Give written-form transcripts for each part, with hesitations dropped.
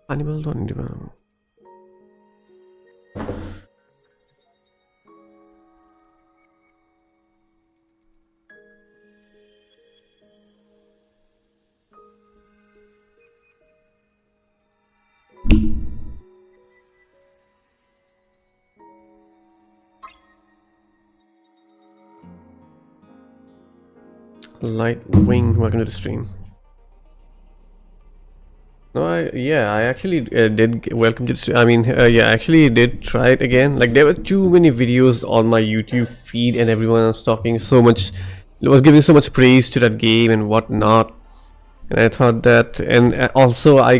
Animal don't even. Light Wing, welcome to the stream. No, I actually did welcome to the stream. I mean, yeah, I actually did try it again. Like, there were too many videos on my YouTube feed, and everyone was talking so much, was giving so much praise to that game and whatnot. And I thought that, and also I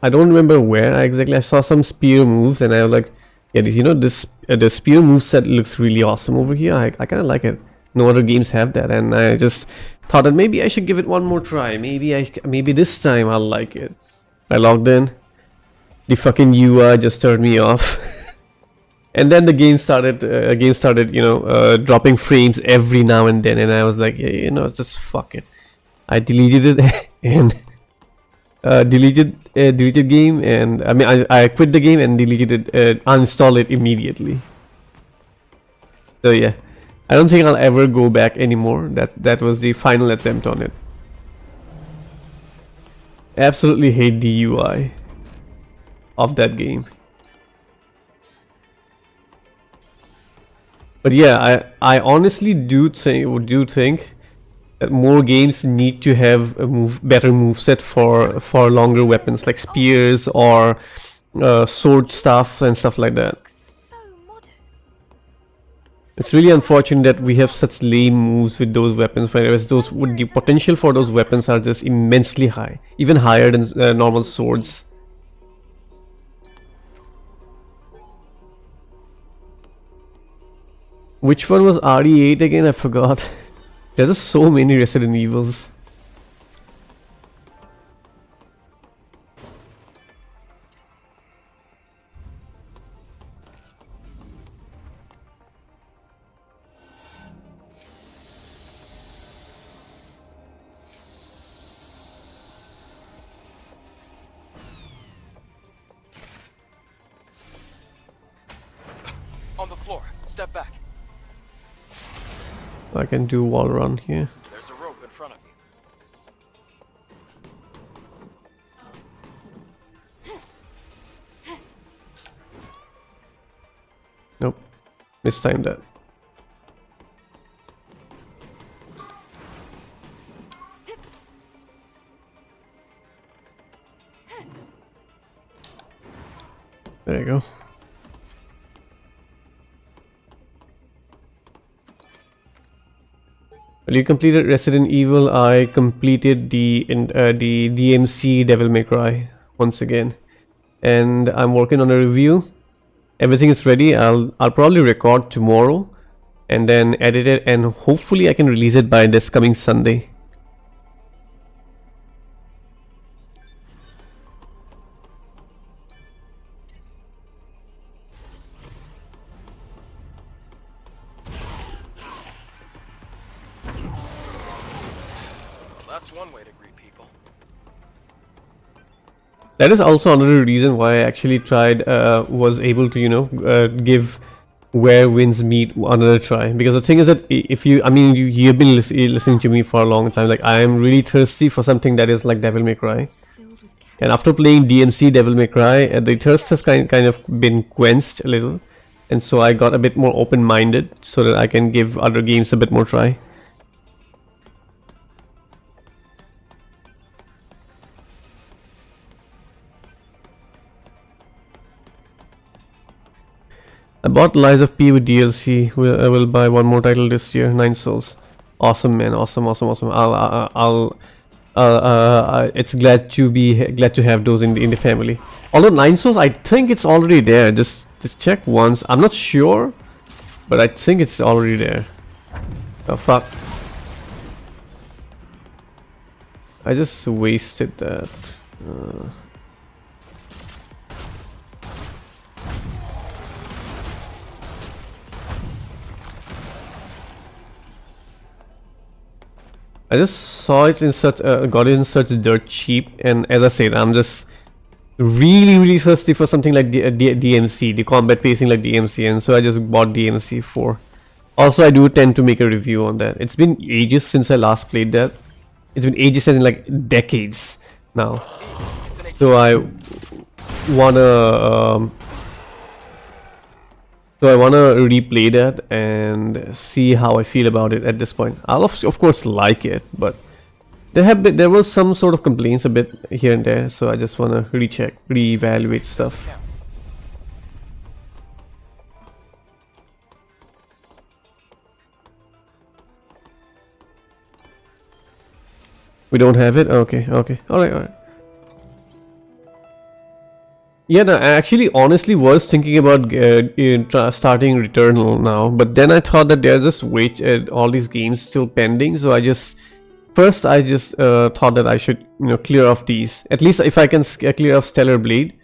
don't remember where exactly I saw some spear moves, and I was like, yeah, you know, this the spear moveset looks really awesome over here. I kind of like it. No other games have that, and I just thought that maybe I should give it one more try. Maybe this time I'll like it. I logged in. The fucking UI just turned me off. And then the game started, you know, dropping frames every now and then, and I was like, yeah, you know, just fuck it. I deleted it and deleted game, and I mean I quit the game and deleted it, uninstalled it immediately. So yeah, I don't think I'll ever go back anymore. That was the final attempt on it. Absolutely hate the UI of that game. But yeah, I honestly do think that more games need to have a better moveset for longer weapons like spears or sword stuff and stuff like that. It's really unfortunate that we have such lame moves with those weapons, whereas the potential for those weapons are just immensely high, even higher than normal swords. Which one was RE8 again? I forgot. There's just so many Resident Evils. On the floor. Step back. I can do wall run here. There's a rope in front of you. Nope. Mistimed that. There you go. Well, you completed Resident Evil. I completed the DMC Devil May Cry once again, and I'm working on a review. Everything is ready. I'll probably record tomorrow, and then edit it, and hopefully I can release it by this coming Sunday. That's one way to greet people. That is also another reason why I actually tried, was able to, you know, give Where Winds Meet another try. Because the thing is that if you, I mean, you've been listening to me for a long time. Like, I am really thirsty for something that is like Devil May Cry. And after playing DMC Devil May Cry, the thirst has kind of been quenched a little. And so I got a bit more open-minded so that I can give other games a bit more try. I bought Lies of P with DLC. I will buy one more title this year. 9 Souls. Awesome, man. Awesome. It's glad to have those in the family. Although 9 Souls, I think it's already there. Just check once. I'm not sure, but I think it's already there. Oh fuck! I just wasted that. I just saw it in such got it in such dirt cheap, and as I said, I'm just really thirsty for something like the DMC, the combat pacing like DMC, and so I just bought DMC 4. Also, I do tend to make a review on that. It's been ages since I last played that. It's been ages, as in like decades now. So I wanna replay that and see how I feel about it at this point. I'll of course like it, but there was some sort of complaints a bit here and there, so I just wanna reevaluate stuff. We don't have it? Okay. Alright. Yeah, no, I actually honestly was thinking about starting Returnal now, but then I thought that there's just all these games still pending, so I just thought that I should clear off these. At least if I can clear off Stellar Blade,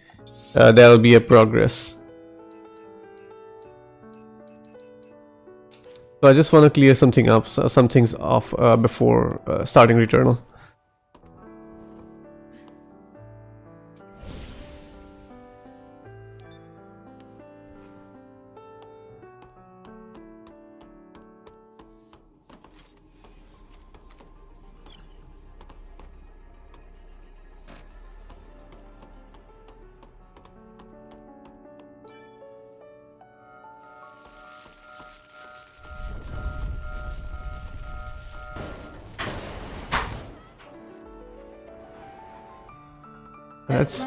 that'll be a progress. So I just want to clear some things off before starting Returnal.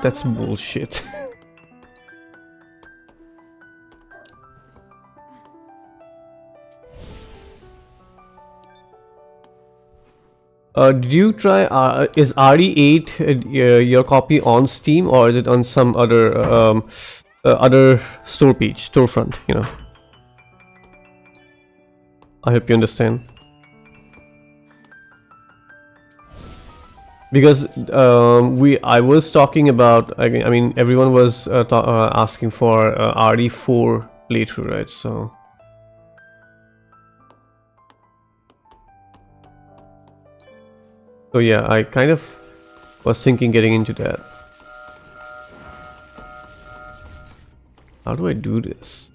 That's bullshit. Did you try? Is RE8 your copy on Steam, or is it on some other other storefront? I hope you understand. Because I was talking about, I mean everyone was asking for RE4 playthrough, right? So yeah, I kind of was thinking getting into that. How do I do this?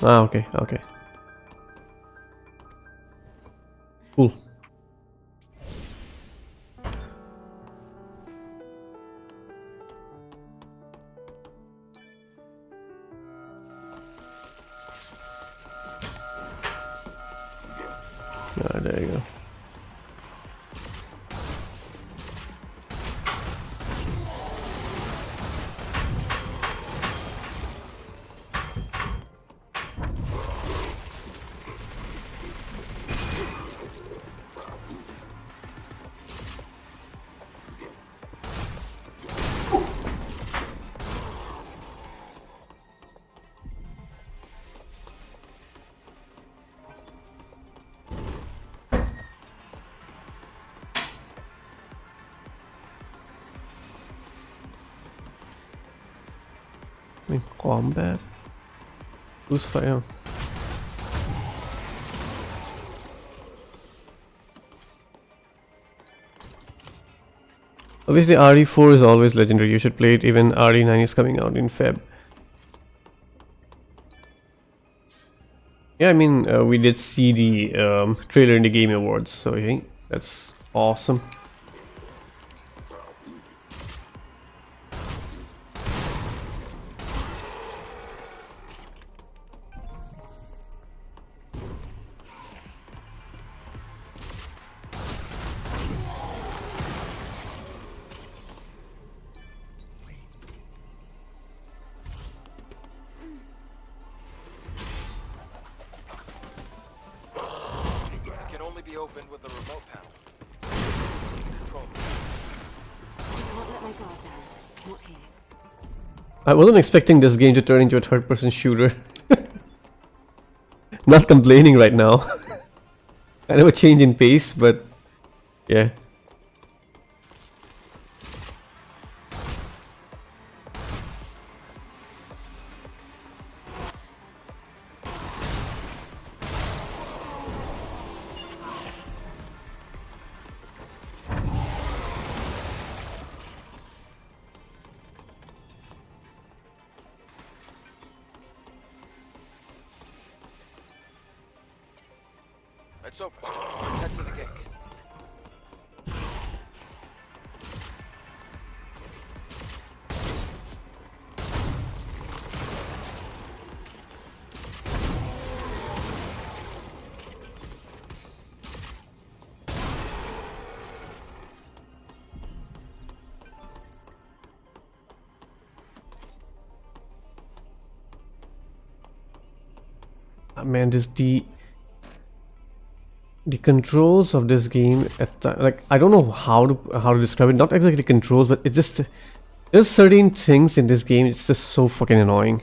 Okay. Cool. There you go. In combat, who's fire? Obviously RE4 is always legendary, you should play it. Even RE9 is coming out in Feb. Yeah, I mean we did see the trailer in the Game Awards, so I think that's awesome. opened with the remote panel. Need a control room. Can't let my guard down. Not here. I wasn't expecting this game to turn into a third-person shooter. Not complaining right now. Kind of a change in pace, but yeah. It's open. Let's head to the gates. Man, the controls of this game like I don't know how to describe it. Not exactly controls, but it just there's certain things in this game. It's just so fucking annoying.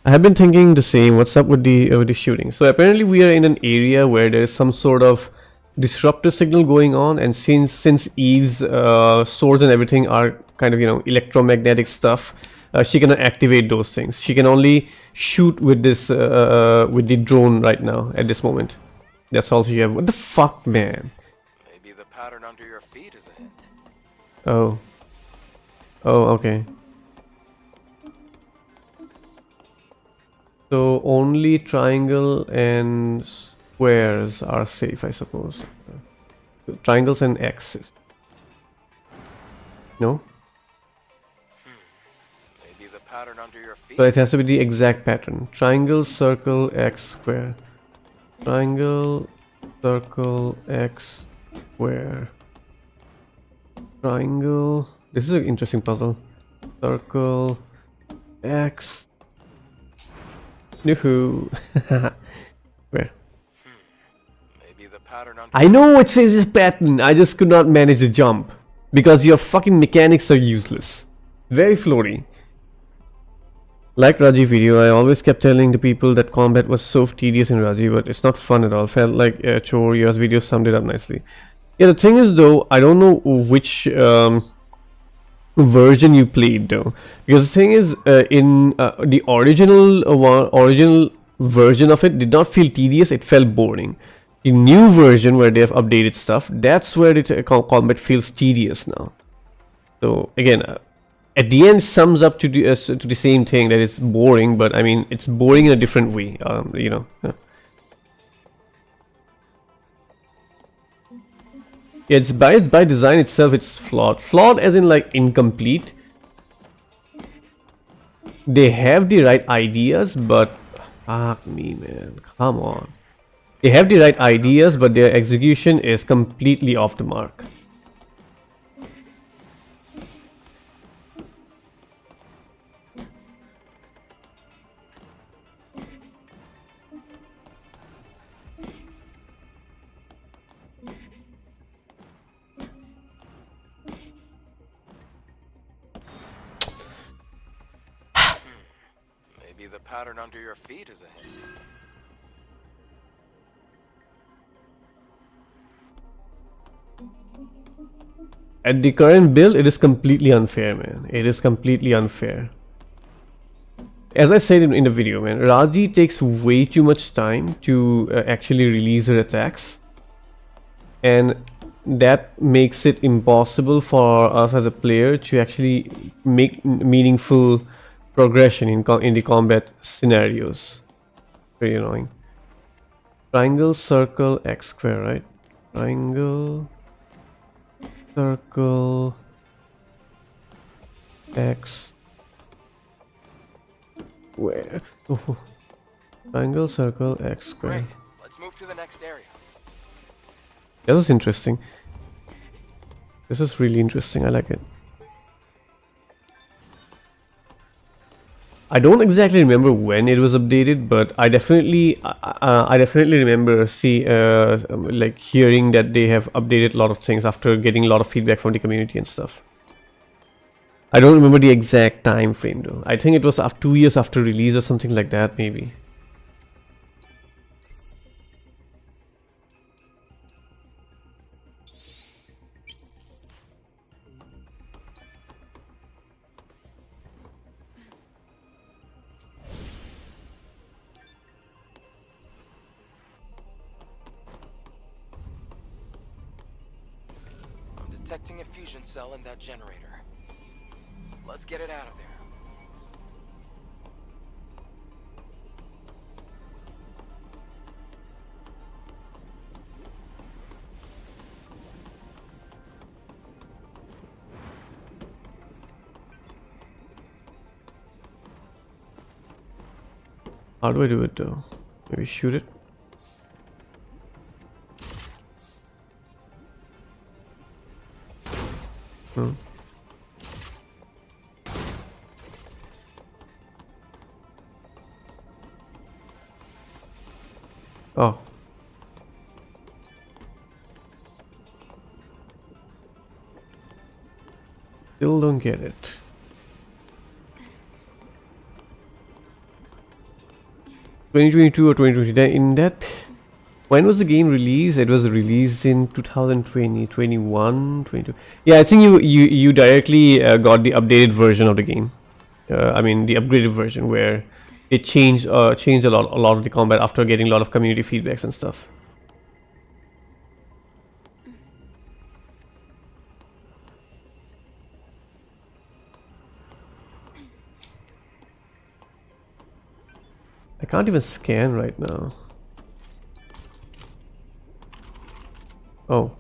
I have been thinking the same. What's up with the shooting? So apparently we are in an area where there is some sort of disruptor signal going on, and since Eve's swords and everything are kind of, you know, electromagnetic stuff, she cannot activate those things. She can only shoot with this with the drone right now at this moment. That's all she have. What the fuck, man? Maybe the pattern under your feet is a hint. Oh. Oh, okay. So only triangle and squares are safe, I suppose. Triangles and X's. No? Maybe the pattern under your feet. So it has to be the exact pattern. Triangle, circle, X, square. Triangle, circle, X, square. Triangle. This is an interesting puzzle. Circle, X. Yoo-hoo. Where? Maybe the pattern under. I know it says this pattern. I just could not manage the jump because your fucking mechanics are useless. Very floaty. Like Raji video, I always kept telling the people that combat was so tedious in Raji, but it's not fun at all. Felt like a chore. Your video summed it up nicely. Yeah, the thing is though, I don't know which version you played though, because the thing is, in the original version of it did not feel tedious. It felt boring. The new version where they have updated stuff, that's where the combat feels tedious now. So again, at the end sums up to the same thing, that it's boring, but I mean it's boring in a different way. You know. Yeah, it's by design itself, it's flawed. Flawed as in like incomplete. They have the right ideas, but fuck me, man, come on. They have the right ideas, but their execution is completely off the mark. Maybe the pattern under your feet is a hint. At the current build, it is completely unfair, man. It is completely unfair. As I said in the video, man, Raji takes way too much time to actually release her attacks. And that makes it impossible for us as a player to actually make meaningful progression in the combat scenarios. Very annoying. Triangle, circle, X square, right? Triangle, circle, X square. Oh. Triangle, circle, X square. Great. Let's move to the next area. That was interesting. This is really interesting. I like it. I don't exactly remember when it was updated, but I definitely remember like hearing that they have updated a lot of things after getting a lot of feedback from the community and stuff. I don't remember the exact time frame though. I think it was 2 years after release or something like that, maybe. I'm detecting a fusion cell in that generator. Let's get it out of there. How do I do it though? Maybe shoot it? Hmm. Oh. Still don't get it. (2022 or 2020? In that, when was the game released? It was released in 2020, 21, 22. Yeah, I think you directly got the updated version of the game. I mean the upgraded version where it changed a lot of the combat after getting a lot of community feedbacks and stuff. I can't even scan right now. Oh.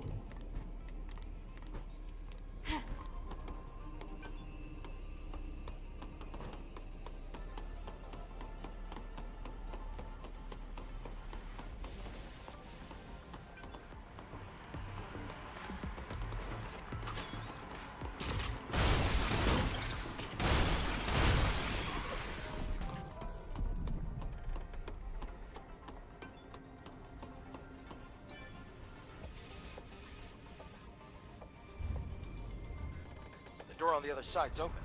The door on the other side's open.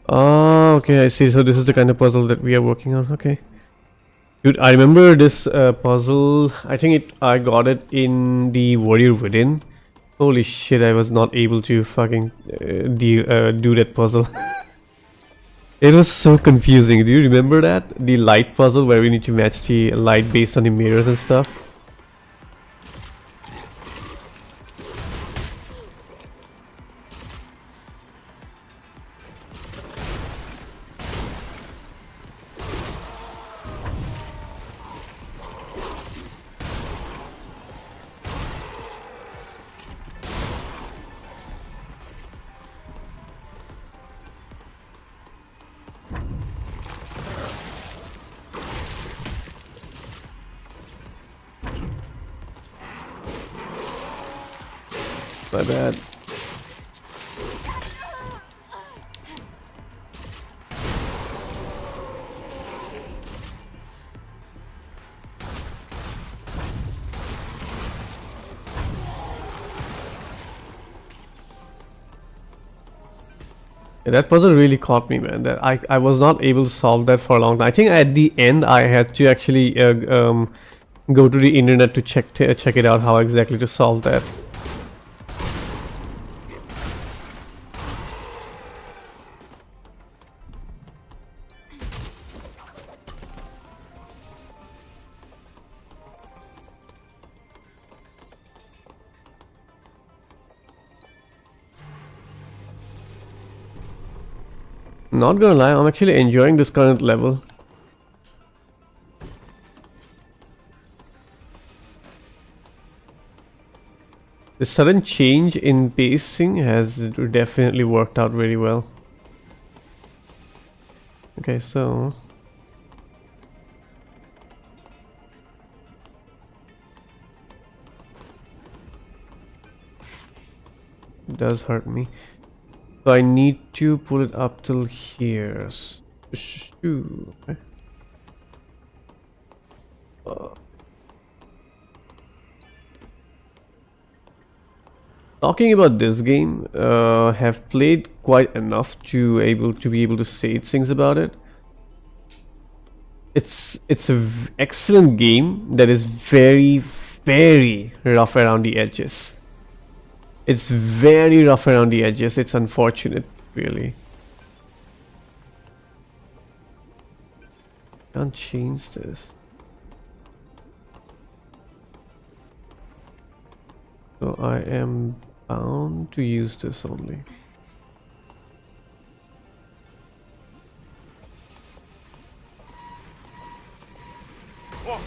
Oh, okay, I see. So this is the kind of puzzle that we are working on. Okay. Dude, I remember this puzzle. I think I got it in the Warrior Within. Holy shit, I was not able to fucking do that puzzle. It was so confusing. Do you remember that? The light puzzle where we need to match the light based on the mirrors and stuff. My bad. Yeah, that puzzle really caught me, man. That I was not able to solve that for a long time. I think at the end I had to actually go to the internet to check it out how exactly to solve that. Not gonna lie, I'm actually enjoying this current level. The sudden change in pacing has definitely worked out very well. Okay, so it does hurt me. So I need to pull it up till here. Okay. Talking about this game, have played quite enough to be able to say things about it. It's a excellent game that is very rough around the edges. It's very rough around the edges. It's unfortunate, really. Can't change this. So I am bound to use this only. Whoa!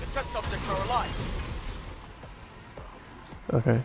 The test subjects are alive! Okay.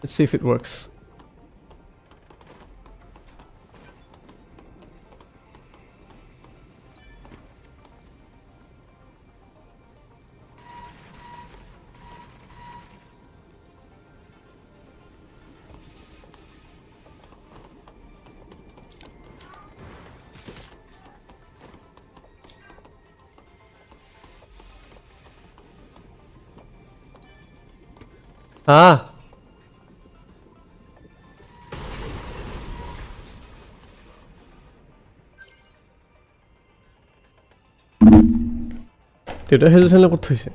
Let's see if it works. Ah! Data health channel ক'ত থৈছে?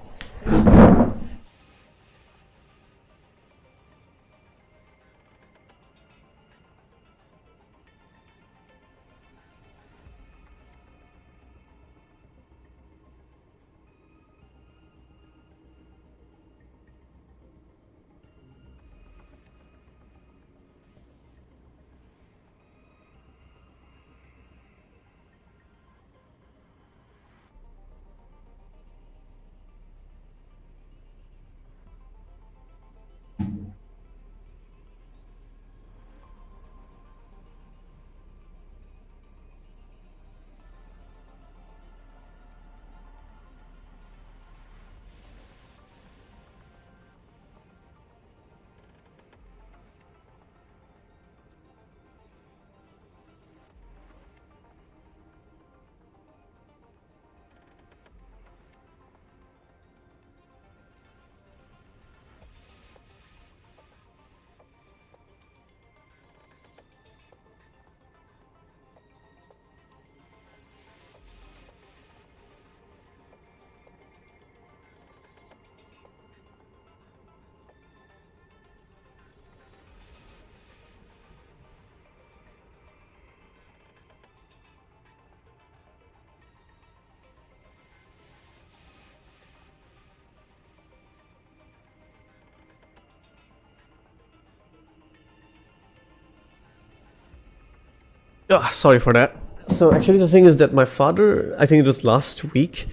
Sorry for that. So actually, the thing is that my father, I think it was last week,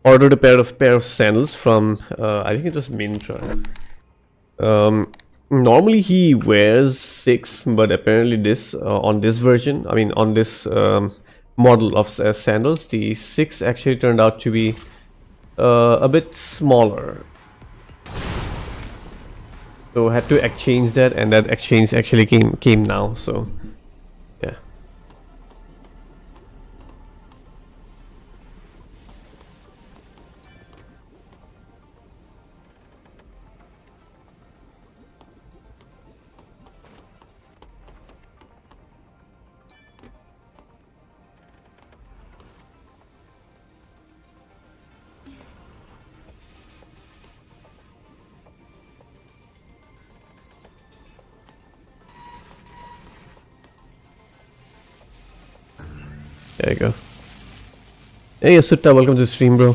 ordered a pair of sandals from I think it was Myntra. Normally he wears 6, but apparently this on this version, I mean on this model of sandals, the 6 actually turned out to be a bit smaller. So I had to exchange that, and that exchange actually came now. So yeah. There you go. Hey Asutta, welcome to the stream, bro.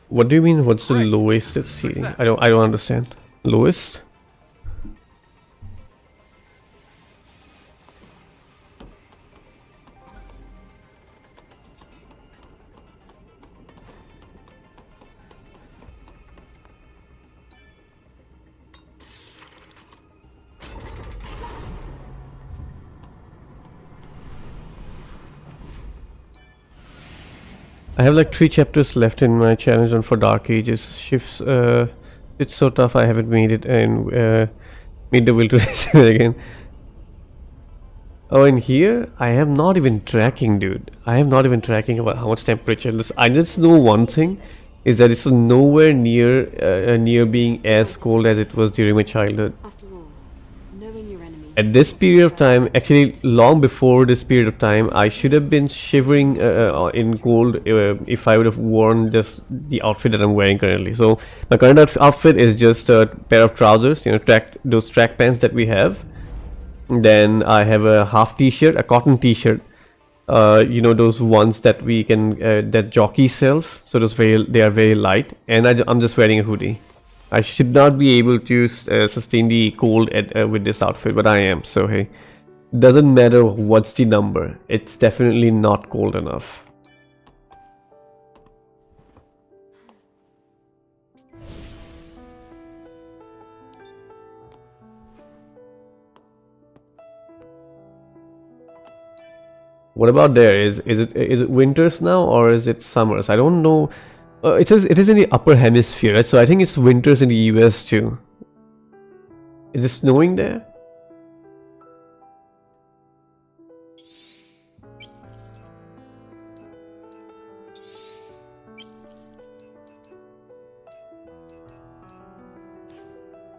What do you mean? What's the lowest it's seating? I don't understand. Lowest? I have like 3 chapters left in my challenge on for Dark Ages. Shifts, it's so tough I haven't made it and made the will to race it again. Oh, and here I am not even tracking, dude. I am not even tracking about how much temperature. I just know one thing is that it's nowhere near being as cold as it was during my childhood. After all, knowing your enemy. At this period of time, actually long before this period of time, I should have been shivering in cold if I would have worn just the outfit that I'm wearing currently. So my current outfit is just a pair of trousers, you know, those track pants that we have. Then I have a half t-shirt, a cotton t-shirt, you know, those ones that we can that jockey sells. So they are very light, and I'm just wearing a hoodie. I should not be able to sustain the cold with this outfit, but I am. So hey, doesn't matter what's the number, it's definitely not cold enough. What about there? Is it winters now or is it summers? I don't know. It is in the upper hemisphere, right? So I think it's winters in the US too. Is it snowing there?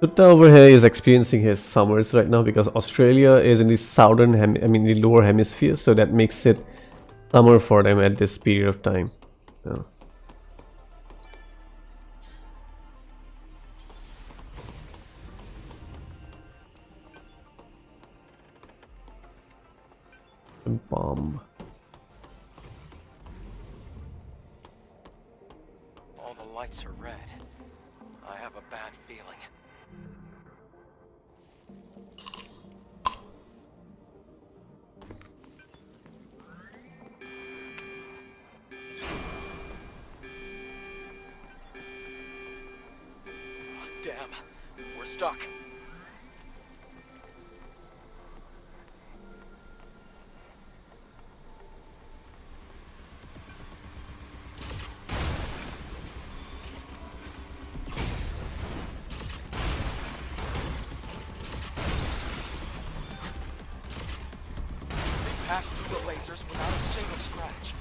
Sutta over here is experiencing his summers right now because Australia is in the the lower hemisphere, so that makes it summer for them at this period of time. So. Bomb. All the lights are red. I have a bad feeling. Oh, damn. We're stuck. Passed through the lasers without a single scratch.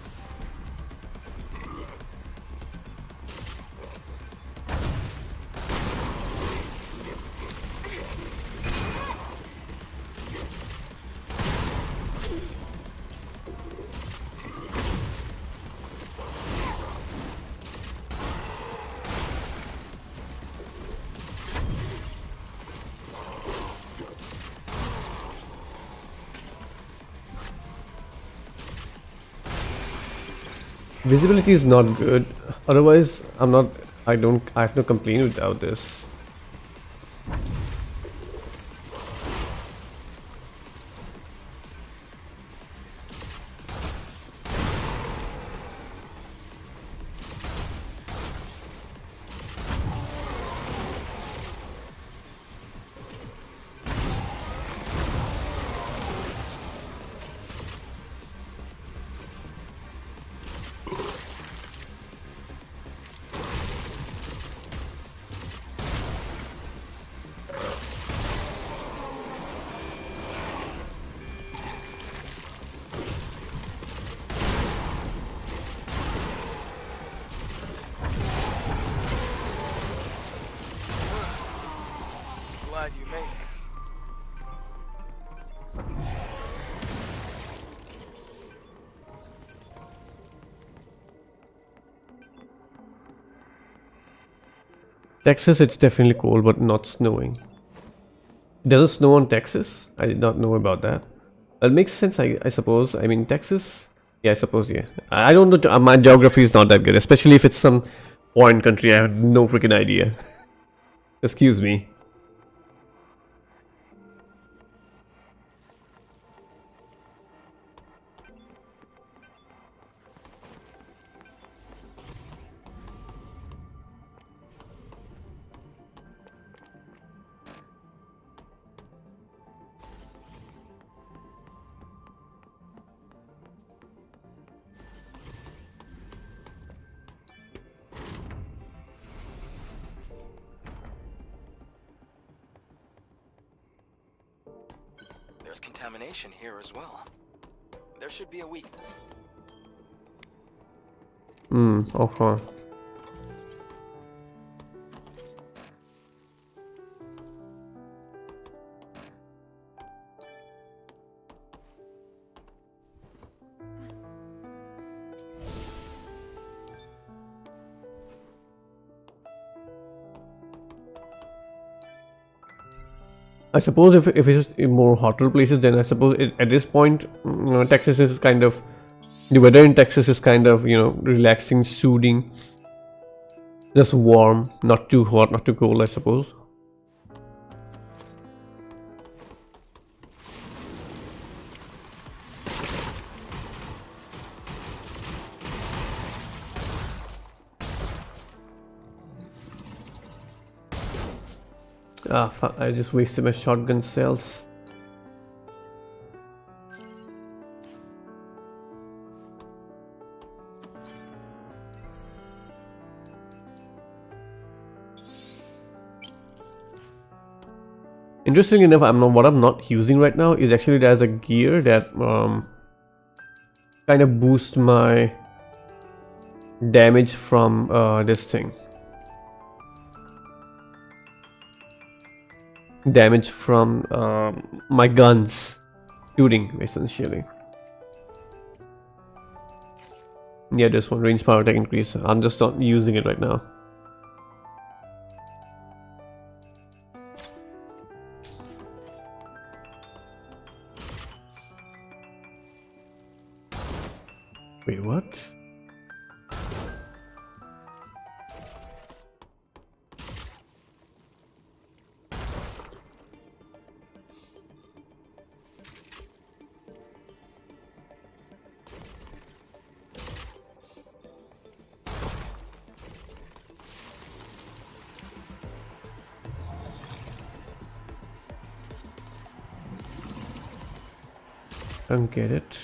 Visibility is not good. Otherwise, I have no complaint without this. glad you made it. Texas, it's definitely cold, but not snowing. Does it snow on Texas? I did not know about that. That makes sense, I suppose. I mean, Texas. Yeah, I suppose. Yeah, I don't know. My geography is not that good, especially if it's some foreign country. I have no freaking idea. Excuse me. There's contamination here as well. There should be a weakness. Okay. I suppose if it's just in more hotter places, then I suppose at this point, Texas is kind of, the weather in Texas is kind of, relaxing, soothing, just warm, not too hot, not too cold, I suppose. Ah, fuck, I just wasted my shotgun cells. Interestingly enough, what I'm not using right now is actually there's a gear that kind of boosts my damage from this thing. Damage from my guns shooting, essentially. Yeah, this one, range power attack increase. I'm just not using it right now. Wait, what? Don't get it.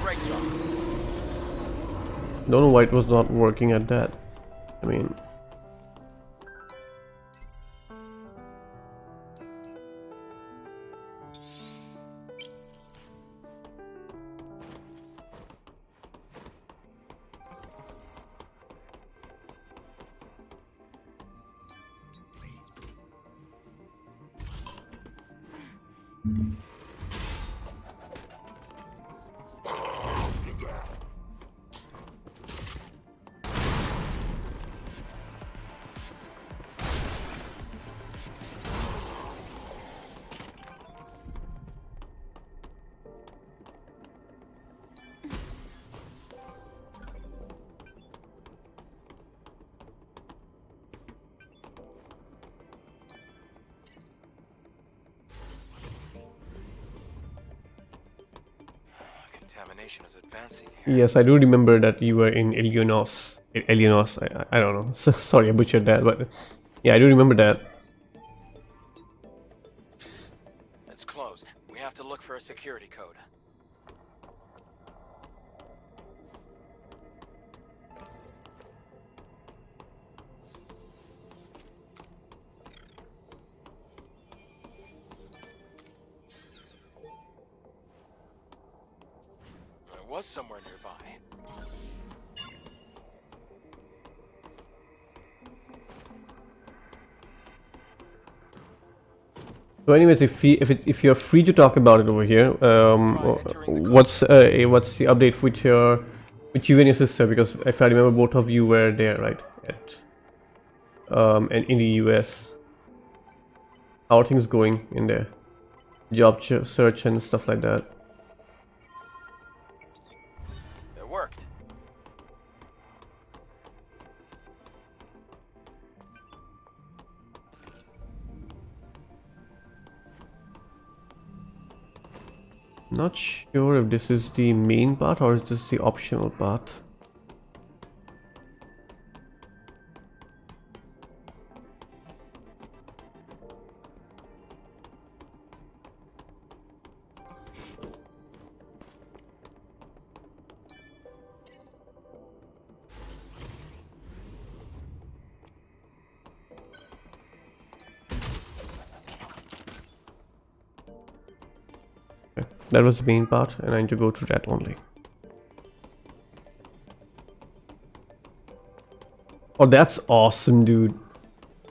Great job. Don't know why it was not working at that. I mean, Contamination is advancing here. yes, I do remember that you were in Elionos. Elionos, I don't know. So, sorry, I butchered that, but yeah, I do remember that. It's closed. We have to look for a security code. It was somewhere nearby. So anyways, if you're free to talk about it over here, what's the update with you and your sister? Because if I remember, both of you were there, right? And in the US, how are things going in there? Job search and stuff like that. It worked. Not sure if this is the main part or is this the optional part. That was the main part, and I need to go through that only. Oh, that's awesome, dude!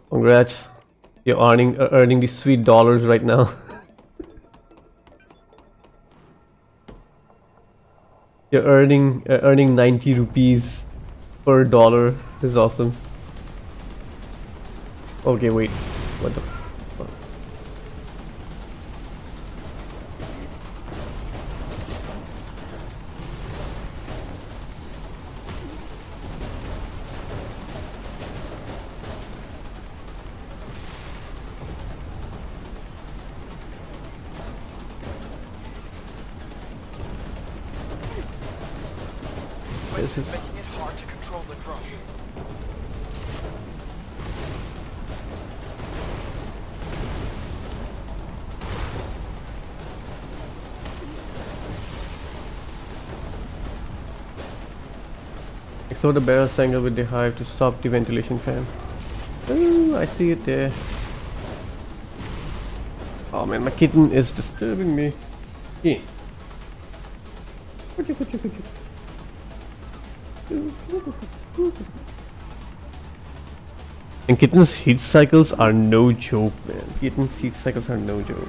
Congrats! You're earning these sweet dollars right now. You're earning 90 rupees per dollar. This is awesome. Okay, wait. What the? This is making it hard to control the drone. Explore the barrel's angle with the hive to stop the ventilation fan. Ooh, I see it there. Oh man, my kitten is disturbing me. Yeah. And kitten's heat cycles are no joke, man. Kitten's heat cycles are no joke.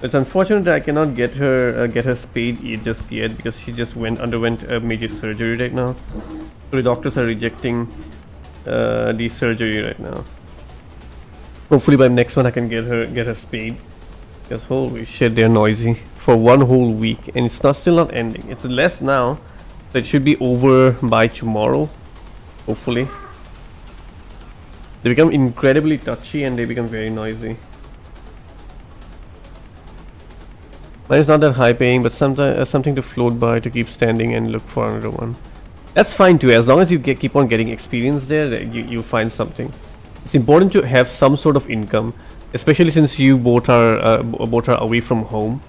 It's unfortunate that I cannot get her spayed just yet because she just underwent a major surgery right now. So the doctors are rejecting the surgery right now. Hopefully by next one I can get her spayed. Because holy shit, they're noisy for one whole week, and it's still not ending. It's less now, so it should be over by tomorrow, hopefully. They become incredibly touchy and they become very noisy. Mine is not that high paying, but sometimes something to float by to keep standing and look for another one. That's fine too, as long as you keep on getting experience there, you find something. It's important to have some sort of income, especially since you both are away from home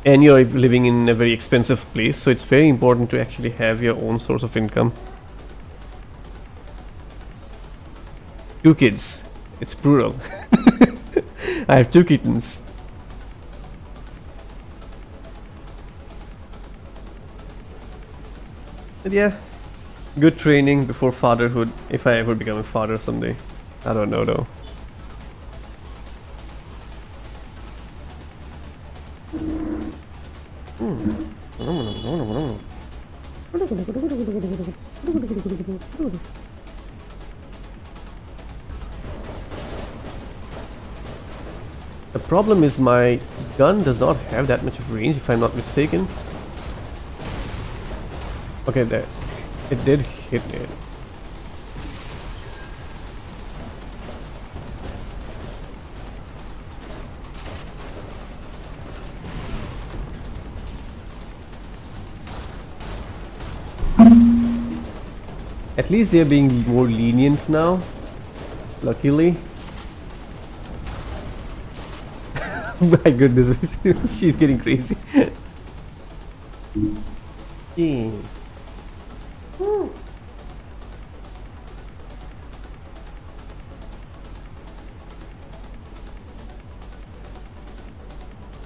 and you're living in a very expensive place, so it's very important to actually have your own source of income. 2 kids, it's plural. I have 2 kittens. But yeah, good training before fatherhood, if I ever become a father someday. I don't know though. The problem is my gun does not have that much of range, if I'm not mistaken. Okay, there. It did hit me. At least they're being more lenient now, luckily. My goodness, she's getting crazy. Yeah.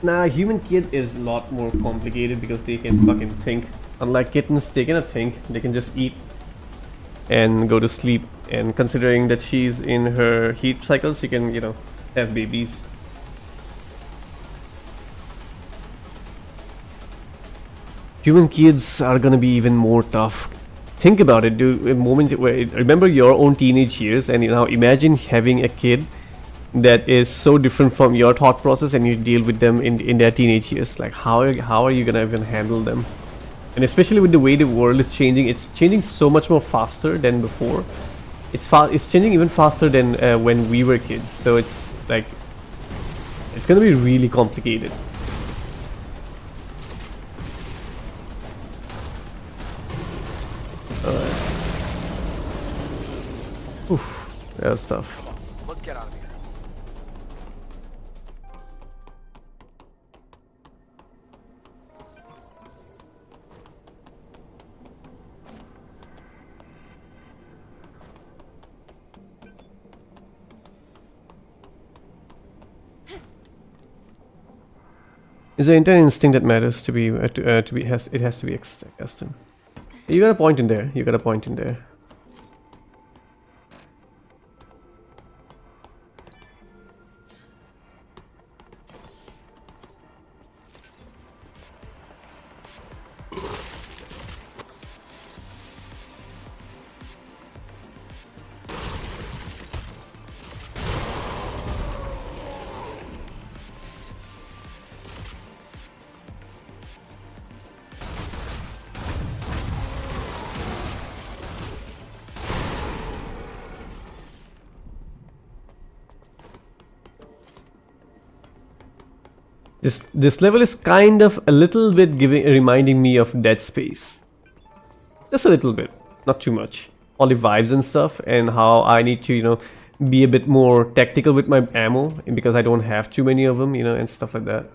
Nah, human kid is a lot more complicated because they can fucking think. Unlike kittens, they cannot think. They can just eat and go to sleep. And considering that she's in her heat cycle, she can, you know, have babies. Human kids are gonna be even more tough. Think about it, dude. A moment where remember your own teenage years, and now imagine having a kid that is so different from your thought process, and you deal with them in their teenage years. Like how are you gonna even handle them? And especially with the way the world is changing, it's changing so much more faster than before. It's changing even faster than when we were kids. So it's like it's gonna be really complicated. Oof, that was tough. Come on, let's get out of here. It's the internal instinct that matters to be it has to be custom. You got a point in there. You got a point in there. This level is kind of a little bit reminding me of Dead Space. Just a little bit, not too much. All the vibes and stuff, and how I need to, you know, be a bit more tactical with my ammo because I don't have too many of them, you know, and stuff like that.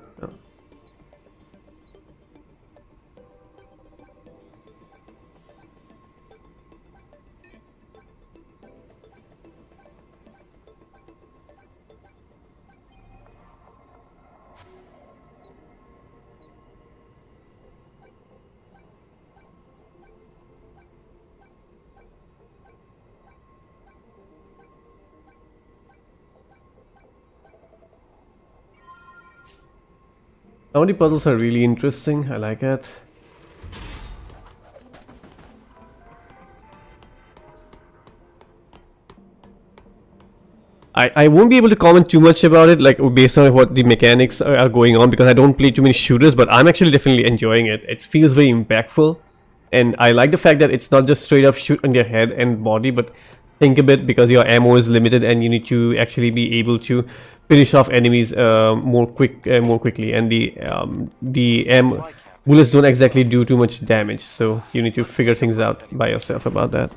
Some of the puzzles are really interesting. I like it. I won't be able to comment too much about it, like based on what the mechanics are going on, because I don't play too many shooters, but I'm actually definitely enjoying it. It feels very impactful, and I like the fact that it's not just straight up shoot on your head and body, but think a bit, because your ammo is limited and you need to actually be able to finish off enemies more quickly, and the bullets don't exactly do too much damage, so you need to figure things out by yourself about that.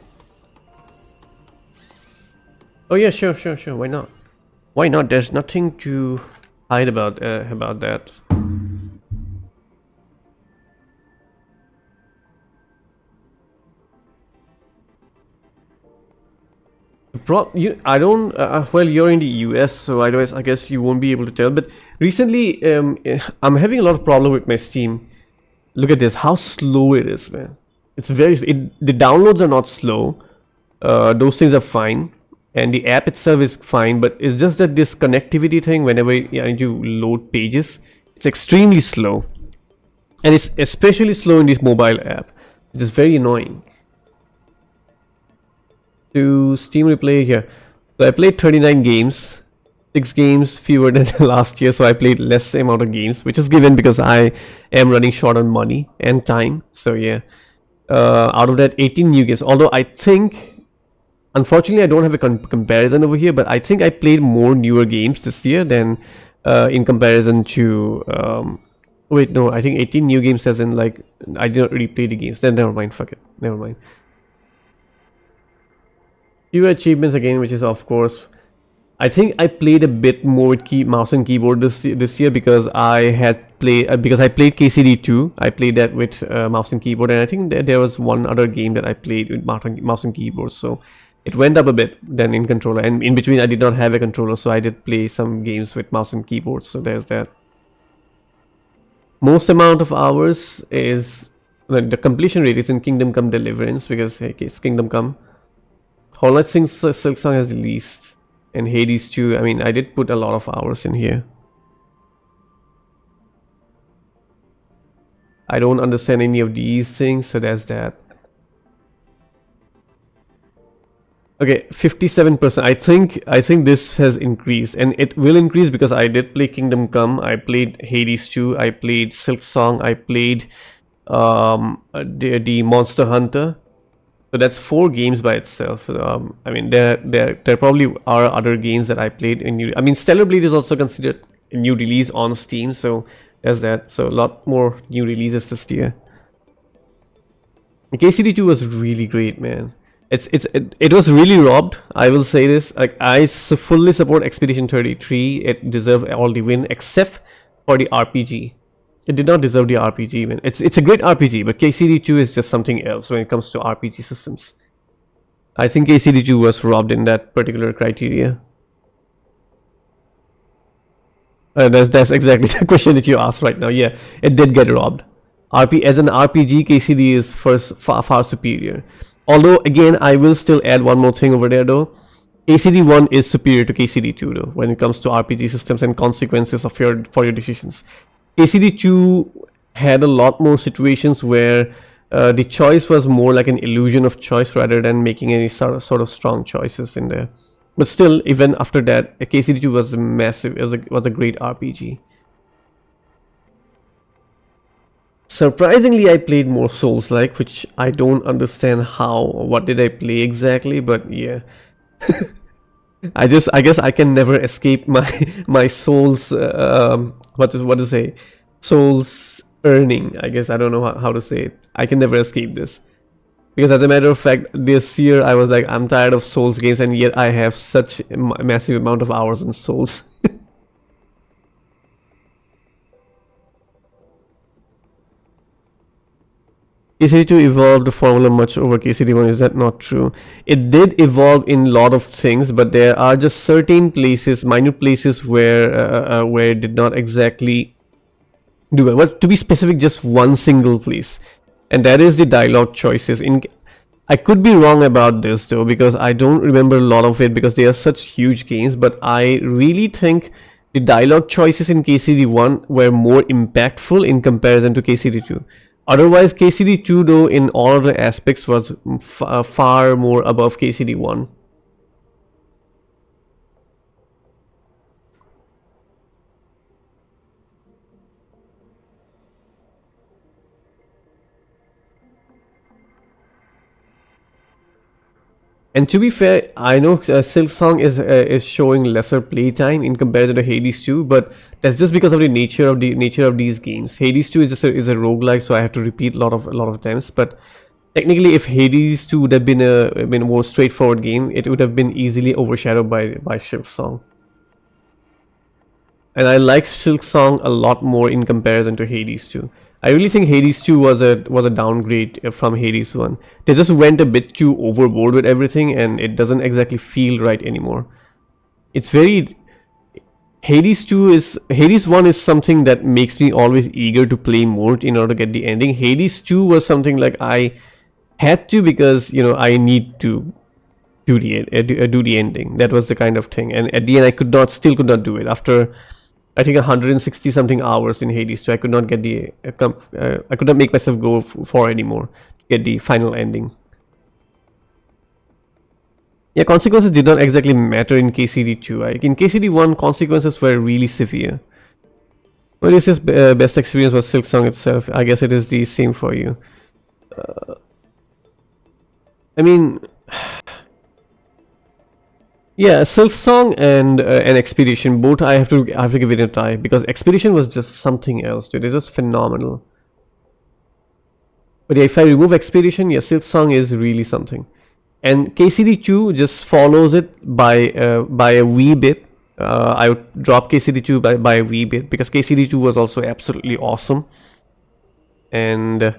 Oh yeah, sure. Why not? Why not? There's nothing to hide about that. I don't. Well, you're in the US, so otherwise, I guess you won't be able to tell. But recently, I'm having a lot of problem with my Steam. Look at this, how slow it is, man. It's very. The downloads are not slow. Those things are fine. And the app itself is fine, but it's just that this connectivity thing, whenever you need to load pages, it's extremely slow. And it's especially slow in this mobile app. It is very annoying. To Steam replay here. So I played 39 games. 6 games fewer than last year, so I played less amount of games, which is given because I am running short on money and time. So yeah. Out of that, 18 new games. Although I think... Unfortunately, I don't have a comparison over here, but I think I played more newer games this year than in comparison to... wait, no, I think 18 new games as in, like, I did not really play the games. Then never mind, fuck it. Never mind. Fewer achievements again, which is, of course, I think I played a bit more with mouse and keyboard this year because I played KCD 2. I played that with mouse and keyboard, and I think there was one other game that I played with mouse and keyboard. So it went up a bit then in controller, and in between I did not have a controller, so I did play some games with mouse and keyboard. So there's that. Most amount of hours is the completion rate is in Kingdom Come Deliverance, because hey, it's Kingdom Come. Hollow Knight Silksong has the least, and Hades 2. I mean, I did put a lot of hours in here. I don't understand any of these things, so there's that. Okay, 57%. I think this has increased, and it will increase because I did play Kingdom Come, I played Hades 2, I played Silksong, I played the Monster Hunter. So that's 4 games by itself. I mean, there probably are other games that I played in new. I mean, Stellar Blade is also considered a new release on Steam, so there's that. So a lot more new releases this year. KCD 2 was really great, man. It was really robbed. I will say this. Like, I fully support Expedition 33. It deserved all the win except for the RPG. It did not deserve the RPG win. It's a great RPG, but KCD 2 is just something else when it comes to RPG systems. I think KCD 2 was robbed in that particular criteria. That's exactly the question that you asked right now. Yeah, it did get robbed. As an RPG, KCD is far superior. Although, again, I will still add one more thing over there though. KCD 1 is superior to KCD 2 though, when it comes to RPG systems and consequences of for your decisions. KCD 2 had a lot more situations where the choice was more like an illusion of choice rather than making any sort of strong choices in there. But still, even after that, KCD 2 was massive. It was a great RPG. Surprisingly, I played more Souls-like, which I don't understand how. What did I play exactly? But yeah, I guess I can never escape my Souls. What to say? Souls earning. I guess I don't know how to say it. I can never escape this, because as a matter of fact, this year I was like, I'm tired of Souls games, and yet I have such a massive amount of hours in Souls. KCD 2 evolved the formula much over KCD 1. Is that not true? It did evolve in a lot of things, but there are just certain places, minute places where it did not exactly do well. But to be specific, just one single place, and that is the dialogue choices. I could be wrong about this though, because I don't remember a lot of it because they are such huge games. But I really think the dialogue choices in KCD 1 were more impactful in comparison to KCD 2. Otherwise, KCD 2 though, in all other aspects, was far more above KCD 1. And to be fair, I know Silksong is showing lesser playtime in comparison to Hades 2, but that's just because of the nature of these games. Hades 2 is a roguelike, so I have to repeat a lot of times. But technically, if Hades 2 would have been a more straightforward game, it would have been easily overshadowed by Silksong. And I like Silksong a lot more in comparison to Hades 2. I really think Hades 2 was a downgrade from Hades 1. They just went a bit too overboard with everything, and it doesn't exactly feel right anymore. It's very... Hades 1 is something that makes me always eager to play more in order to get the ending. Hades 2 was something like I had to because, you know, I need to do the ending. That was the kind of thing. And at the end, still could not do it. After, I think, 160 something hours in Hades 2, I could not get I could not make myself go for anymore to get the final ending. Yeah, consequences did not exactly matter in KCD 2. In KCD 1, consequences were really severe. Well, this is best experience was Silksong itself. I guess it is the same for you. I mean, yeah, Silksong and Expedition, both I have to give it a try, because Expedition was just something else, dude. It was phenomenal. But yeah, if I remove Expedition, yeah, Silksong is really something. and KCD2 just follows it by a wee bit. I would drop KCD2 by a wee bit because KCD2 was also absolutely awesome. And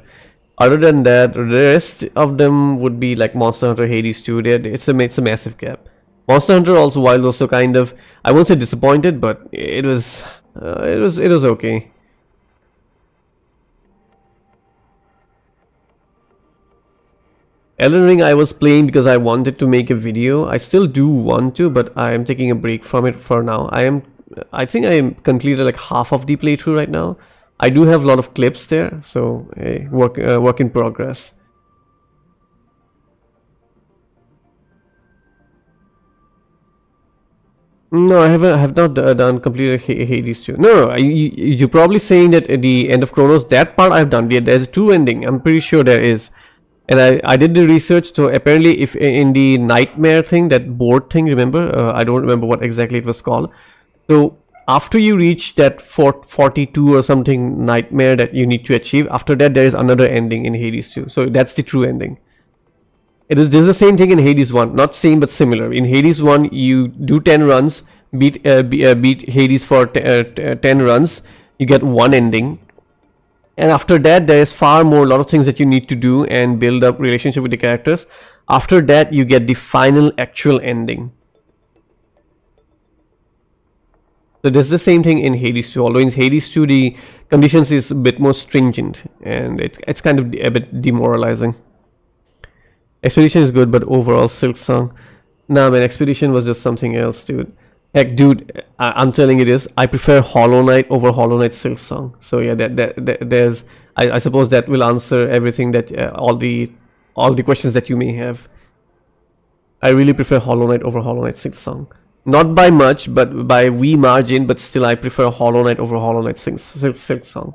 other than that, the rest of them would be like Monster Hunter, Hades 2. It's a massive gap. Monster Hunter also, while also kind of, I won't say disappointed, but it was okay. Elden Ring I was playing because I wanted to make a video. I still do want to, but I am taking a break from it for now. I think I am completed like half of the playthrough right now. I do have a lot of clips there, so hey, work in progress. No, I have not done completed Hades 2. No, you're probably saying that at the end of Chronos, that part I've done. There's two ending. I'm pretty sure there is. And I did the research, so apparently if in the nightmare thing, that board thing, remember? I don't remember what exactly it was called. So after you reach that 42 or something nightmare that you need to achieve, after that there is another ending in Hades 2. So that's the true ending. This is the same thing in Hades 1, not same but similar. In Hades 1, you do 10 runs, beat Hades for 10 runs, you get one ending. And after that, there is far more, lot of things that you need to do and build up relationship with the characters. After that, you get the final actual ending. So this is the same thing in Hades 2, although in Hades 2, the conditions is a bit more stringent and it's kind of a bit demoralizing. Expedition is good, but overall Silksong. Nah man, Expedition was just something else, dude. Heck, dude, I'm telling you this, I prefer Hollow Knight over Hollow Knight Silksong. So yeah, there's, I suppose that will answer everything that, all the questions that you may have. I really prefer Hollow Knight over Hollow Knight Silksong. Not by much, but by wee margin, but still I prefer Hollow Knight over Hollow Knight Silksong.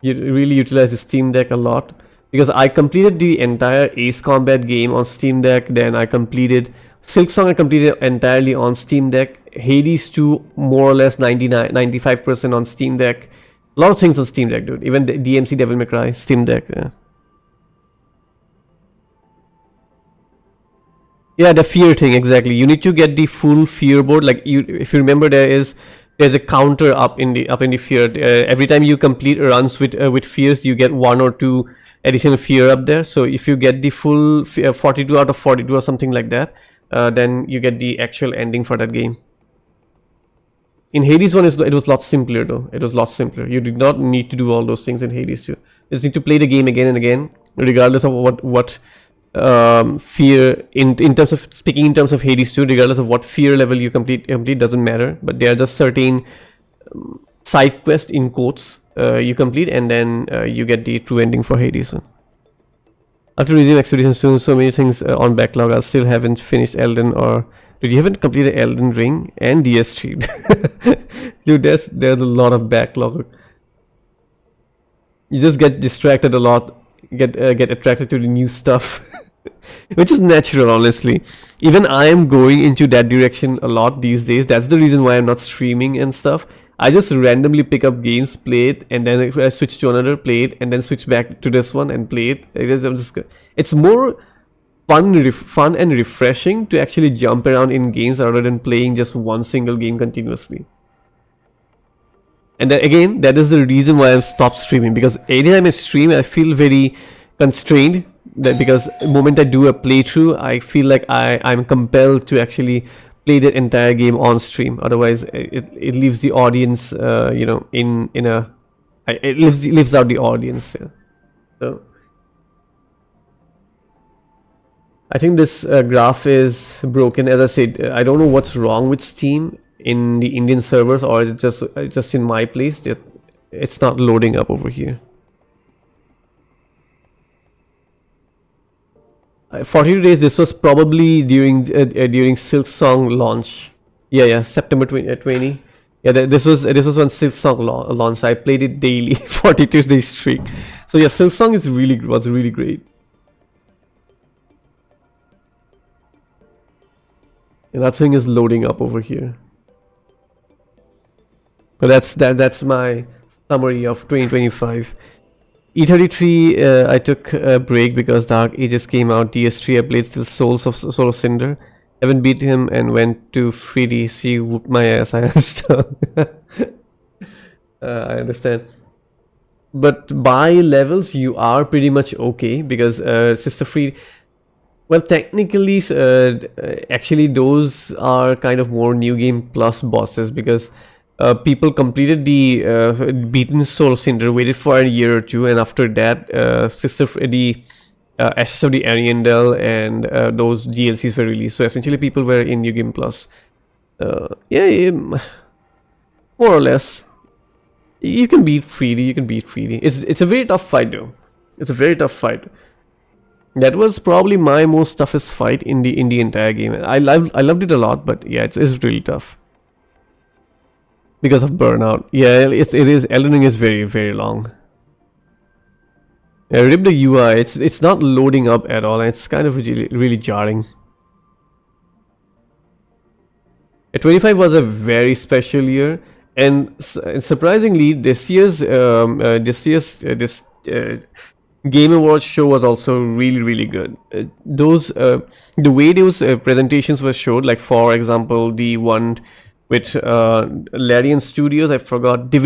You really utilize the Steam Deck a lot, because I completed the entire Ace Combat game on Steam Deck. Then I completed Silksong, I completed entirely on Steam Deck. Hades 2 more or less 95% on Steam Deck. A lot of things on Steam Deck, dude. Even the DMC Devil May Cry, Steam Deck. Yeah, the fear thing, exactly. You need to get the full fear board. Like if you remember, there's a counter up in the fear. Every time you complete runs with fears, you get 1 or 2 additional fear up there. So if you get the full 42 out of 42 or something like that, then you get the actual ending for that game. In Hades 1, it was a lot simpler though. It was a lot simpler. You did not need to do all those things in Hades 2. You just need to play the game again and again, regardless of what fear in terms of speaking in terms of Hades 2, regardless of what fear level you complete doesn't matter. But there are just certain side quests in quotes you complete, and then you get the true ending for Hades 1. After resume Expedition soon, so many things on backlog. I still haven't finished Elden, or dude, you haven't completed Elden Ring and DS3. Dude, there's a lot of backlog. You just get distracted a lot, get attracted to the new stuff. Which is natural, honestly. Even I am going into that direction a lot these days. That's the reason why I'm not streaming and stuff. I just randomly pick up games, play it, and then I switch to another, play it, and then switch back to this one and play it. It's more fun and refreshing to actually jump around in games rather than playing just one single game continuously. And then again, that is the reason why I've stopped streaming, because anytime I stream, I feel very constrained. That because the moment I do a playthrough, I feel like I'm compelled to actually play the entire game on stream. Otherwise, it leaves the audience, you know, it leaves out the audience. Yeah. So I think this graph is broken. As I said, I don't know what's wrong with Steam in the Indian servers, or is it just in my place that it's not loading up over here. 42 days. This was probably during Silksong launch. Yeah, September 20. Yeah, this was when Silksong launched. I played it daily, 42 days streak. So yeah, Silksong was really great. And that thing is loading up over here. But that's my summary of 2025. E33, I took a break because Dark Ages came out. DS3, I played still Soul of Cinder. Haven't beat him and went to 3D. She whooped my ass. I understand. I understand. But by levels, you are pretty much okay because Sister Free. Well, technically, actually, those are kind of more New Game Plus bosses because people completed the beaten Soul Cinder, waited for a year or two, and after that, the Ashes of the Ariandel and those DLCs were released. So essentially, people were in New Game Plus. Yeah, more or less. You can beat 3D. You can beat 3D. It's a very tough fight though. It's a very tough fight. That was probably my most toughest fight in the entire game. I loved it a lot, but yeah, it's really tough because of burnout. Yeah, it is. Elden Ring is very long. Yeah, rip the UI. It's not loading up at all, and it's kind of really jarring. 25 was a very special year, and surprisingly, this year's Game Awards show was also really good. The way those presentations were showed, like for example, the one with Larian Studios, I forgot the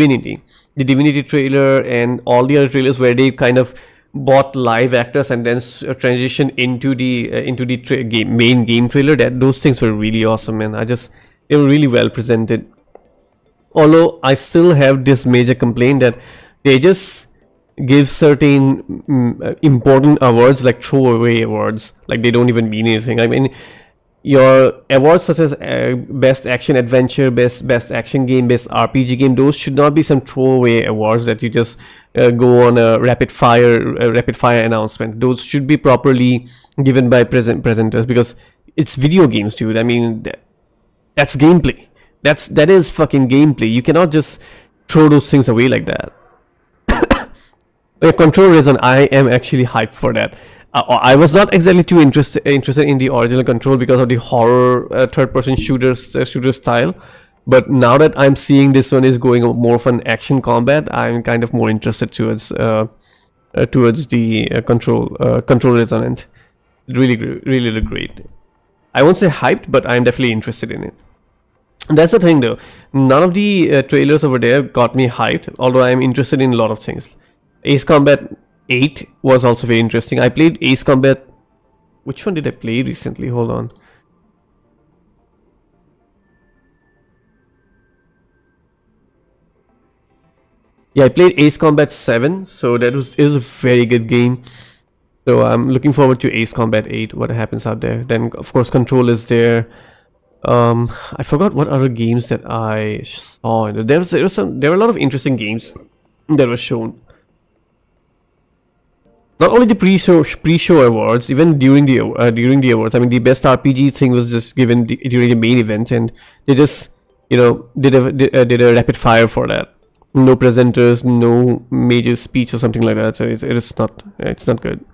Divinity trailer, and all the other trailers where they kind of bought live actors and then transition into the main game trailer. Those things were really awesome, and they were really well presented. Although I still have this major complaint that they just give certain important awards like throwaway awards, like they don't even mean anything. I mean, your awards such as best action adventure, best action game, best RPG game, those should not be some throwaway awards that you just go on a rapid fire announcement. Those should be properly given by presenters because it's video games, dude. I mean, that's gameplay. That is fucking gameplay. You cannot just throw those things away like that. Control Reason, I am actually hyped for that. I was not exactly too interested in the original Control because of the horror third-person shooter style. But now that I'm seeing this one is going more of an action combat, I'm kind of more interested towards the Control Resonant. It really looked great. I won't say hyped, but I'm definitely interested in it. And that's the thing though. None of the trailers over there got me hyped, although I'm interested in a lot of things. Ace Combat 8 was also very interesting. I played Ace Combat. Which one did I play recently? Hold on. Yeah, I played Ace Combat 7, so it was a very good game. So I'm looking forward to Ace Combat 8, what happens out there. Then of course Control is there. I forgot what other games that I saw. There were a lot of interesting games that were shown. Not only the pre-show awards, even during the awards. I mean, the best RPG thing was just given during the main event, and they just did a rapid fire for that. No presenters, no major speech or something like that. So it's not good.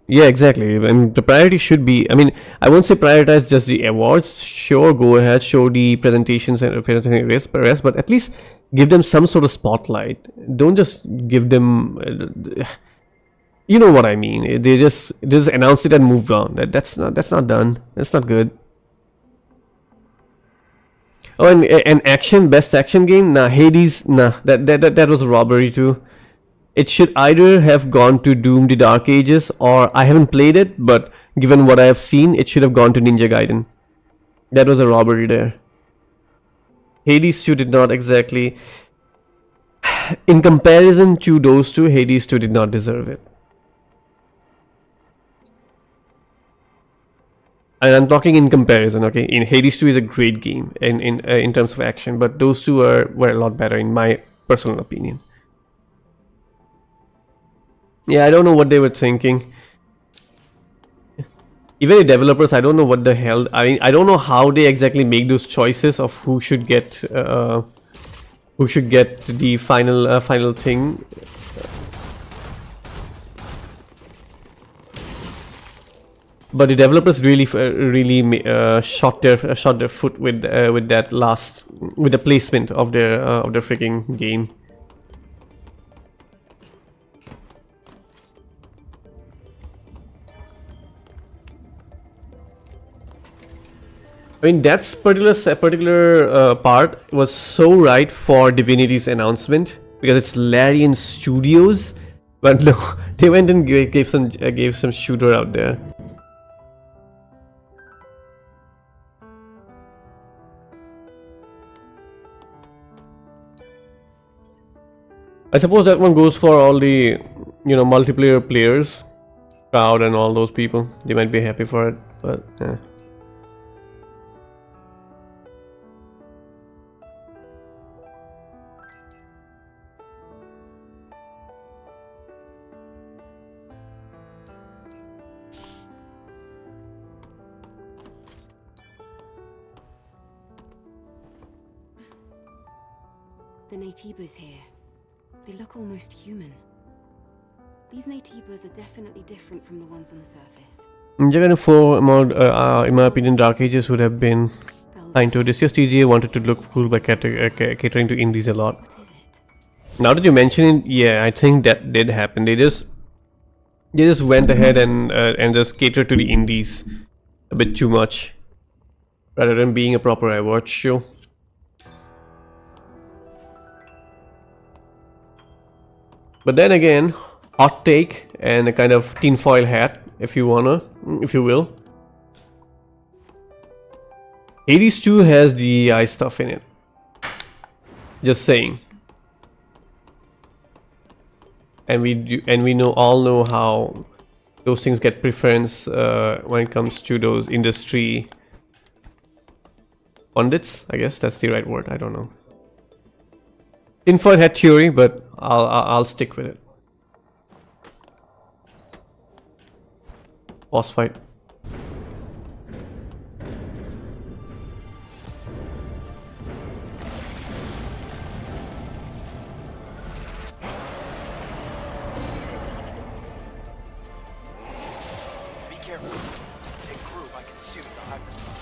Yeah, exactly. And the priority should be, I mean, I won't say prioritize just the awards. Sure, go ahead, show the presentations and rest, but at least give them some sort of spotlight. Don't just give them, you know what I mean. They just announced it and moved on. That's not done. That's not good. Oh, and action, best action game. Nah, Hades. Nah, that was a robbery too. It should either have gone to Doom the Dark Ages, or I haven't played it, but given what I have seen, it should have gone to Ninja Gaiden. That was a robbery there. Hades 2 did not exactly... In comparison to those two, Hades 2 did not deserve it. And I'm talking in comparison, okay? In Hades 2 is a great game in terms of action, but those two were a lot better in my personal opinion. Yeah, I don't know what they were thinking. Even the developers, I don't know what the hell. I mean, I don't know how they exactly make those choices of who should get the final thing. but the developers really shot their foot with that with the placement of their freaking game. I mean, that's particular part was so right for Divinity's announcement because it's Larian Studios, but no, they went and gave some shooter out there. I suppose that one goes for all the multiplayer players, crowd, and all those people. They might be happy for it, but yeah. The Naytibas here. They look almost human. These Naytibas are definitely different from the ones on the surface. Jagan 4 mod, in my opinion, Dark Ages would have been fine too. This year's TGA wanted to look cool by catering to indies a lot. What is it? Now that you mention it, yeah, I think that did happen. They just went ahead and just catered to the indies a bit too much, rather than being a proper iWatch show. But then again, hot take and a kind of tinfoil hat, if you will. Hades 2 has DEI stuff in it. Just saying. And we all know how those things get preference when it comes to those industry pundits. I guess that's the right word. I don't know. Tinfoil hat theory, but I'll stick with it. Boss fight. Be careful. A group I consumed the hypersonic.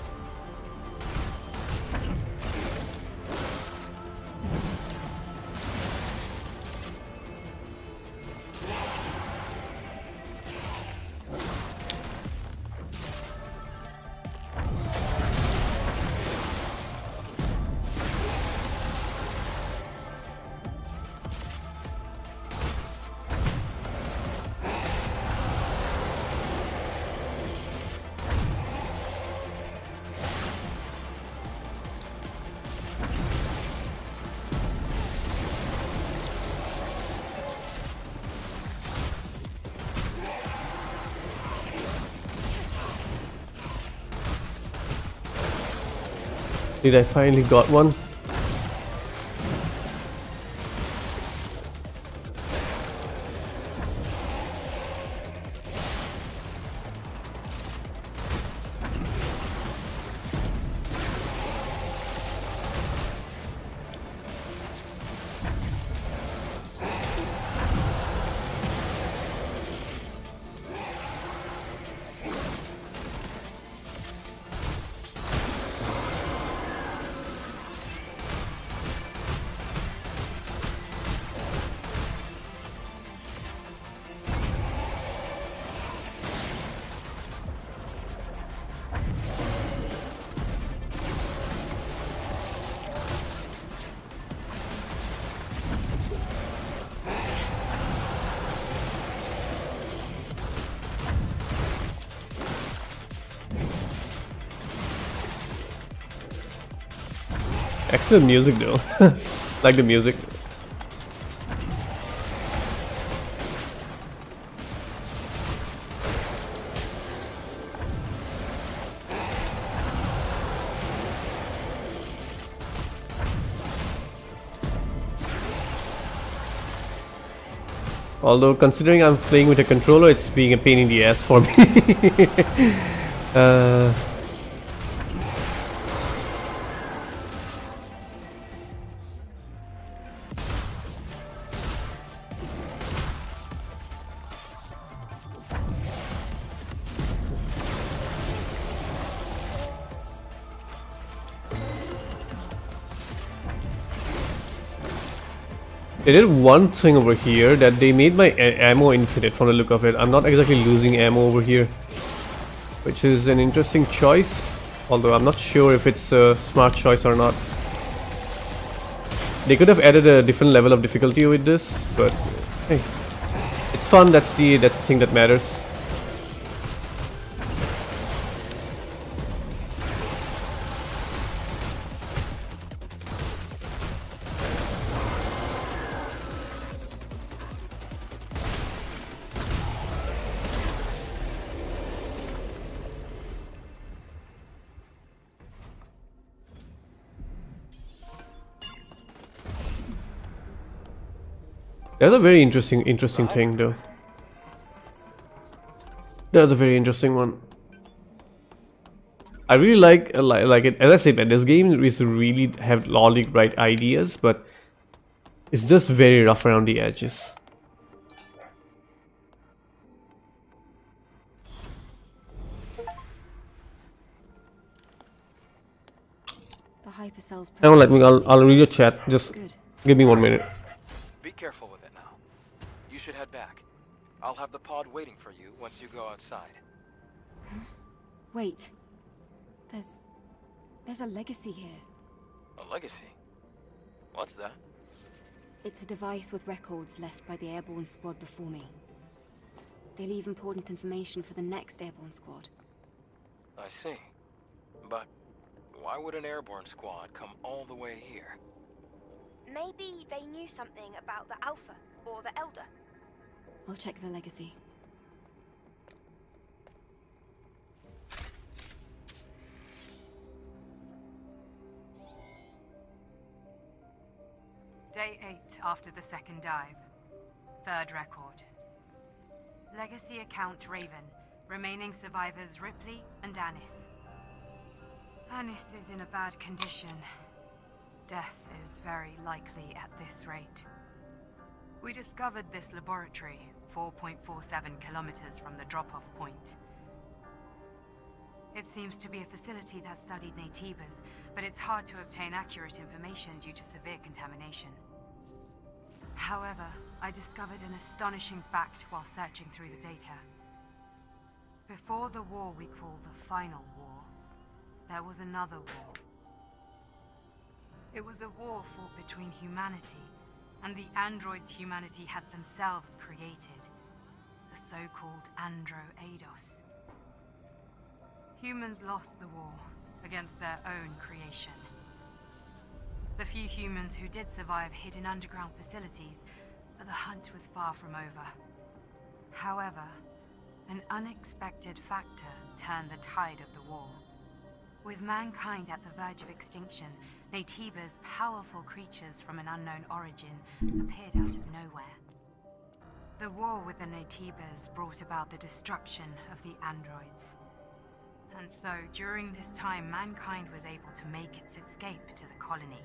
Did I finally got one? Excellent music though. Like the music. Although considering I'm playing with a controller, it's being a pain in the ass for me. They did one thing over here, that they made my ammo infinite from the look of it. I'm not exactly losing ammo over here, which is an interesting choice, although I'm not sure if it's a smart choice or not. They could have added a different level of difficulty with this, but hey, it's fun. That's the thing that matters. That's a very interesting thing, though. That's a very interesting one. I really like it. As I said, man, this game is really have all the right ideas, but it's just very rough around the edges. The hypercell's Hang on, I'll read your chat. Just good. give me 1 minute. Be careful with it now. You should head back. I'll have the pod waiting for you once you go outside. Wait. There's a legacy here. A legacy? What's that? It's a device with records left by the airborne squad before me. They leave important information for the next airborne squad. I see. But why would an airborne squad come all the way here? Maybe they knew something about the Alpha or the Elder. I'll check the legacy. Day 8 after the second dive. Third record. Legacy account Raven. Remaining survivors Ripley and Anis. Anis is in a bad condition. Death is very likely at this rate. We discovered this laboratory 4.47 kilometers from the drop-off point. It seems to be a facility that studied Naytibas, but it's hard to obtain accurate information due to severe contamination. However, I discovered an astonishing fact while searching through the data. Before the war we call the Final War, there was another war. It was a war fought between humanity and the androids humanity had themselves created, the so-called Andro-Eidos. Humans lost the war against their own creation. The few humans who did survive hid in underground facilities, but the hunt was far from over. However, an unexpected factor turned the tide of the war. With mankind at the verge of extinction, Naytibas, powerful creatures from an unknown origin, appeared out of nowhere. The war with the Naytibas brought about the destruction of the androids. And so, during this time, mankind was able to make its escape to the colony.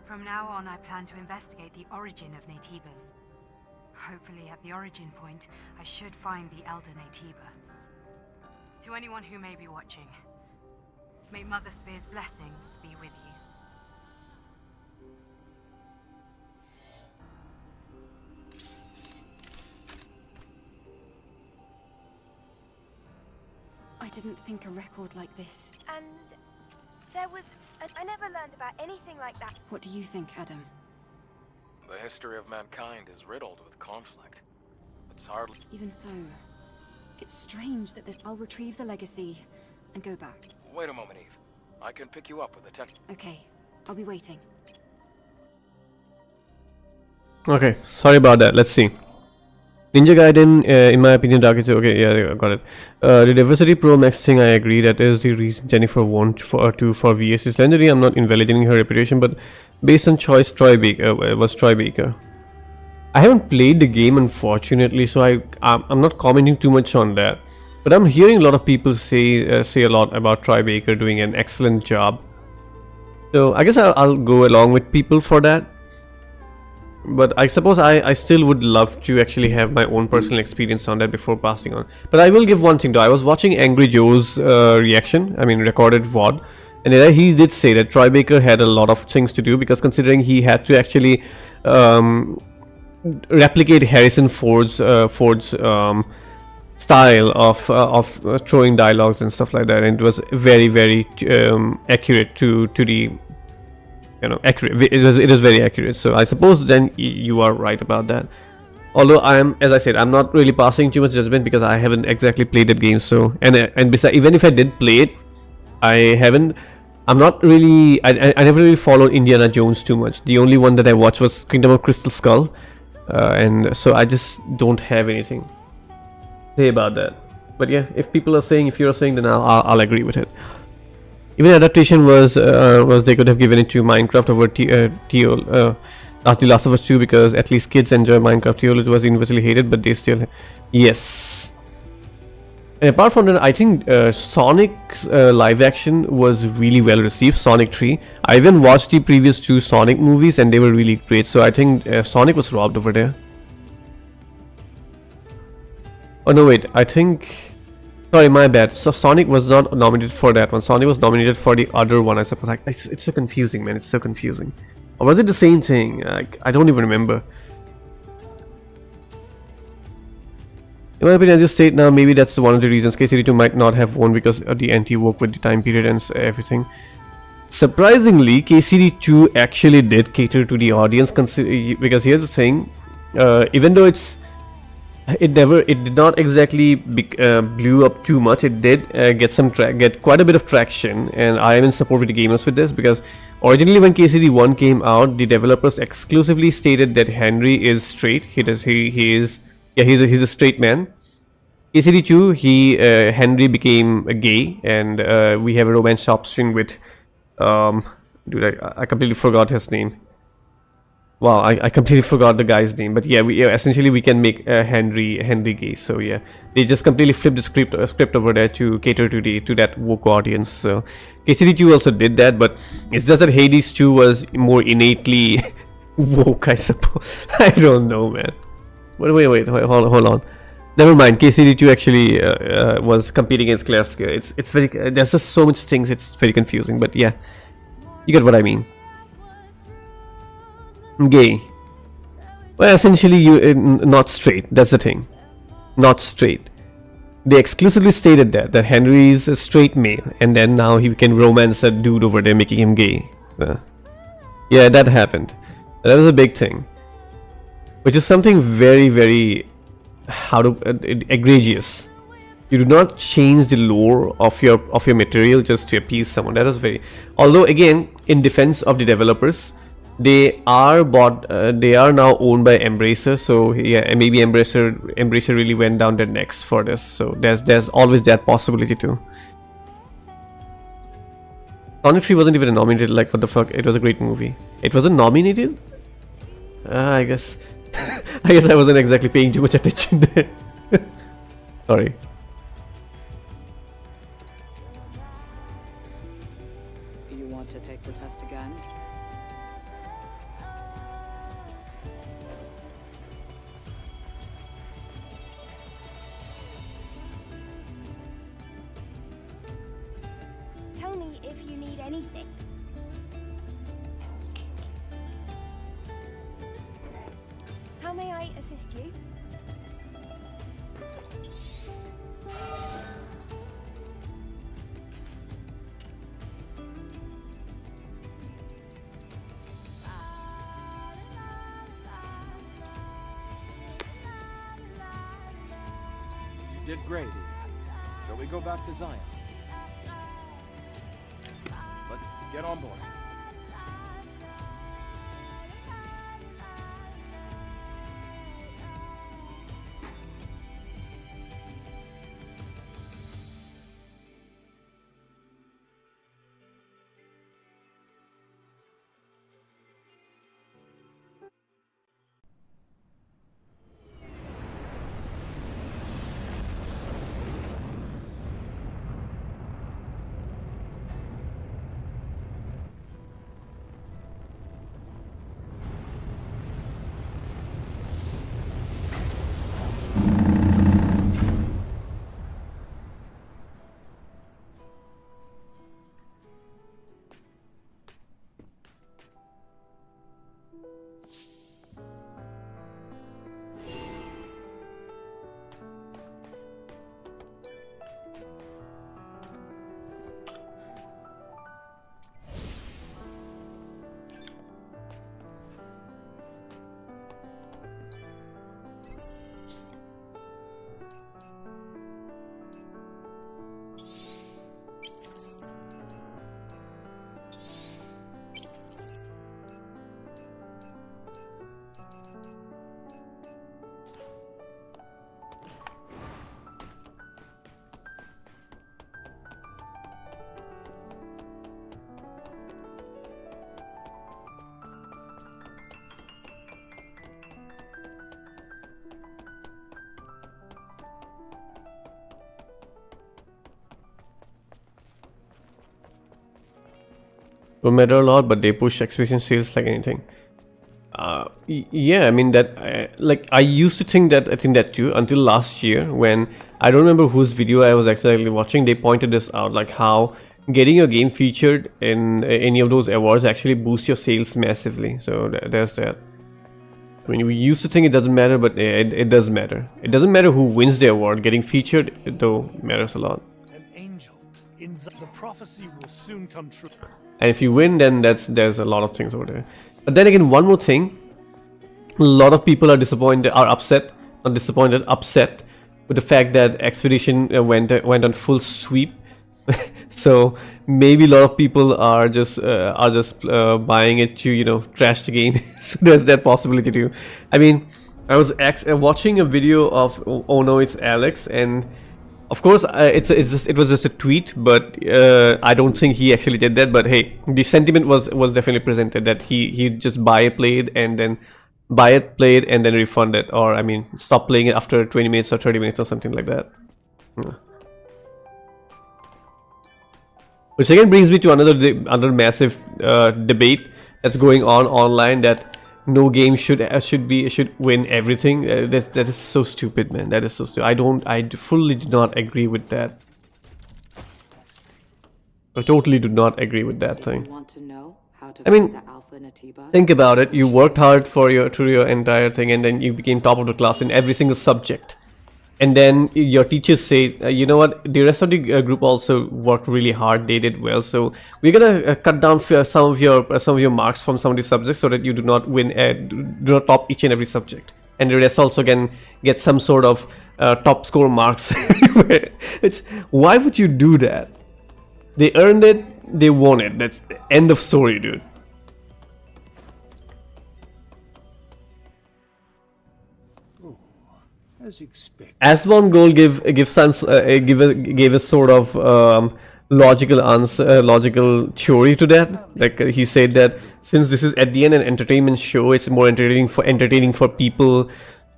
From now on, I plan to investigate the origin of Naytibas. Hopefully, at the origin point, I should find the Elder Naytiba. To anyone who may be watching, may Mother Sphere's blessings be with you. I didn't think a record like this. And there was... I never learned about anything like that. What do you think, Adam? The history of mankind is riddled with conflict. It's hardly... Even so, it's strange that I'll retrieve the legacy and go back. Wait a moment, Eve. I can pick you up with a tech... Okay, I'll be waiting. Okay, sorry about that. Let's see. Ninja Gaiden, in my opinion, Dark Age. Okay, yeah, I got it. The Diversity Pro Max thing, I agree. That is the reason Jennifer won for VS is legendary. I'm not invalidating her reputation, but based on choice, Troy Baker was Troy Baker. I haven't played the game, unfortunately, so I'm not commenting too much on that. But I'm hearing a lot of people say a lot about Troy Baker doing an excellent job. So I guess I'll go along with people for that. But I suppose I still would love to actually have my own personal experience on that before passing on. But I will give one thing though. I was watching Angry Joe's reaction, I mean recorded VOD, And he did say that Troy Baker had a lot of things to do, because considering he had to actually replicate Harrison Ford's style of throwing dialogues and stuff like that, and it was very, very accurate to the, you know, accurate. It was very accurate. So I suppose then you are right about that. Although as I said, I'm not really passing too much judgment because I haven't exactly played that game. So and besides, even if I did play it, I'm not really. I never really followed Indiana Jones too much. The only one that I watched was Kingdom of Crystal Skull, and so I just don't have anything to say about that. But yeah, if you're saying, then I'll agree with it. Even adaptation was they could have given it to Minecraft over not The Last of Us 2, because at least kids enjoy Minecraft. TOL was universally hated, but they still, yes. And apart from that, I think Sonic's live action was really well received. Sonic 3. I even watched the previous 2 Sonic movies, and they were really great. So I think Sonic was robbed over there. Oh no, wait. I think. Sorry, my bad. So Sonic was not nominated for that one. Sonic was nominated for the other one, I suppose. It's so confusing, man. It's so confusing. Or was it the same thing? I don't even remember. In my opinion, as you state now, maybe that's one of the reasons KCD2 might not have won, because of the anti-woke with the time period and everything. Surprisingly, KCD2 actually did cater to the audience, because here's the thing. Even though it did not exactly blew up too much. It did get quite a bit of traction, and I am in support with the gamers with this, because originally when KCD1 came out, the developers exclusively stated that Henry is straight. He's a straight man. KCD2, Henry became gay, and we have a romance substring with dude, I completely forgot his name. Wow, I completely forgot the guy's name, but yeah, essentially we can make Henry gay. So yeah, they just completely flipped the script over there to cater to that woke audience. So KCD2 also did that, but it's just that Hades 2 was more innately woke, I suppose. I don't know, man. Wait, hold on. Never mind. KCD2 actually was competing against Claire. It's very. There's just so much things. It's very confusing, but yeah, you get what I mean. Gay. Well, essentially, not straight. That's the thing. Not straight. They exclusively stated that Henry is a straight male, and then now he can romance a dude over there, making him gay. Yeah, that happened. That was a big thing, which is something very, very egregious. You do not change the lore of your material just to appease someone. That is very. Although again, in defense of the developers, they are now owned by Embracer, so yeah, maybe Embracer really went down their necks for this. So there's always that possibility too. Sonic 3 wasn't even nominated. Like, what the fuck? It was a great movie. It wasn't nominated? I guess I wasn't exactly paying too much attention there. Sorry. You want to take the test again? Tell me if you need anything. How may I assist you? You did great, Eve. Shall we go back to Zion? Let's get on board. don't matter a lot, but they push Expedition sales like anything. Yeah, I mean that like I used to think that too until last year, when I don't remember whose video I was exactly watching. They pointed this out, like how getting your game featured in any of those awards actually boosts your sales massively. So there's that. I mean, we used to think it doesn't matter, but it does matter. It doesn't matter who wins the award. Getting featured, though, matters a lot. An angel. The prophecy will soon come true. And if you win, then there's a lot of things over there. But then again, one more thing. A lot of people are upset with the fact that Expedition went on full sweep. So maybe a lot of people are just buying it to, you know, trash the game. So there's that possibility too. I mean, I was watching a video of Oh No, It's Alex, and of course it was just a tweet, but I don't think he actually did that. But hey, the sentiment was definitely presented that he just buy it, played, and then refund it, or I mean stop playing it after 20 minutes or 30 minutes or something like that. Which again brings me to another massive debate that's going on online, that no game should win everything. That is so stupid, man. That is so stupid. I fully do not agree with that. I totally do not agree with that thing. You want to know how to I mean, find the Alpha Natiba? Think about it. You worked hard through your entire thing, and then you became top of the class in every single subject. And then your teachers say, you know what, the rest of the group also worked really hard. They did well, so we're gonna cut down some of your marks from some of the subjects so that you do not win, do not top each and every subject, and the rest also can get some sort of top score marks. Why would you do that? They earned it, they won it. That's the end of story, dude. As expected. Asbon Gold gave a sort of logical theory to that. Like he said that since this is at the end an entertainment show, it's more entertaining for people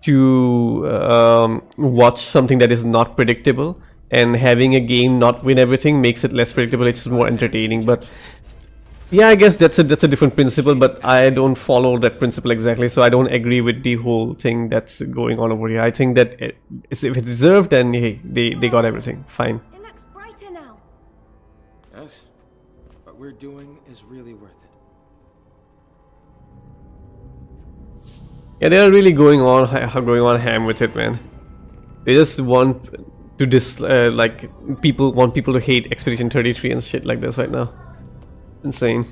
to watch something that is not predictable, and having a game not win everything makes it less predictable. It's more entertaining. But yeah, I guess that's a different principle, but I don't follow that principle exactly, so I don't agree with the whole thing that's going on over here. I think that if it deserved, then hey, they got everything. Fine. It looks brighter now. Yes. What we're doing is really worth it. Yeah, they are really going on ham with it, man. They just want to people want people to hate Expedition 33 and shit like this right now. Insane.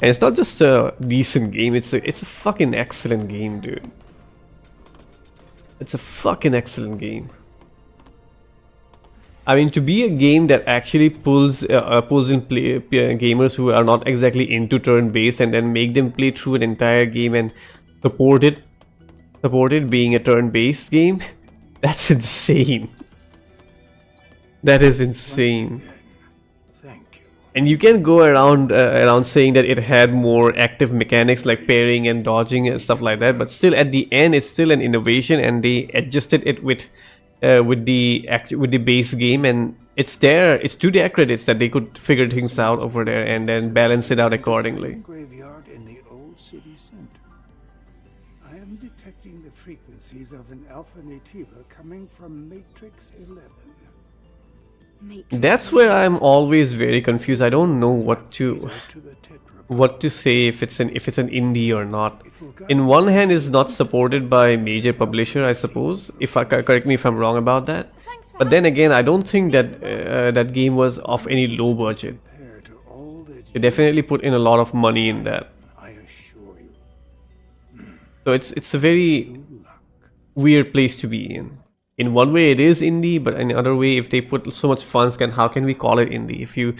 And it's not just a decent game, it's a fucking excellent game, dude. It's a fucking excellent game. I mean, to be a game that actually pulls in gamers who are not exactly into turn-based, and then make them play through an entire game and support it being a turn-based game, that's insane. That is insane. And you can go around saying that it had more active mechanics like parrying and dodging and stuff like that, but still at the end it's still an innovation, and they adjusted it with the base game, and it's there. It's to their credits that they could figure things out over there and then balance it out accordingly. Graveyard in the old city center. I am detecting the frequencies of an Alpha Natiba coming from Matrix 11. That's where I'm always very confused. I don't know what to say if it's an indie or not. In one hand, it's not supported by major publisher, I suppose. Correct me if I'm wrong about that. But then again, I don't think that that game was of any low budget. They definitely put in a lot of money in that. So it's a very weird place to be in. In one way it is indie, but in another way, if they put so much funds, how can we call it indie if you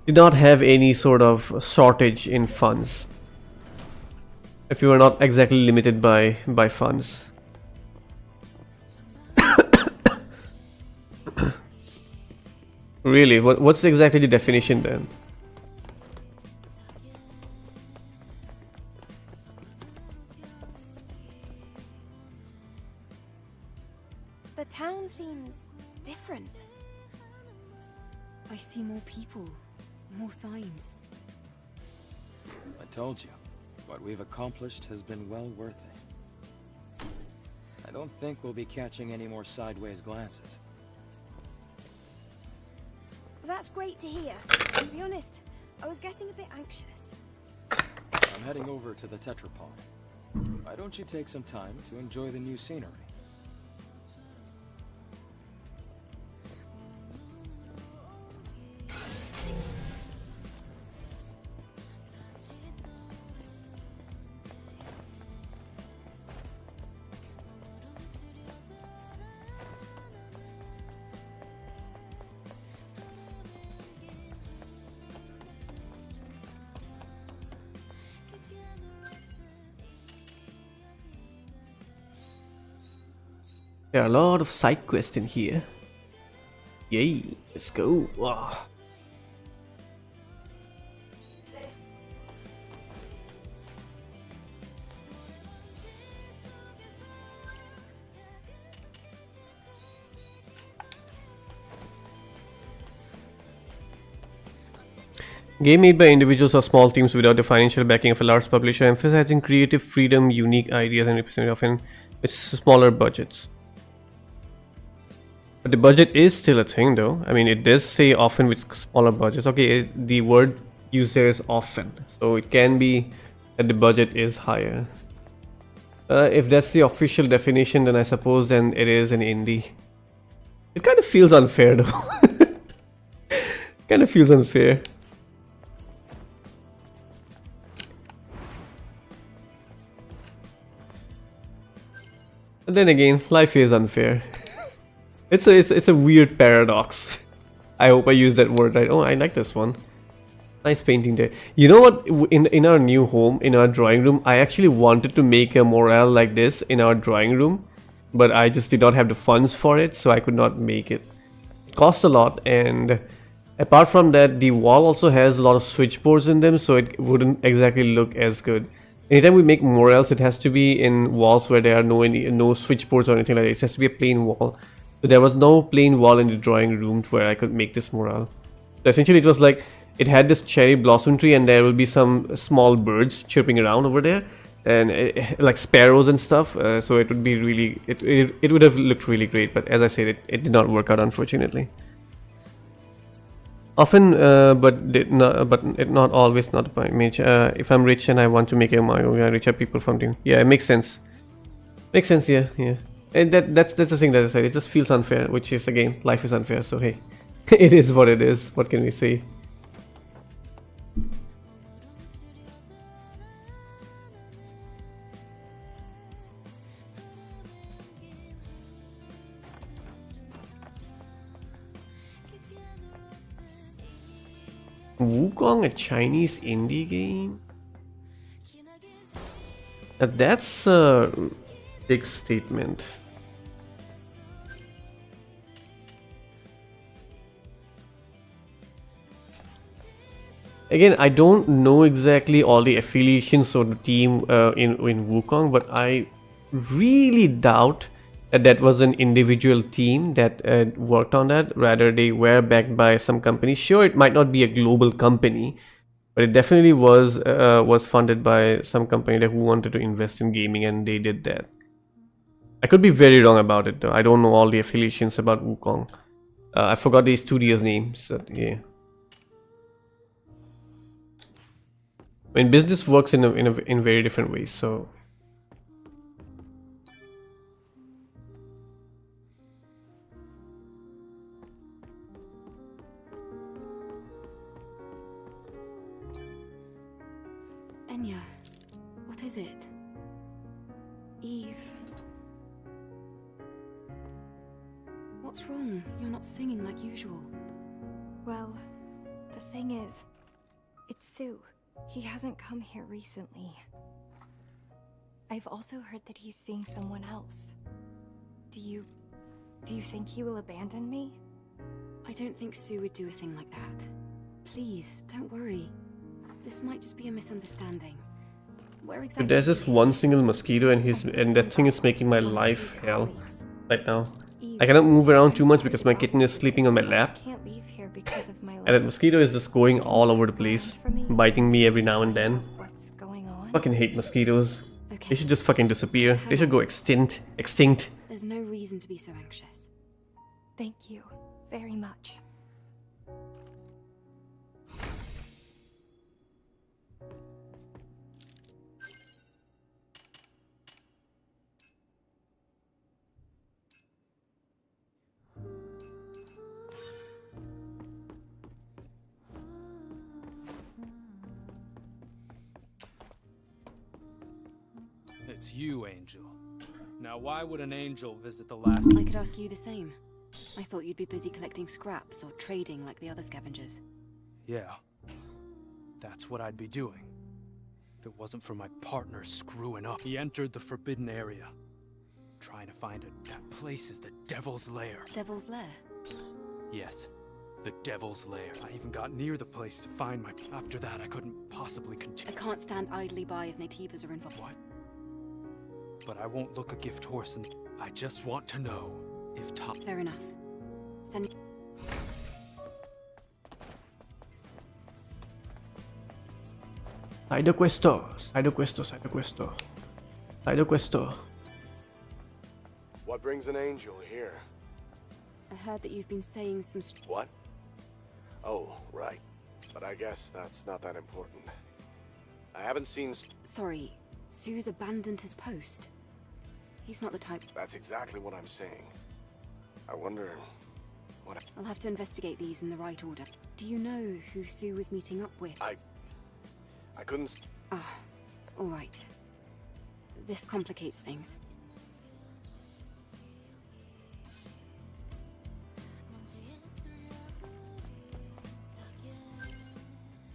do not have any sort of shortage in funds? If you are not exactly limited by funds. Really, what's exactly the definition then? The town seems different. I see more people. More signs. I told you, what we've accomplished has been well worth it. I don't think we'll be catching any more sideways glances. That's great to hear. To be honest, I was getting a bit anxious. I'm heading over to the Tetrapod. Why don't you take some time to enjoy the new scenery? There are a lot of side quests in here. Yay, let's go. Wow. Game made by individuals or small teams without the financial backing of a large publisher, emphasizing creative freedom, unique ideas, and represented often with smaller budgets. But the budget is still a thing though. I mean, it does say often with smaller budgets. Okay, the word used there is often. So it can be that the budget is higher. If that's the official definition, then I suppose then it is an indie. It kind of feels unfair though. Kind of feels unfair. But then again, life is unfair. It's a weird paradox. I hope I used that word right. Oh, I like this one. Nice painting there. You know what? In our new home, in our drawing room, I actually wanted to make a mural like this in our drawing room, but I just did not have the funds for it, so I could not make it. It costs a lot, and apart from that, the wall also has a lot of switchboards in them, so it wouldn't exactly look as good. Anytime we make murals, it has to be in walls where there are no switchboards or anything like that. It has to be a plain wall. So there was no plain wall in the drawing room where I could make this mural. So essentially it was like, it had this cherry blossom tree and there will be some small birds chirping around over there. And like sparrows and stuff. So it would be really, it would have looked really great. But as I said, it did not work out, unfortunately. Often, but not always, not by image. If I'm rich and I want to make a Mario, I reach out people from the... Yeah, it makes sense. Makes sense, yeah. And that's the thing that I said. It just feels unfair, which is, again, life is unfair. So hey, it is what it is. What can we say? Wukong, a Chinese indie game? Now that's a big statement. Again, I don't know exactly all the affiliations of the team in Wukong, but I really doubt that was an individual team that worked on that. Rather, they were backed by some company. Sure, it might not be a global company, but it definitely was funded by some company that who wanted to invest in gaming, and they did that. I could be very wrong about it though. I don't know all the affiliations about Wukong. I forgot the studio's names. So, yeah. I mean, business works in very different ways. So. Enya, what is it? Eve. What's wrong? You're not singing like usual. Well, the thing is, it's Sue. He hasn't come here recently. I've also heard that he's seeing someone else. Do you think he will abandon me? I don't think Sue would do a thing like that. Please, don't worry. This might just be a misunderstanding. Where exactly? But there's this one single mosquito, and that thing is making my life hell right now. I cannot move around too much because my kitten is sleeping on my lap. I can't leave here because of my And that legs. mosquito is just going all over the What's going place, on for me? biting me every now and then. What's going on? Fucking hate mosquitoes. They Okay, should just fucking disappear. Just hang They should on. go extinct. Extinct. there's no reason to be so anxious. Thank you very much. It's you, Angel. Now, why would an angel visit the last... I could ask you the same. I thought you'd be busy collecting scraps or trading like the other scavengers. Yeah. That's what I'd be doing. If it wasn't for my partner screwing up. He entered the forbidden area. Trying to find it. That place is the Devil's Lair. Devil's Lair? Yes. The Devil's Lair. I even got near the place to find my... After that, I couldn't possibly I continue. can't stand idly by if Natibas are involved. What? But I won't look a gift horse and... I just want to know if Tom... Fair enough. Send Side questo. Side questo. Side questo. Side questo. What brings an angel here? I heard that you've been saying some What? Oh, right. But I guess that's not that important. I haven't seen... Sorry, Sue's abandoned his post. He's not the type. That's exactly what I'm saying. I wonder... what... I'll have to investigate these in the right order. Do you know who Sue was meeting up with? I couldn't... Ah, all right. This complicates things.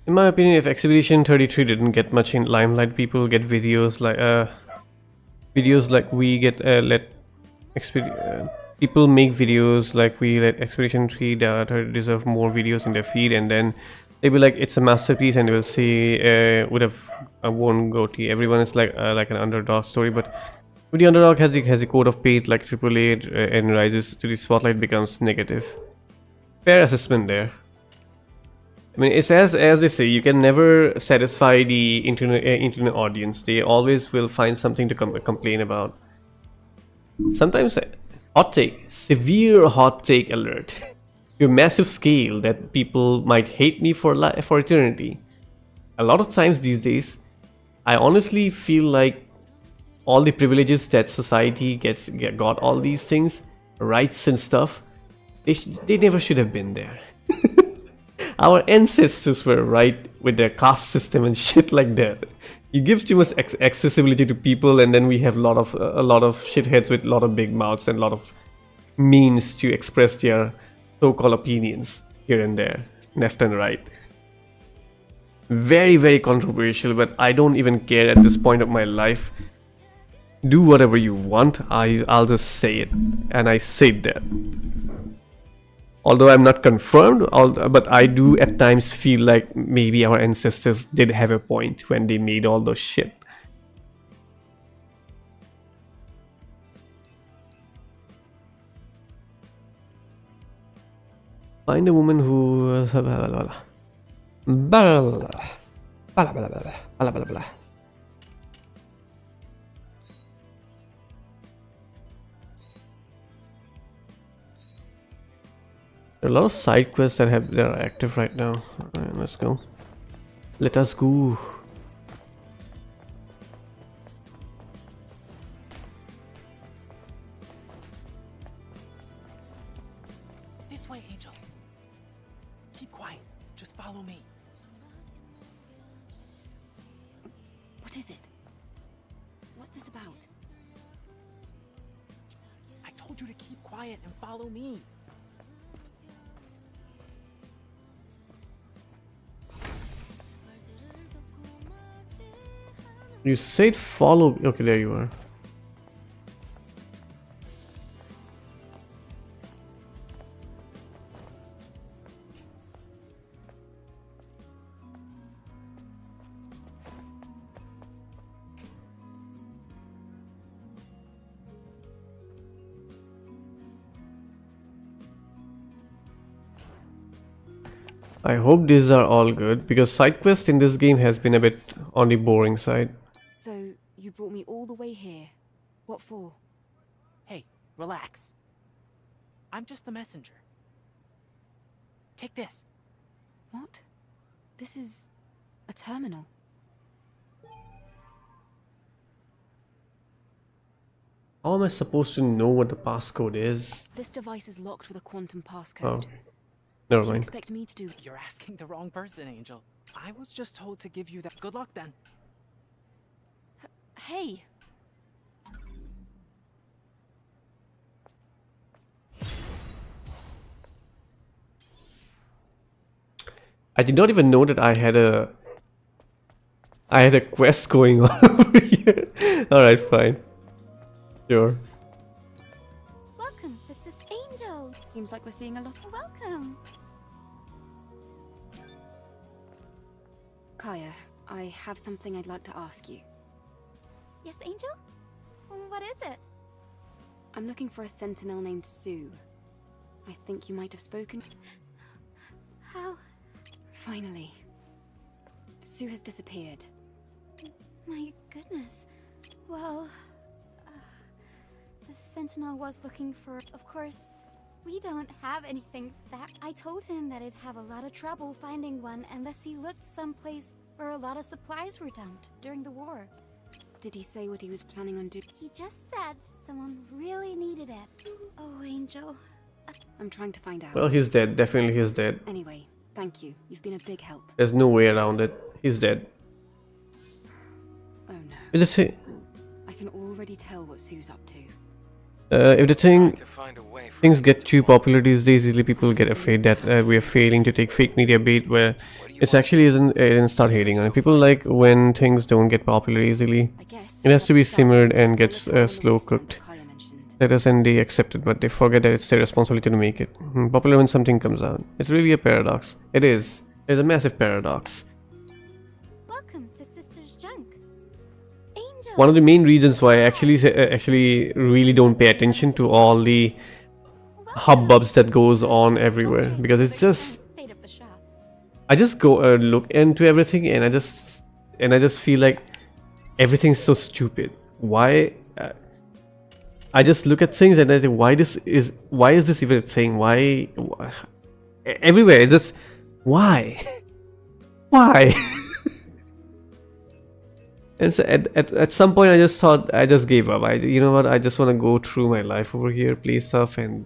In my opinion, if Expedition 33 didn't get much in limelight, people get videos like we get people make videos like we let Expedition 3 that deserve more videos in their feed, and then they'll be like it's a masterpiece, and they will say would have won GOTY. Everyone is like an underdog story, but when the underdog has the code of fate like AAA and rises to the spotlight, becomes negative. Fair assessment there. I mean, it's as they say, you can never satisfy the internet audience. They always will find something to complain about. Sometimes, hot take, severe hot take alert, to a massive scale that people might hate me for eternity. A lot of times these days, I honestly feel like all the privileges that society got all these things, rights and stuff, they never should have been there. Our ancestors were right with their caste system and shit like that. You give too much accessibility to people, and then we have a lot of shitheads with a lot of big mouths and a lot of means to express their so-called opinions here and there, left and right. Very, very controversial, but I don't even care at this point of my life. Do whatever you want. I'll just say it, and I said that. Although I'm not confirmed, but I do at times feel like maybe our ancestors did have a point when they made all those shit. Find a woman who... There are a lot of side quests that are active right now. Alright, let's go. Let us go. This way, Angel. Keep quiet. Just follow me. What is it? What's this about? I told you to keep quiet and follow me. You said follow. Okay, there you are. I hope these are all good because side quest in this game has been a bit on the boring side. So, you brought me all the way here. What for? Hey, relax. I'm just the messenger. Take this. What? This is a terminal. How am I supposed to know what the passcode is? This device is locked with a quantum Oh, passcode. okay. Never What do you mind. expect me to do? You're asking the wrong person, Angel. I was just told to give you that. Good luck then. Hey! I did not even know that I had a quest going on over here. Alright, fine. Sure. Welcome to Sis Angel. Seems like we're seeing a lot. Welcome. Kaya, I have something I'd like to ask you. Yes, Angel? What is it? I'm looking for a sentinel named Sue. I think you might have spoken. How? Finally. Sue has disappeared. My goodness. Well, the Sentinel was looking for... Of course, we don't have anything that... I told him that he'd have a lot of trouble finding one unless he looked someplace where a lot of supplies were dumped during the war. Did he say what he was planning on doing? He just said someone really needed it. Oh, Angel. I'm trying to find out. Well, he's dead. Definitely he's dead. Anyway, thank you. You've been a big help. There's no way around it. He's dead. Oh no. If the thing, I can already tell what Sue's up to. if the things get too popular these days, easily people get afraid that we are failing to take fake media bait where it's actually isn't. It didn't start hating on it. People like when things don't get popular easily. It has to be simmered and gets slow cooked. Let us and they accept it, but they forget that it's their responsibility to make it popular when something comes out. It's really a paradox. It is. It's a massive paradox. Welcome to Sister's Junk. Angel. One of the main reasons why I actually really don't pay attention to all the hubbubs that goes on everywhere, because it's just State of the shop. I just go look into everything and I just feel like everything's so stupid. Why? I just look at things and I think why is this even a thing? Why everywhere it's just why why. And so at some point I just thought, I just gave up. You know what, I just want to go through my life over here, play stuff, and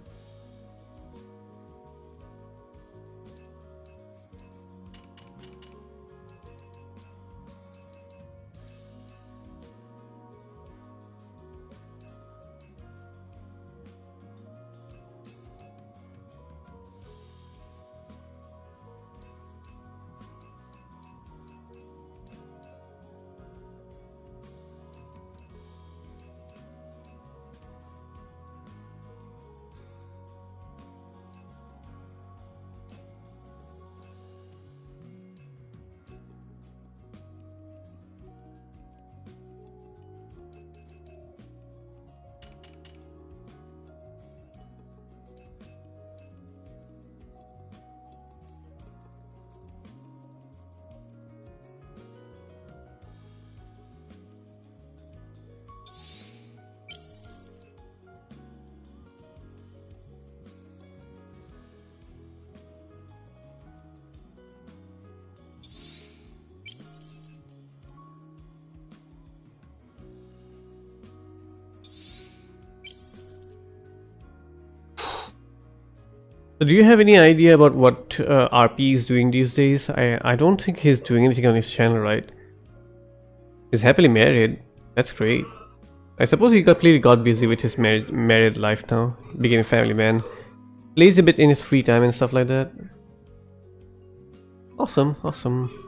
so do you have any idea about what RP is doing these days? I don't think he's doing anything on his channel, right? He's happily married. That's great. I suppose he completely got busy with his married life now. Became a family man. Plays a bit in his free time and stuff like that. Awesome, awesome.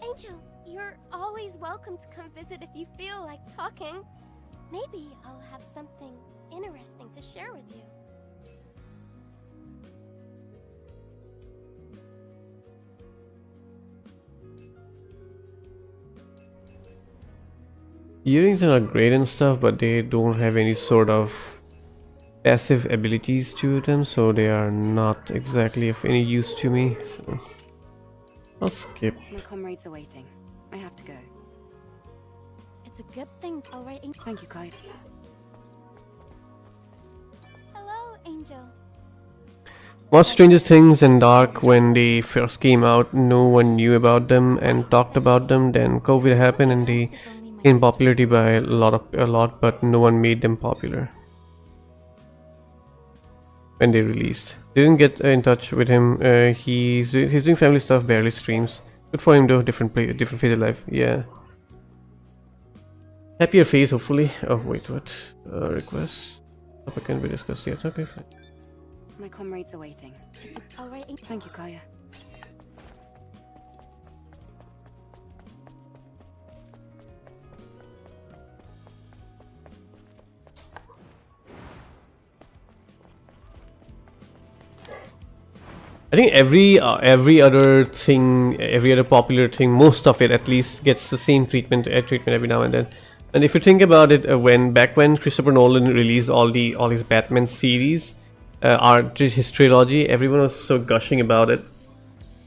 Angel, you're always welcome to come visit if you feel like talking. Maybe I'll have something interesting to share with you. earrings are great and stuff, but they don't have any sort of passive abilities to them, so they are not exactly of any use to me. So I'll skip. My comrades are waiting. I have to go. It's a good thing. All right. Thank you, Kai. Hello, Angel. Watched Stranger Things and Dark when they first came out. No one knew about them and talked about them. Then COVID happened and they gained popularity by a lot, but no one made them popular when they released. Didn't get in touch with him. He's doing family stuff, barely streams. Good for him though. Different phase of life. Yeah. Happier phase, hopefully. Oh wait, what? Request. Topic can be discussed yet. Okay, fine. My comrades are waiting. All right. Thank you, Kaya. I think every other thing, every other popular thing, most of it at least gets the same treatment every now and then. And if you think about it, back when Christopher Nolan released all his Batman series, his trilogy, everyone was so gushing about it.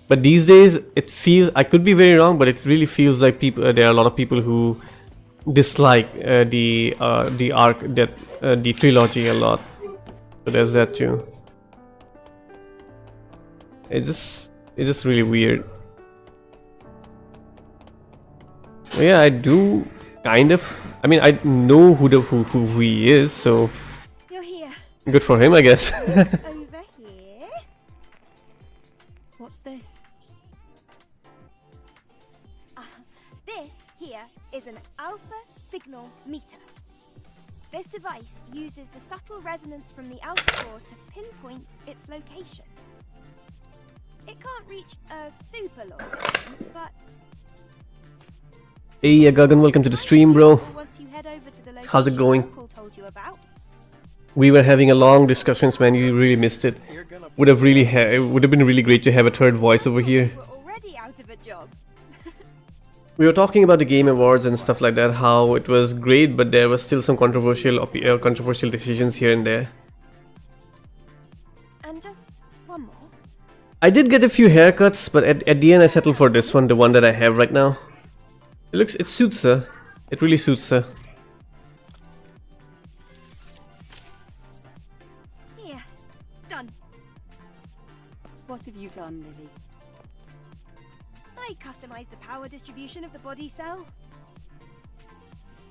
But these days, it feels, I could be very wrong, but it really feels like there are a lot of people who dislike the trilogy a lot. So there's that too. It's just really weird. But yeah, I do kind of. I mean, I know who he is, so You're here. good for him, I guess. Over here. What's this? This here is an alpha signal meter. This device uses the subtle resonance from the alpha core to pinpoint its location. It can't reach a super long distance, but Hey, Gagan, welcome to the stream, bro. once you head over to the location How's it going? Uncle told you about, We were having a long discussions, man. You really missed it. Would have been really great to have a third voice over here. we're already out of a job. We were talking about the Game Awards and stuff like that. How it was great, but there was still some controversial decisions here and there. And just one more. I did get a few haircuts, but at the end I settled for this one, the one that I have right now. It suits her. It really suits her. Here, done. What have you done, Lily? I customized the power distribution of the body cell.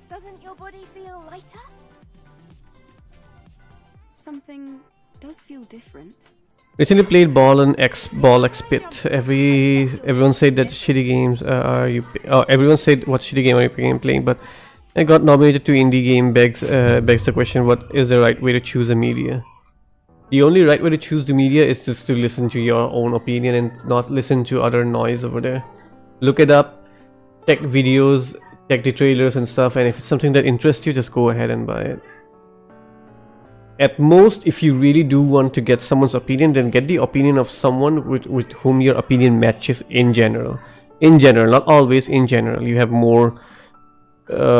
Doesn't your body feel lighter? Something does feel different. Recently played Ball X Pit. Everyone said that shitty games everyone said what shitty game are you playing, but I got nominated to indie game begs the question, what is the right way to choose a media? The only right way to choose the media is just to listen to your own opinion and not listen to other noise over there. Look it up, check videos, check the trailers and stuff, and if it's something that interests you, just go ahead and buy it. At most, if you really do want to get someone's opinion, then get the opinion of someone with whom your opinion matches in general. In general, not always, in general. You have more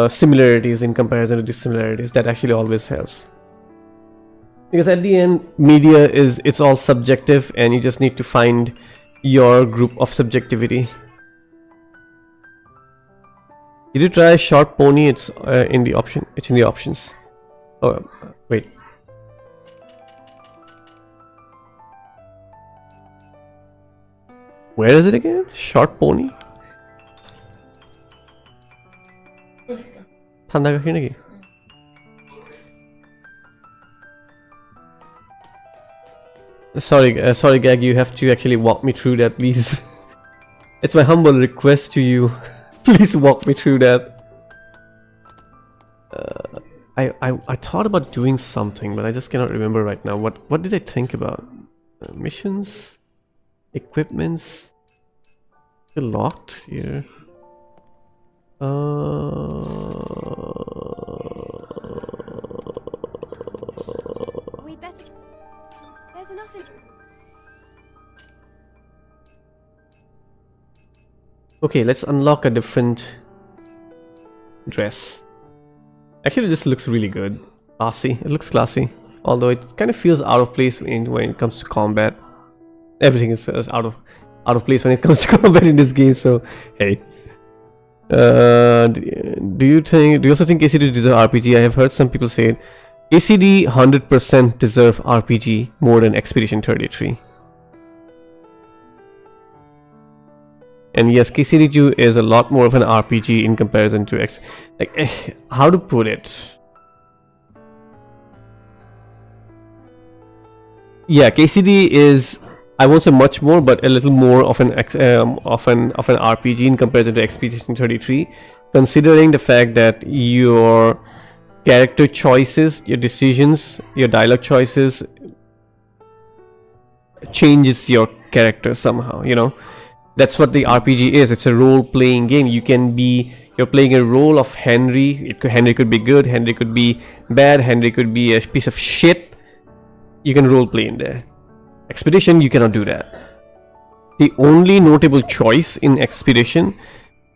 similarities in comparison to dissimilarities. That actually always helps. Because at the end, media it's all subjective, and you just need to find your group of subjectivity. Did you try Short Pony? It's in the option. It's in the options. Oh wait. Where is it again? Short Pony? ঠান্ডা কাশি নাকি? Sorry, Gag. You have to actually walk me through that, please. It's my humble request to you. Please walk me through that. I thought about doing something, but I just cannot remember right now. What did I think about? Missions, equipments. Still locked here. We better. There's enough in. Okay, let's unlock a different dress. Actually, this looks really good. Classy. It looks classy. Although it kind of feels out of place when it comes to combat. Everything is out of place when it comes to combat in this game. So hey. Do you also think KCD deserve RPG? I have heard some people say it. KCD 100% deserve RPG more than Expedition 33. And yes, KCD2 is a lot more of an RPG in comparison to how to put it? Yeah, KCD is, I won't say much more, but a little more of an RPG in comparison to Expedition 33, considering the fact that your character choices, your decisions, your dialogue choices changes your character somehow, you know. That's what the RPG is. It's a role-playing game. You're playing a role of Henry. Henry could be good, Henry could be bad, Henry could be a piece of shit. You can role-play in there. Expedition, you cannot do that. The only notable choice in Expedition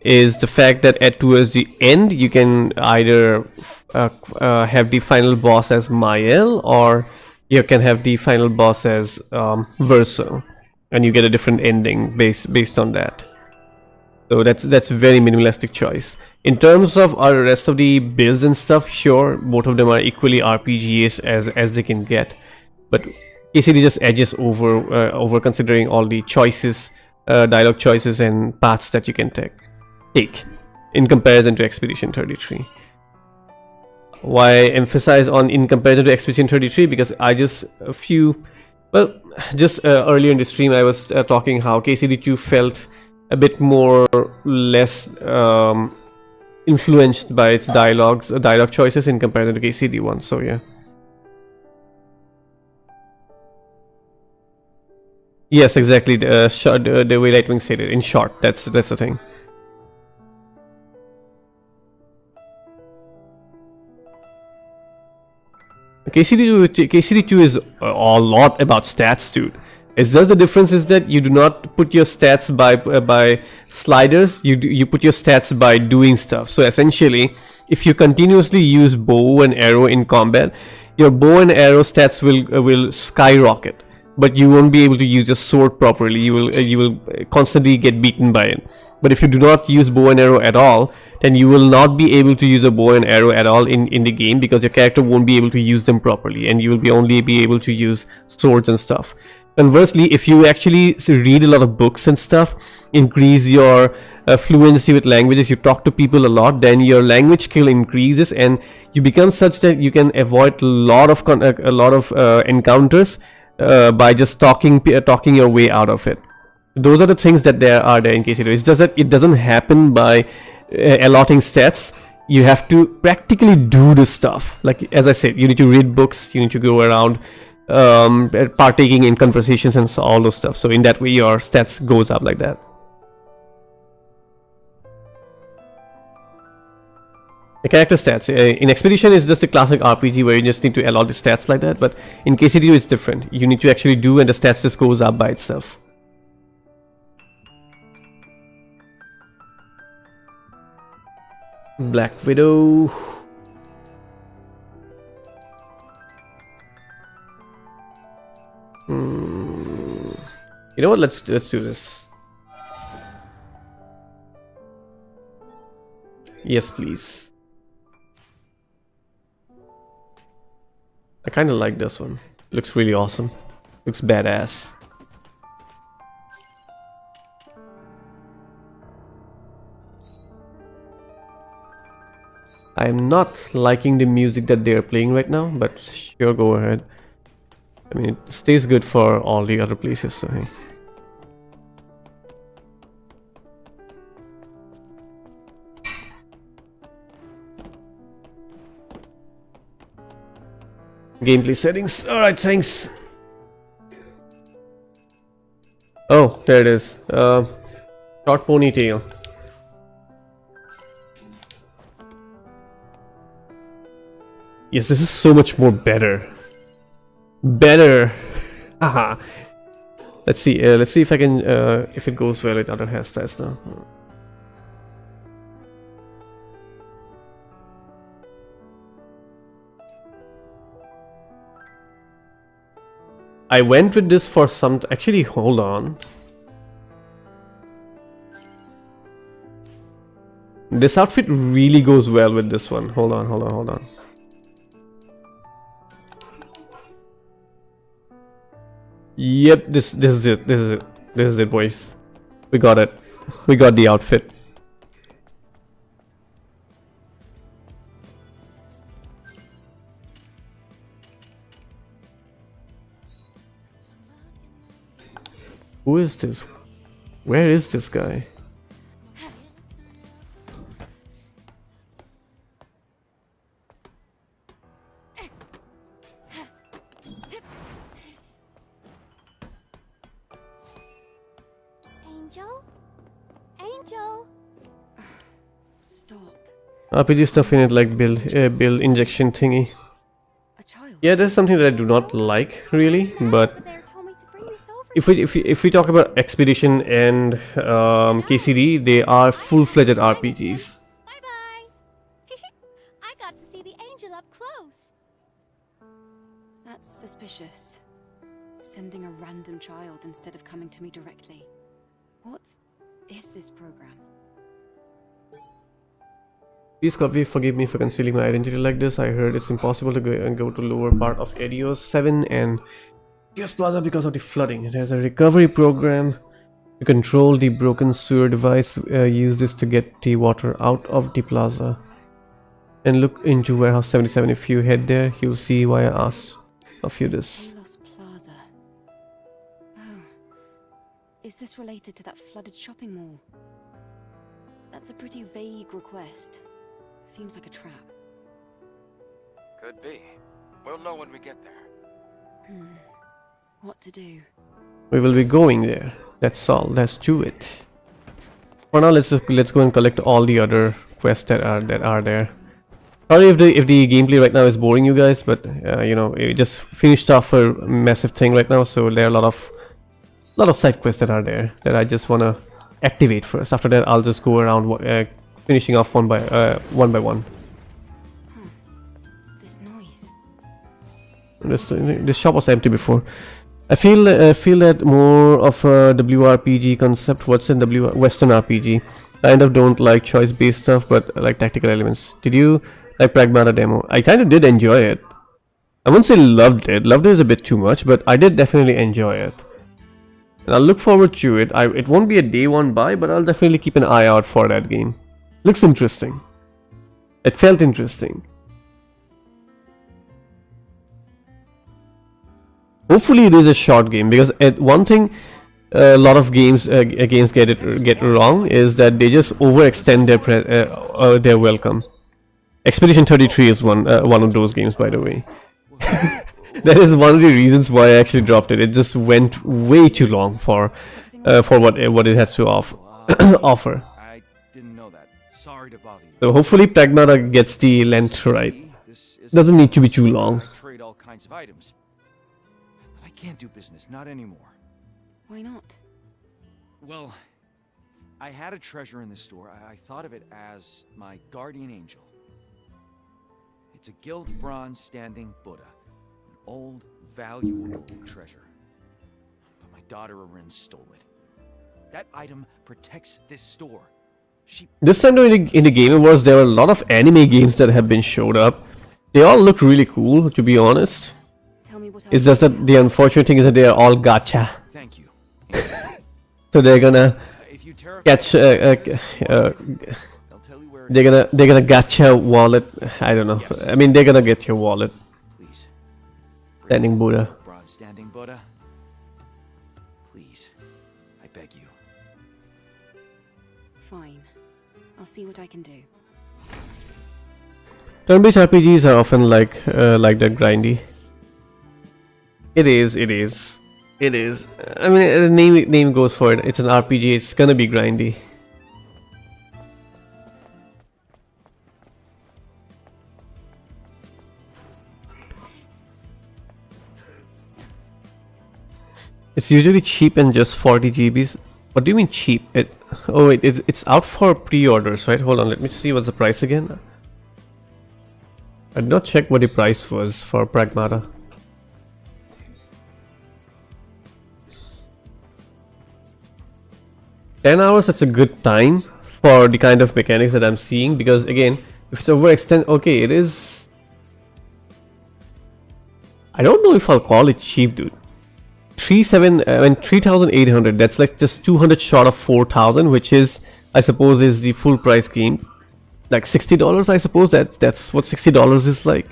is the fact that towards the end, you can either have the final boss as Mael, or you can have the final boss as Verso. And you get a different ending based on that. So that's very minimalistic choice. In terms of our rest of the builds and stuff, sure, both of them are equally RPGs as they can get. But KCD just edges over considering all the choices, dialogue choices and paths that you can take in comparison to Expedition 33. Why emphasize on in comparison to Expedition 33? Because I just earlier in the stream I was talking how KCD2 felt a bit less influenced by its dialogue choices in comparison to KCD1. So yeah. Yes, exactly. The way Lightwing said it. In short, that's the thing. KCD2 is a lot about stats, dude. It's just the difference is that you do not put your stats by sliders. You put your stats by doing stuff. So essentially, if you continuously use bow and arrow in combat, your bow and arrow stats will skyrocket. But you won't be able to use your sword properly. You will constantly get beaten by it. But if you do not use bow and arrow at all, then you will not be able to use a bow and arrow at all in the game, because your character won't be able to use them properly, and you will only be able to use swords and stuff. Conversely, if you actually read a lot of books and stuff, increase your fluency with languages, you talk to people a lot, then your language skill increases, and you become such that you can avoid a lot of encounters by just talking your way out of it. Those are the things that are there in KCD. It's just that it doesn't happen by allotting stats. You have to practically do the stuff. Like as I said, you need to read books, you need to go around partaking in conversations and all those stuff. So in that way your stats goes up like that. The character stats in Expedition is just a classic RPG where you just need to allot the stats like that, but in KCD it's different. You need to actually do, and the stats just goes up by itself. Black Widow. You know what? Let's do this. Yes, please. I kind of like this one. Looks really awesome. Looks badass. I am not liking the music that they are playing right now, but sure, go ahead. I mean, it stays good for all the other places, so hey. Gameplay settings. Alright, thanks. Oh, there it is. Short ponytail. Yes, this is so much more better. Better. Haha. Let's see if I can if it goes well with other hairstyles now. I went with this for some. Actually, hold on. This outfit really goes well with this one. Hold on. Yep, this is it, boys. We got it. We got the outfit. Who is this? Where is this guy? Angel? Angel? Stop. RPG stuff in it, like build injection thingy. A child. Yeah, that's something that I do not like really, but if we talk about Expedition and KCD, they are full-fledged RPGs. Bye-bye! I got to see the angel up close. That's suspicious. Sending a random child instead of coming to me directly. What is this program? Please forgive me for concealing my identity like this. I heard it's impossible to go to lower part of Edios 7 and Dios Plaza because of the flooding. There's a recovery program to control the broken sewer device. Use this to get the water out of the plaza. And look into warehouse 77. If you head there, you'll see why I asked of you this. Delos Plaza. Oh. Is this related to that flooded shopping mall? That's a pretty vague request. Seems like a trap. Could be. We'll know when we get there. What to do? We will be going there. That's all. Let's do it. For now, let's go and collect all the other quests that are there. Sorry if the gameplay right now is boring you guys, but you know, it just finished off a massive thing right now, so there are a lot of side quests that are there that I just wanna activate first. After that, I'll just go around finishing off one by one. This noise. This shop was empty before. I feel that more of a WRPG concept. What's in Western RPG? I kind of don't like choice-based stuff, but I like tactical elements. Did you like Pragmata demo? I kind of did enjoy it. I wouldn't say loved it. Loved it is a bit too much, but I did definitely enjoy it. And I'll look forward to it. It won't be a day one buy, but I'll definitely keep an eye out for that game. Looks interesting. It felt interesting. Hopefully it is a short game, because one thing a lot of games get wrong is that they just overextend their welcome. Expedition 33 is one of those games, by the way. That is one of the reasons why I actually dropped it. It just went way too long for what it has to offer. I didn't know that. Sorry to bother you. So hopefully Pragmata gets the length right. Doesn't need to be too long. Trade all kinds of items. But I can't do business, not anymore. Why not? Well, I had a treasure in the store. I thought of it as my guardian angel. It's a gilt bronze standing Buddha. An old, valuable treasure. But my daughter Arin stole it. That item protects this store. This time in the Game Awards, there were a lot of anime games that have been showed up. They all look really cool, to be honest. It's just that the unfortunate thing is that they are all gacha. Thank you. So they're gonna catch they're gonna gacha wallet. I don't know. I mean, they're gonna get your wallet. Please. Standing Buddha. Bronze standing Buddha. Please. I beg you. Fine. I'll see what I can do. Turn-based RPGs are often like that grindy. It is. I mean, the name goes for it. It's an RPG. It's gonna be grindy. It's usually cheap and just 40 GBs. What do you mean cheap? Oh wait, it's out for pre-orders, right? Hold on, let me see what's the price again. I did not check what the price was for Pragmata. 10 hours, that's a good time for the kind of mechanics that I'm seeing, because again, if it's overextended, okay, it is. I don't know if I'll call it cheap, dude. 3,800. That's like just 200 short of 4,000, which is, I suppose, is the full price game. Like $60, I suppose. That's what $60 is like.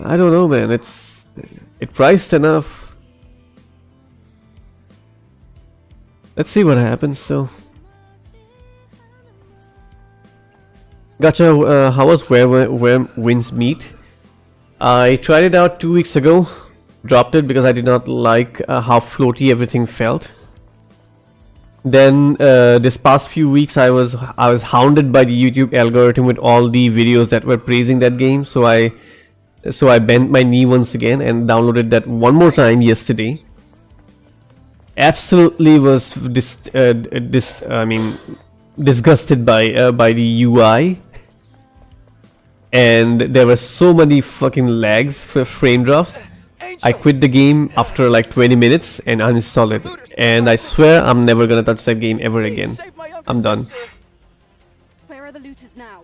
I don't know, man. It priced enough. Let's see what happens. So, Gacha, how was Where Winds Meet? I tried it out 2 weeks ago. Dropped it because I did not like how floaty everything felt. Then this past few weeks I was hounded by the YouTube algorithm with all the videos that were praising that game, so I bent my knee once again and downloaded that one more time yesterday. Absolutely was disgusted by the UI, and there were so many fucking lags for frame drops. I quit the game after like 20 minutes and uninstalled it, and I swear I'm never gonna touch that game ever again. I'm done. Where are the looters now?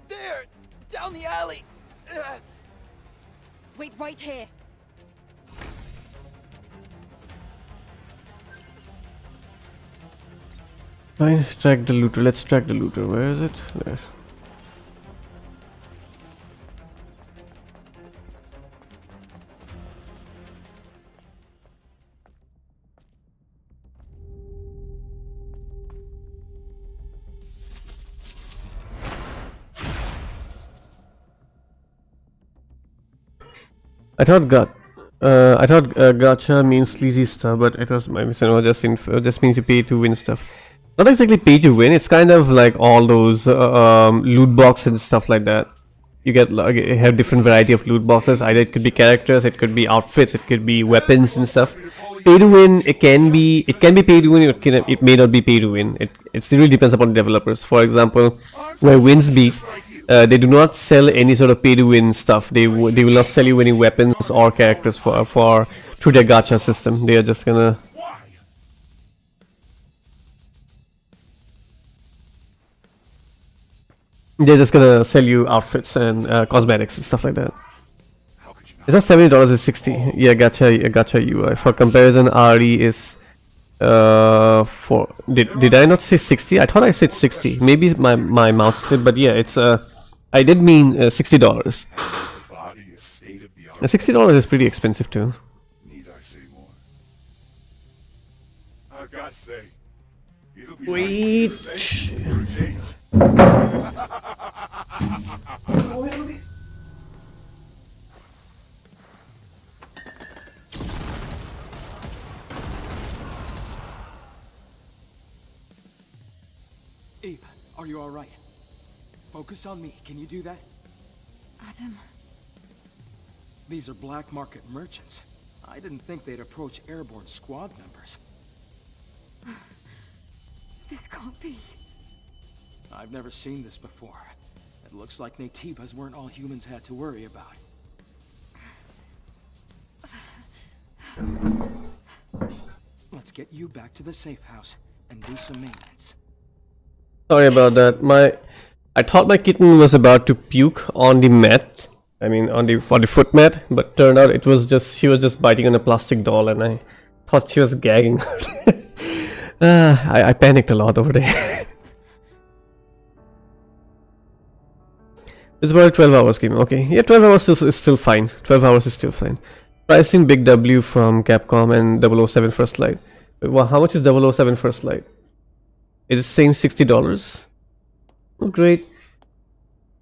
There! Down the alley! Wait right here. Fine, track the looter. Let's track the looter. Where is it? There. I thought gacha means sleazy stuff, but it was my mistake. Just means you pay to win stuff. Not exactly pay to win. It's kind of like all those loot boxes and stuff like that. You get like have different variety of loot boxes. Either it could be characters, it could be outfits, it could be weapons and stuff. Pay to win. It can be pay to win. It may not be pay to win. It really depends upon the developers. For example, where Winds Beat. They do not sell any sort of pay-to-win stuff. They will not sell you any weapons or characters through their gacha system. They are just gonna. They're just gonna sell you outfits and cosmetics and stuff like that. It's not $70. It's 60. Yeah, gacha UI. For comparison, RE is for did I not say 60? I thought I said 60. Maybe my mouth slipped, but yeah, it's I did mean $60. $60 is pretty expensive too. Need I say more? I gotta say, it'll be Wait. Eve, are you alright? Focus on me. Can you do that? Adam. These are black market merchants. I didn't think they'd approach airborne squad members. This can't be. I've never seen this before. It looks like Naytibas weren't all humans had to worry about. Let's get you back to the safe house and do some maintenance. Sorry about that. I thought my kitten was about to puke on the mat. I mean, for the foot mat, but turned out she was just biting on a plastic doll, and I thought she was gagging. I panicked a lot over there. It's about a 12 hours game. Okay, yeah, 12 hours is still fine. 12 hours is still fine. Pricing Big W from Capcom and 007 First Light. Well, how much is 007 First Light? It is saying $60. That's great.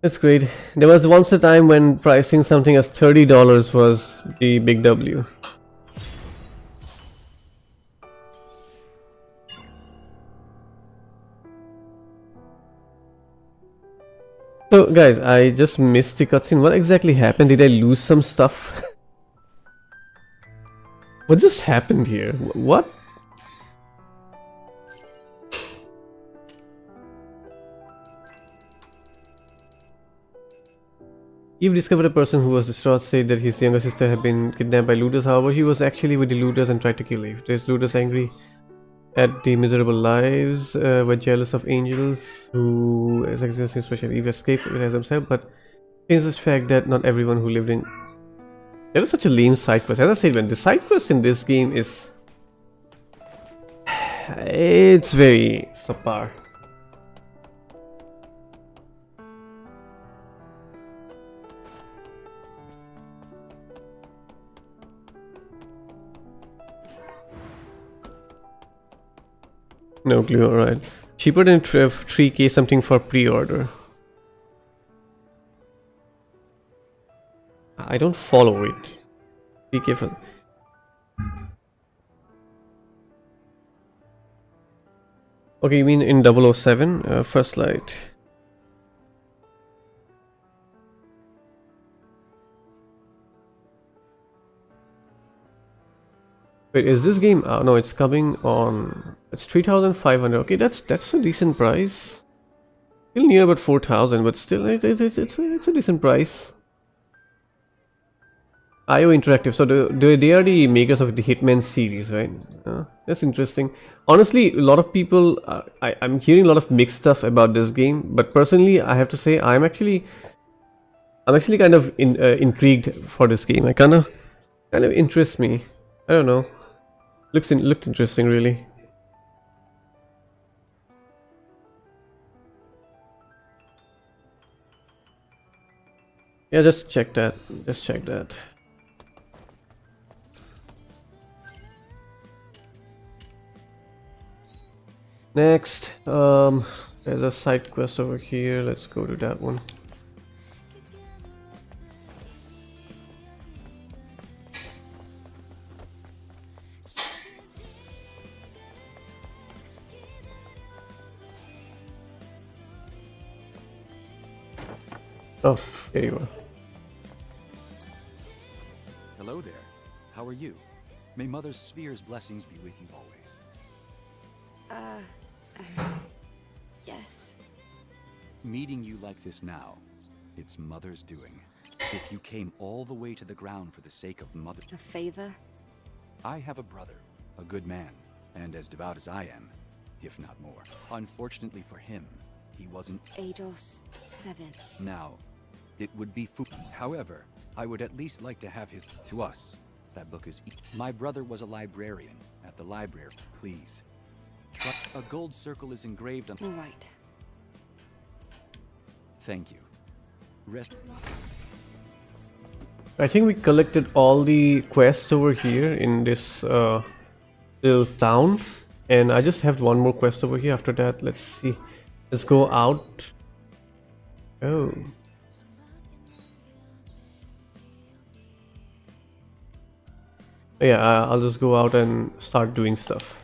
That's great. There was once a time when pricing something as $30 was the Big W. So guys, I just missed the cutscene. What exactly happened? Did I lose some stuff? What just happened here? What? Eve discovered a person who was distraught, said that his younger sister had been kidnapped by looters. However, he was actually with the looters and tried to kill Eve. Is looters angry? At the miserable lives were jealous of angels who is existing special Eve escaped with themselves, but change this fact that not everyone who lived in. That was such a lame side quest. As I said, when the side quest in this game is, it's very subpar. No clue, alright. Cheaper than 3k something for pre-order. I don't follow it. Be careful. Okay, you mean in 007? First Light. Wait, is this game? No, it's coming on. It's 3,500. Okay, that's a decent price. Still near about 4,000, but still, it's a decent price. IO Interactive, so they are the makers of the Hitman series, right? That's interesting. Honestly, a lot of people, I'm hearing a lot of mixed stuff about this game, but personally, I have to say, I'm actually kind of intrigued for this game. It kind of interests me. I don't know. Looked interesting, really. Yeah, just check that. Just check that. Next, there's a side quest over here. Let's go to that one. Oh, here you are. Hello there. How are you? May Mother Sphere's blessings be with you always. Yes. Meeting you like this now, it's Mother's doing. If you came all the way to the ground for the sake of Mother... A favor? I have a brother, a good man, and as devout as I am, if not more. Unfortunately for him, he wasn't... Eidos 7. Now, it would be However, I would at least like to have his... To us, that book is... My brother was a librarian at the library. Please. A gold circle is engraved on... All right. Thank you. Rest... I think we collected all the quests over here in this little town. And I just have one more quest over here. After that, let's see. Let's go out. Oh. Yeah, I'll just go out and start doing stuff.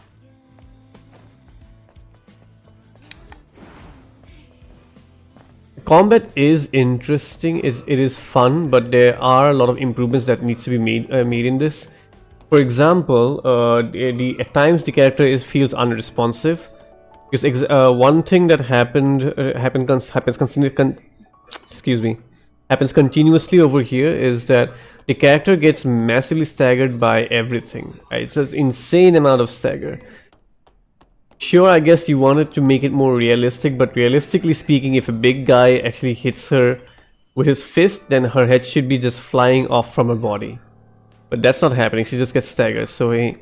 Combat is interesting, it is fun, but there are a lot of improvements that needs to be made in this. For example, at times the character feels unresponsive. Because one thing that happens continuously over here is that the character gets massively staggered by everything. Right? It's an insane amount of stagger. Sure, I guess you wanted to make it more realistic, but realistically speaking, if a big guy actually hits her with his fist, then her head should be just flying off from her body. But that's not happening, she just gets staggered. So it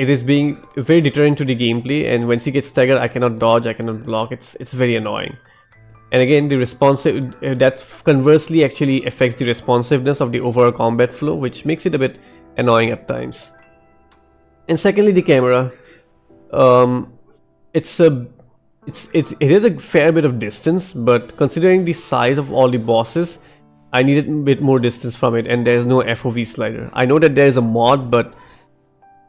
is being very deterrent to the gameplay, and when she gets staggered, I cannot dodge, I cannot block. It's very annoying. And again, the responsive that conversely actually affects the responsiveness of the overall combat flow, which makes it a bit annoying at times. And secondly, the camera. It is a fair bit of distance, but considering the size of all the bosses, I needed a bit more distance from it, and there's no FOV slider. I know that there is a mod, but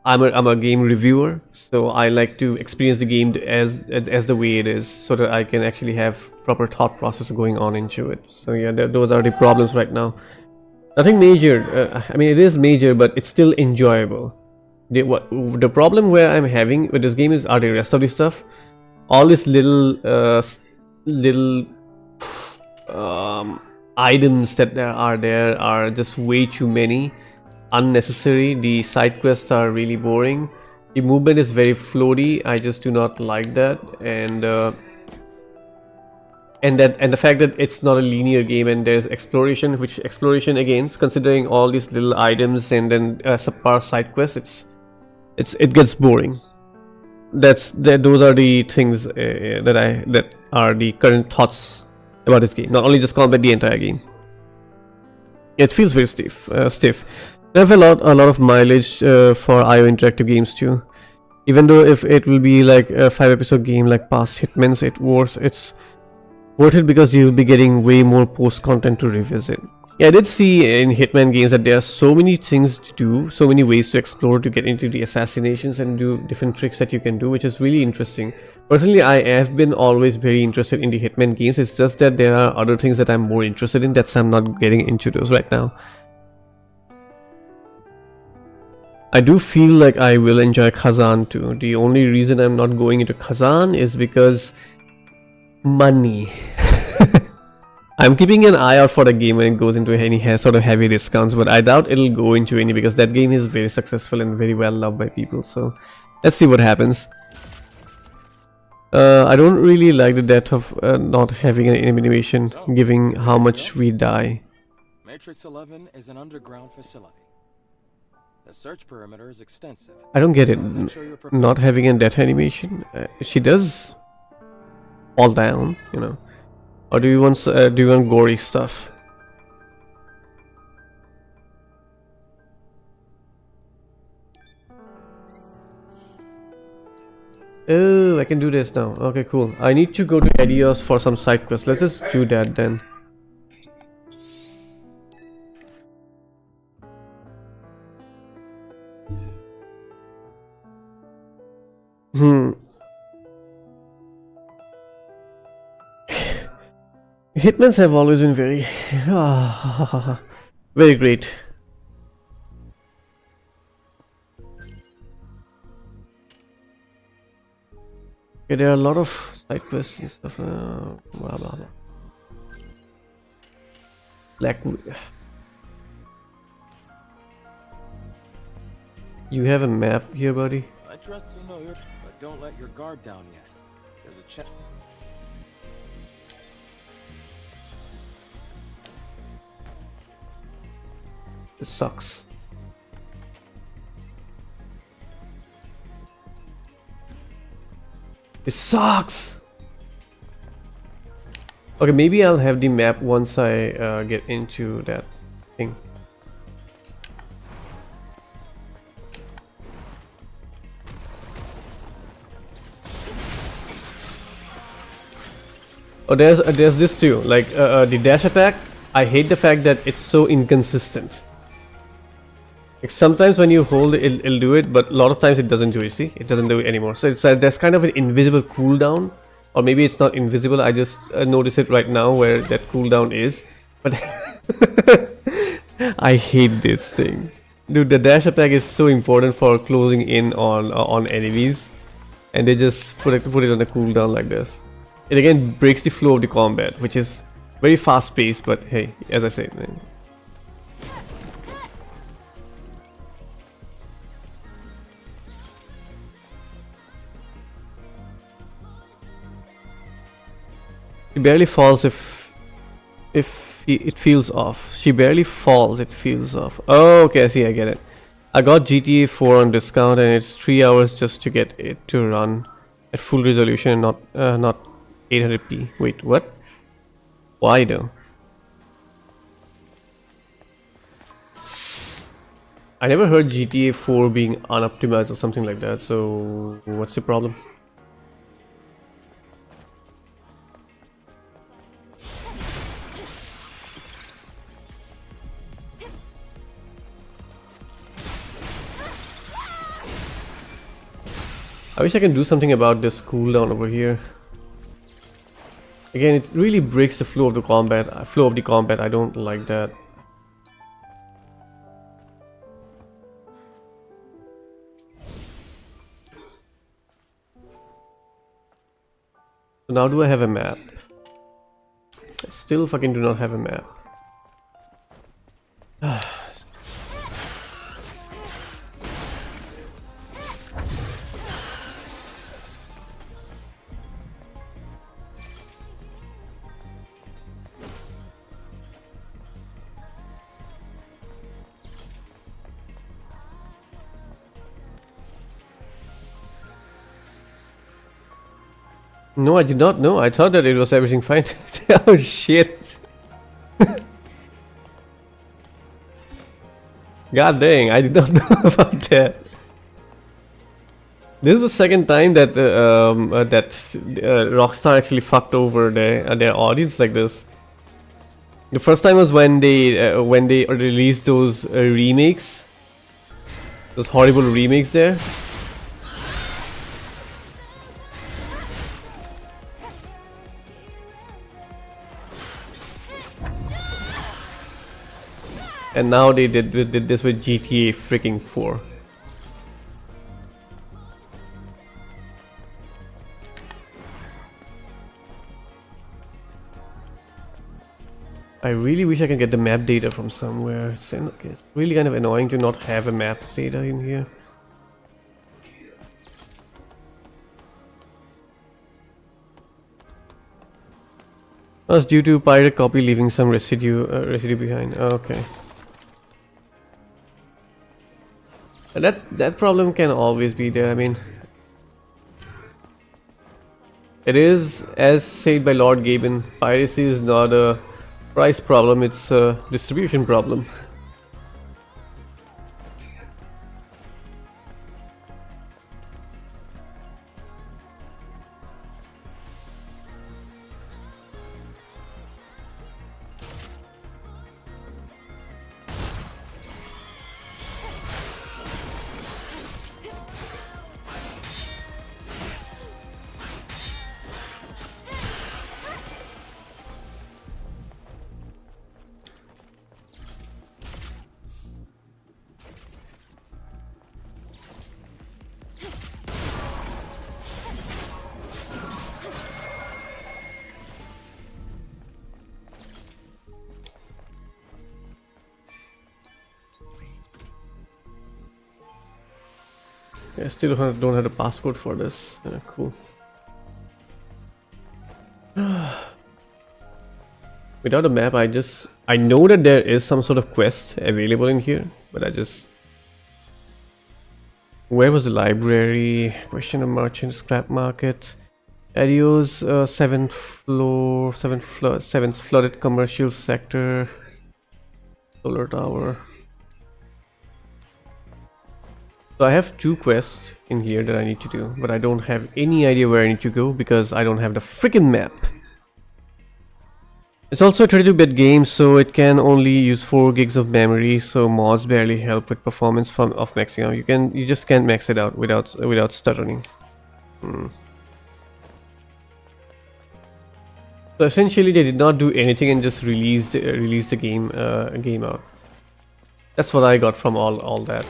I'm a game reviewer, so I like to experience the game as the way it is, so that I can actually have proper thought process going on into it. So yeah, those are the problems right now. Nothing major. I mean, it is major, but it's still enjoyable. The problem where I'm having with this game are the rest of the stuff. All these little items that are just way too many, unnecessary. The side quests are really boring. The movement is very floaty. I just do not like that, and the fact that it's not a linear game and there's exploration, which exploration again, considering all these little items and then subpar side quests, it gets boring. Those are the things that are the current thoughts about this game. Not only just combat, the entire game. It feels very stiff. They have a lot of mileage for IO Interactive games too. Even though if it will be like a 5-episode game like past Hitman's, it's worth it because you'll be getting way more post content to revisit. Yeah, I did see in Hitman games that there are so many things to do, so many ways to explore to get into the assassinations and do different tricks that you can do, which is really interesting. Personally, I have been always very interested in the Hitman games. It's just that there are other things that I'm more interested in, that's I'm not getting into those right now. I do feel like I will enjoy Kazan too. The only reason I'm not going into Kazan is because money. I'm keeping an eye out for the game when it goes into any sort of heavy discounts, but I doubt it'll go into any because that game is very successful and very well loved by people. So let's see what happens. I don't really like the death of not having an animation, given how much we die. Matrix 11 is an underground facility. The search perimeter is extensive. I don't get it. Not having a death animation. She does fall down, you know. Or do you want gory stuff? Oh, I can do this now. Okay, cool. I need to go to Edios for some side quests. Let's just do that then. Hitmans have always been very very great. Okay, there are a lot of side quests and stuff. Blah blah blah. Blackwood. You have a map here, buddy? I trust you know your, but don't let your guard down yet. There's a chance. This sucks. It sucks! Okay, maybe I'll have the map once I get into that thing. Oh, there's this too, like the dash attack. I hate the fact that it's so inconsistent. Like sometimes when you hold it, it'll do it, but a lot of times it doesn't do it. See, it doesn't do it anymore. So it's there's kind of an invisible cooldown, or maybe it's not invisible. I just notice it right now where that cooldown is. But I hate this thing, dude. The dash attack is so important for closing in on enemies, and they just put it on the cooldown like this. It again breaks the flow of the combat, which is very fast paced. But hey, as I said, man. She barely falls if it feels off. She barely falls, it feels off. Oh, okay, I see, I get it. I got GTA 4 on discount and it's 3 hours just to get it to run at full resolution, not 800p. Wait, what? Why though? I never heard GTA 4 being unoptimized or something like that, so what's the problem? I wish I can do something about this cooldown over here. Again, it really breaks the flow of the combat. I don't like that. So now do I have a map? I still fucking do not have a map. No, I did not know. I thought that it was everything fine. Oh shit. God dang, I did not know about that. This is the second time that Rockstar actually fucked over their audience like this. The first time was when they released those remakes, those horrible remakes there. And now they did this with GTA freaking 4. I really wish I can get the map data from somewhere. It's really kind of annoying to not have a map data in here. Oh, it's due to pirate copy leaving some residue behind. Okay. And that problem can always be there. I mean, it is, as said by Lord Gaben, piracy is not a price problem, it's a distribution problem. I still don't have the passcode for this. Cool. Without a map, I know that there is some sort of quest available in here, but where was the library? Question of merchant, scrap market, Adios, 7th floor, 7th flooded commercial sector, solar tower. So I have 2 quests in here that I need to do, but I don't have any idea where I need to go because I don't have the freaking map. It's also a 32-bit game, so it can only use 4 gigs of memory, so mods barely help with performance of maxing out. You just can't max it out without stuttering. So essentially they did not do anything and just release the game out. That's what I got from all that.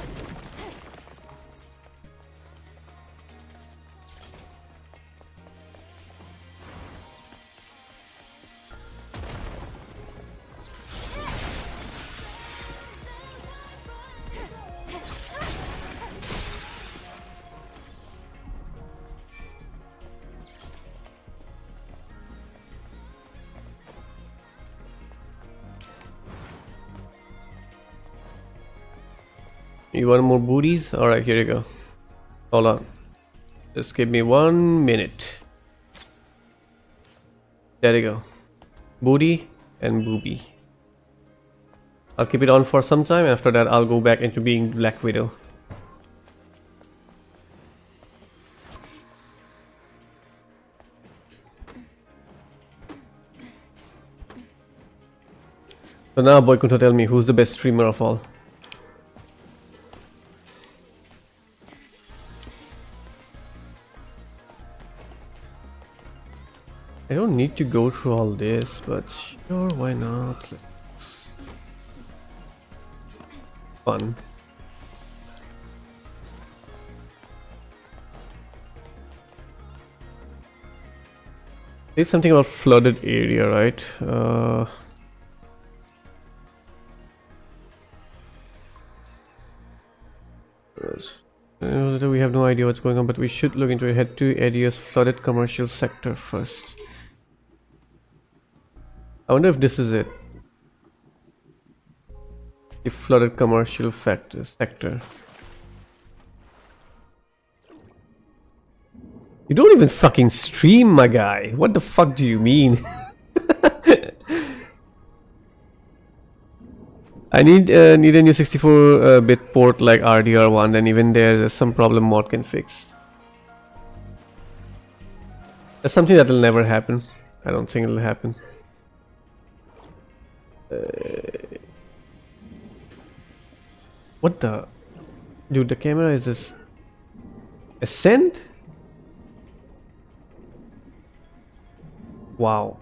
You want more booties? Alright, here you go. Hold on. Just give me 1 minute. There you go. Booty and booby. I'll keep it on for some time. After that, I'll go back into being Black Widow. So now, Boykunta, tell me, who's the best streamer of all? I don't need to go through all this, but sure, why not? Fun. There's something about flooded area, right? We have no idea what's going on, but we should look into it. Head to Adios flooded commercial sector first. I wonder if this is it. The flooded commercial sector. You don't even fucking stream, my guy. What the fuck do you mean? I need a new 64-bit port like RDR1, and even there's some problem mod can fix. That's something that will never happen. I don't think it'll happen. What the? Dude, the camera is this. Ascent? Wow.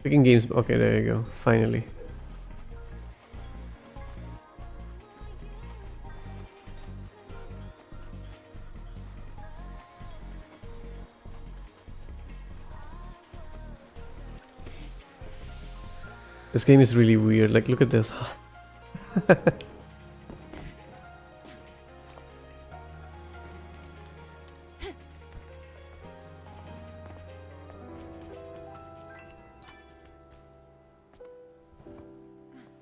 Picking games. Okay, there you go. Finally. This game is really weird. Like, look at this.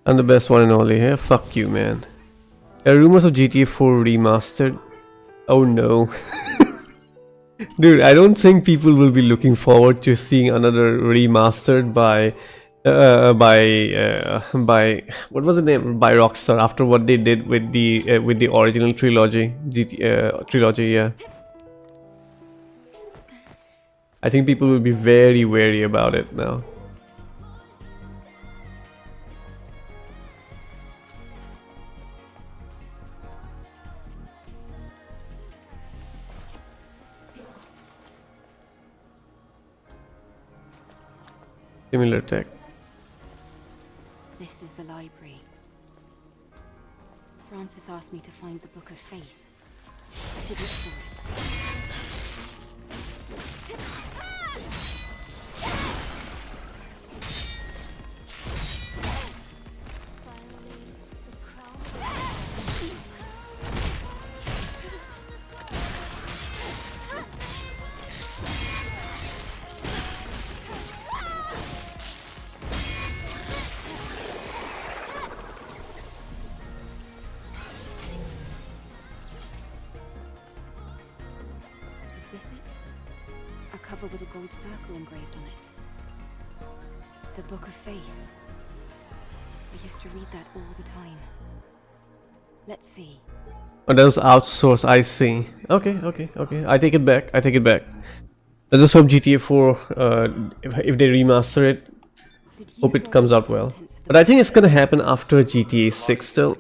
I'm the best one and only here. Fuck you, man. There are rumors of GTA 4 remastered. Oh no. Dude, I don't think people will be looking forward to seeing another remastered by what was the name, by Rockstar, after what they did with the original trilogy, trilogy. Yeah, I think people will be very wary about it now. Similar tech. This is the library. Francis asked me to find the Book of Faith. I should look for with a gold circle engraved on it. The Book of Faith. I used to read that all the time. Let's see. Oh, that was outsourced. I see. Okay. I take it back. I just hope GTA 4, if they remaster it, hope it comes out well. But I think it's gonna happen after GTA 6 still.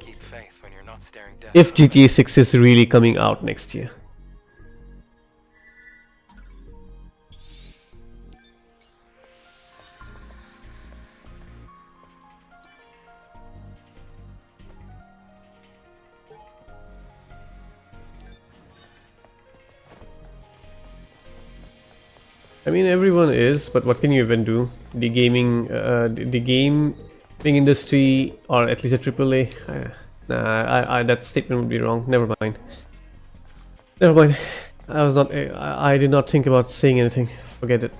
If GTA 6 is really coming out next year. I mean, everyone is, but what can you even do? The gaming industry, or at least a AAA. Nah, that statement would be wrong. Never mind. I did not think about saying anything. Forget it.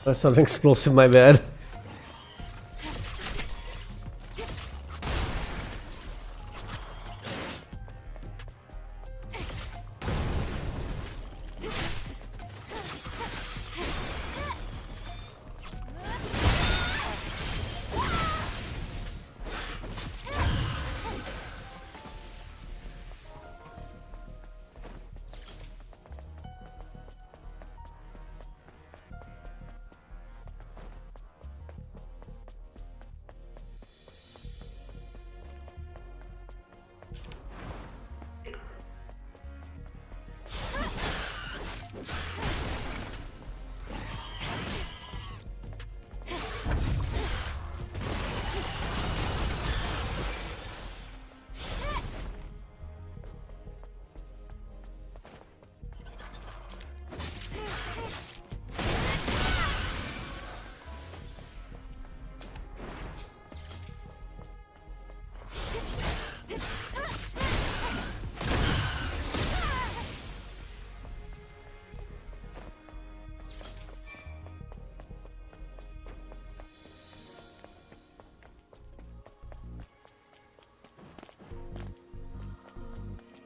That's something explosive, my bad.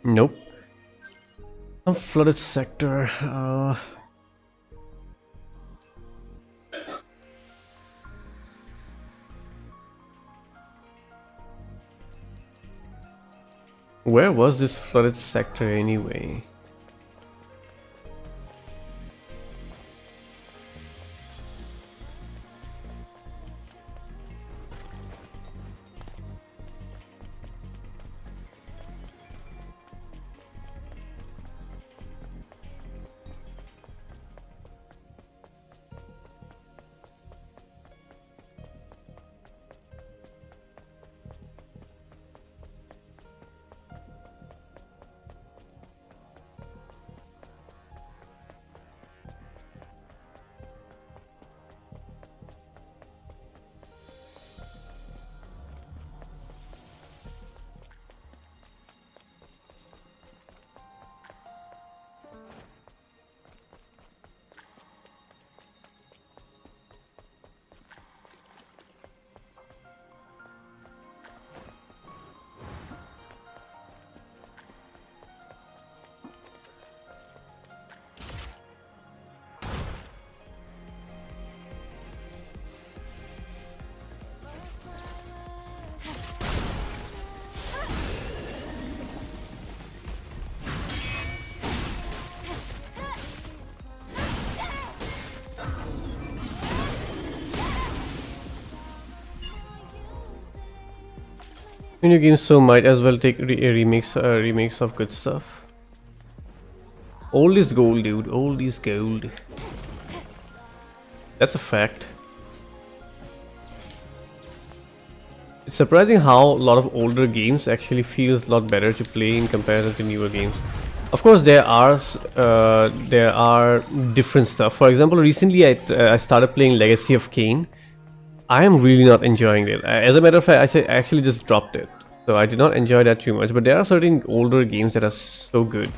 Nope. Some flooded sector. Where was this flooded sector anyway? New games, so might as well take remakes of good stuff. Old is gold, dude. Old is gold. That's a fact. It's surprising how a lot of older games actually feels a lot better to play in comparison to newer games. Of course, there are different stuff. For example, recently I started playing Legacy of Kain. I am really not enjoying it. As a matter of fact, I actually just dropped it. So I did not enjoy that too much. But there are certain older games that are so good.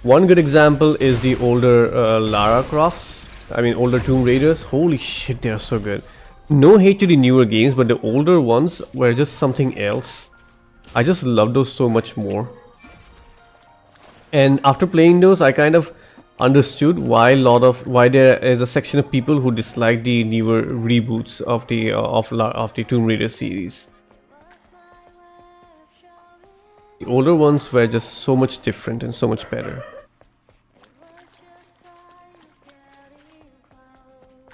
One good example is the older Lara Crofts. I mean, older Tomb Raiders. Holy shit, they are so good. No hate to the newer games, but the older ones were just something else. I just love those so much more. And after playing those, I kind of understood why there is a section of people who dislike the newer reboots of the Tomb Raider series. The older ones were just so much different and so much better.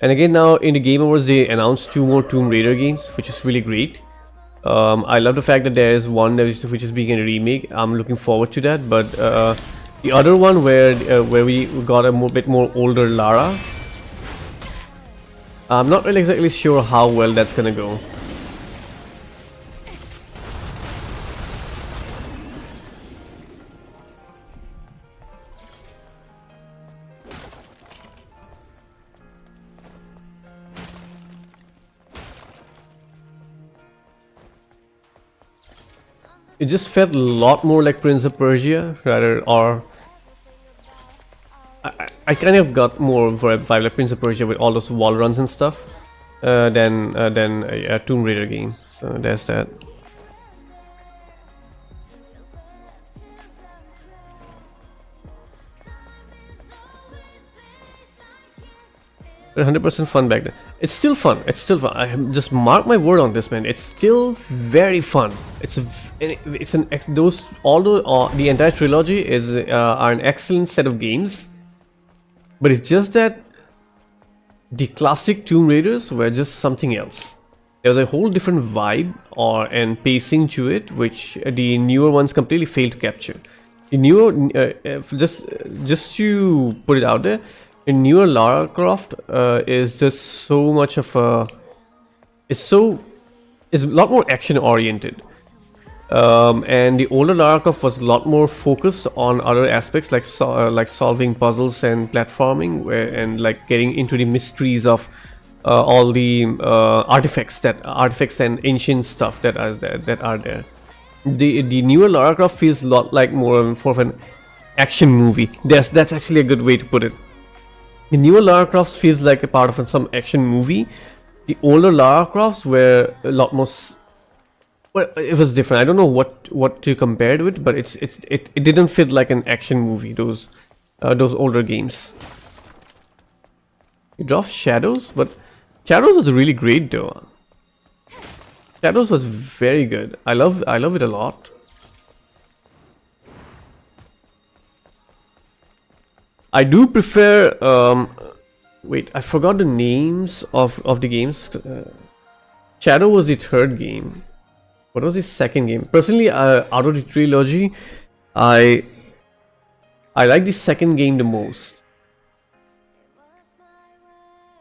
And again, now in the Game Awards they announced 2 more Tomb Raider games, which is really great. I love the fact that there is one which is being a remake. I'm looking forward to that, but the other one where we got a bit more older Lara, I'm not really exactly sure how well that's gonna go. It just felt a lot more like Prince of Persia, rather, or I kind of got more vibe like Prince of Persia with all those wall runs and stuff than a Tomb Raider game. So there's that. But 100% fun back then. It's still fun. It's still fun. I just mark my word on this, man. It's still very fun. Although the entire trilogy are an excellent set of games, but it's just that the classic Tomb Raiders were just something else. There was a whole different vibe and pacing to it, which the newer ones completely failed to capture. The newer, just to put it out there, the newer Lara Croft is just so much of a. It's a lot more action oriented. And the older Lara Croft was a lot more focused on other aspects like solving puzzles and platforming, and like getting into the mysteries of all the artifacts and ancient stuff that are there. The newer Lara Croft feels a lot like more of an action movie. That's actually a good way to put it. The newer Lara Croft feels like a part of some action movie. The older Lara Crofts were a lot more. Well, it was different. I don't know what to compare it with, but it didn't feel like an action movie. Those older games. You draw Shadows, but Shadows was really great though. Shadows was very good. I love it a lot. I do prefer. Wait, I forgot the names of the games. Shadow was the third game. What was the second game? Personally, out of the trilogy, I like the second game the most.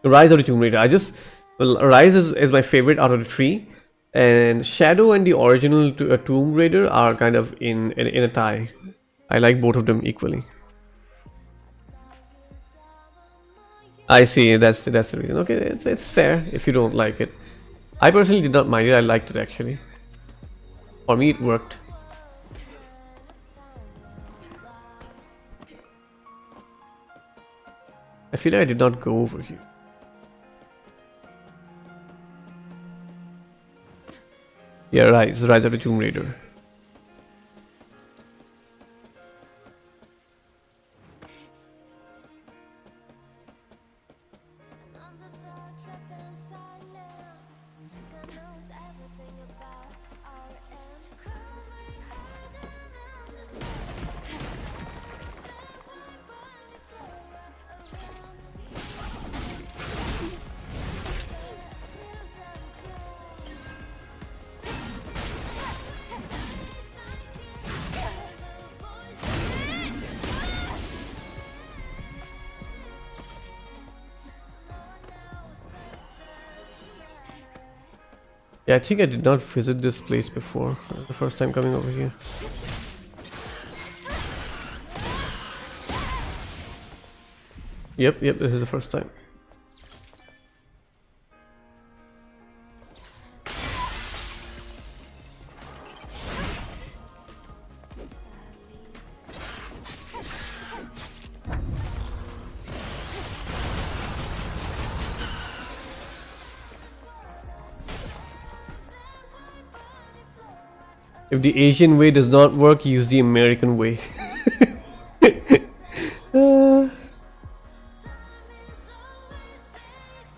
Rise of the Tomb Raider. Rise is my favorite out of the three, and Shadow and the original Tomb Raider are kind of in a tie. I like both of them equally. I see. That's the reason. Okay, it's fair if you don't like it. I personally did not mind it. I liked it actually. For me, it worked. I feel like I did not go over here. Yeah, Rise of the Tomb Raider. Yeah, I think I did not visit this place before. The first time coming over here. Yep, this is the first time. If the Asian way does not work, use the American way.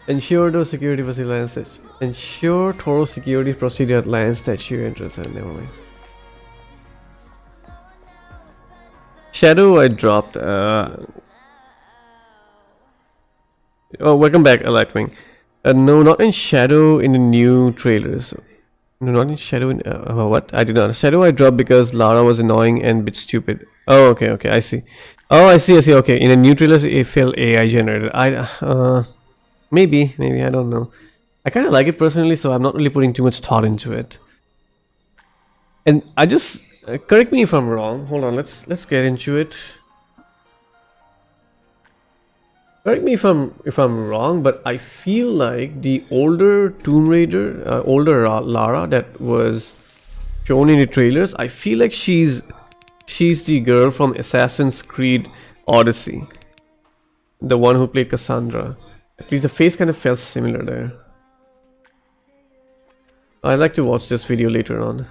Ensure those security proceed land statue. Ensure thorough security proceed at land statue entrance. Never mind. Shadow I dropped. Oh, welcome back, Lightwing. No, not in Shadow in the new trailers. No, not in Shadow in what? I did not. Shadow I dropped because Lara was annoying and a bit stupid. Oh, okay, I see. Oh, I see. Okay, in the new trailers it felt AI generated. Maybe, I don't know. I kind of like it personally, so I'm not really putting too much thought into it. And I just correct me if I'm wrong. Hold on, let's get into it. Correct me if I'm wrong, but I feel like the older Tomb Raider, older Lara that was shown in the trailers, I feel like she's the girl from Assassin's Creed Odyssey. The one who played Cassandra. At least the face kind of felt similar there. I'd like to watch this video later on.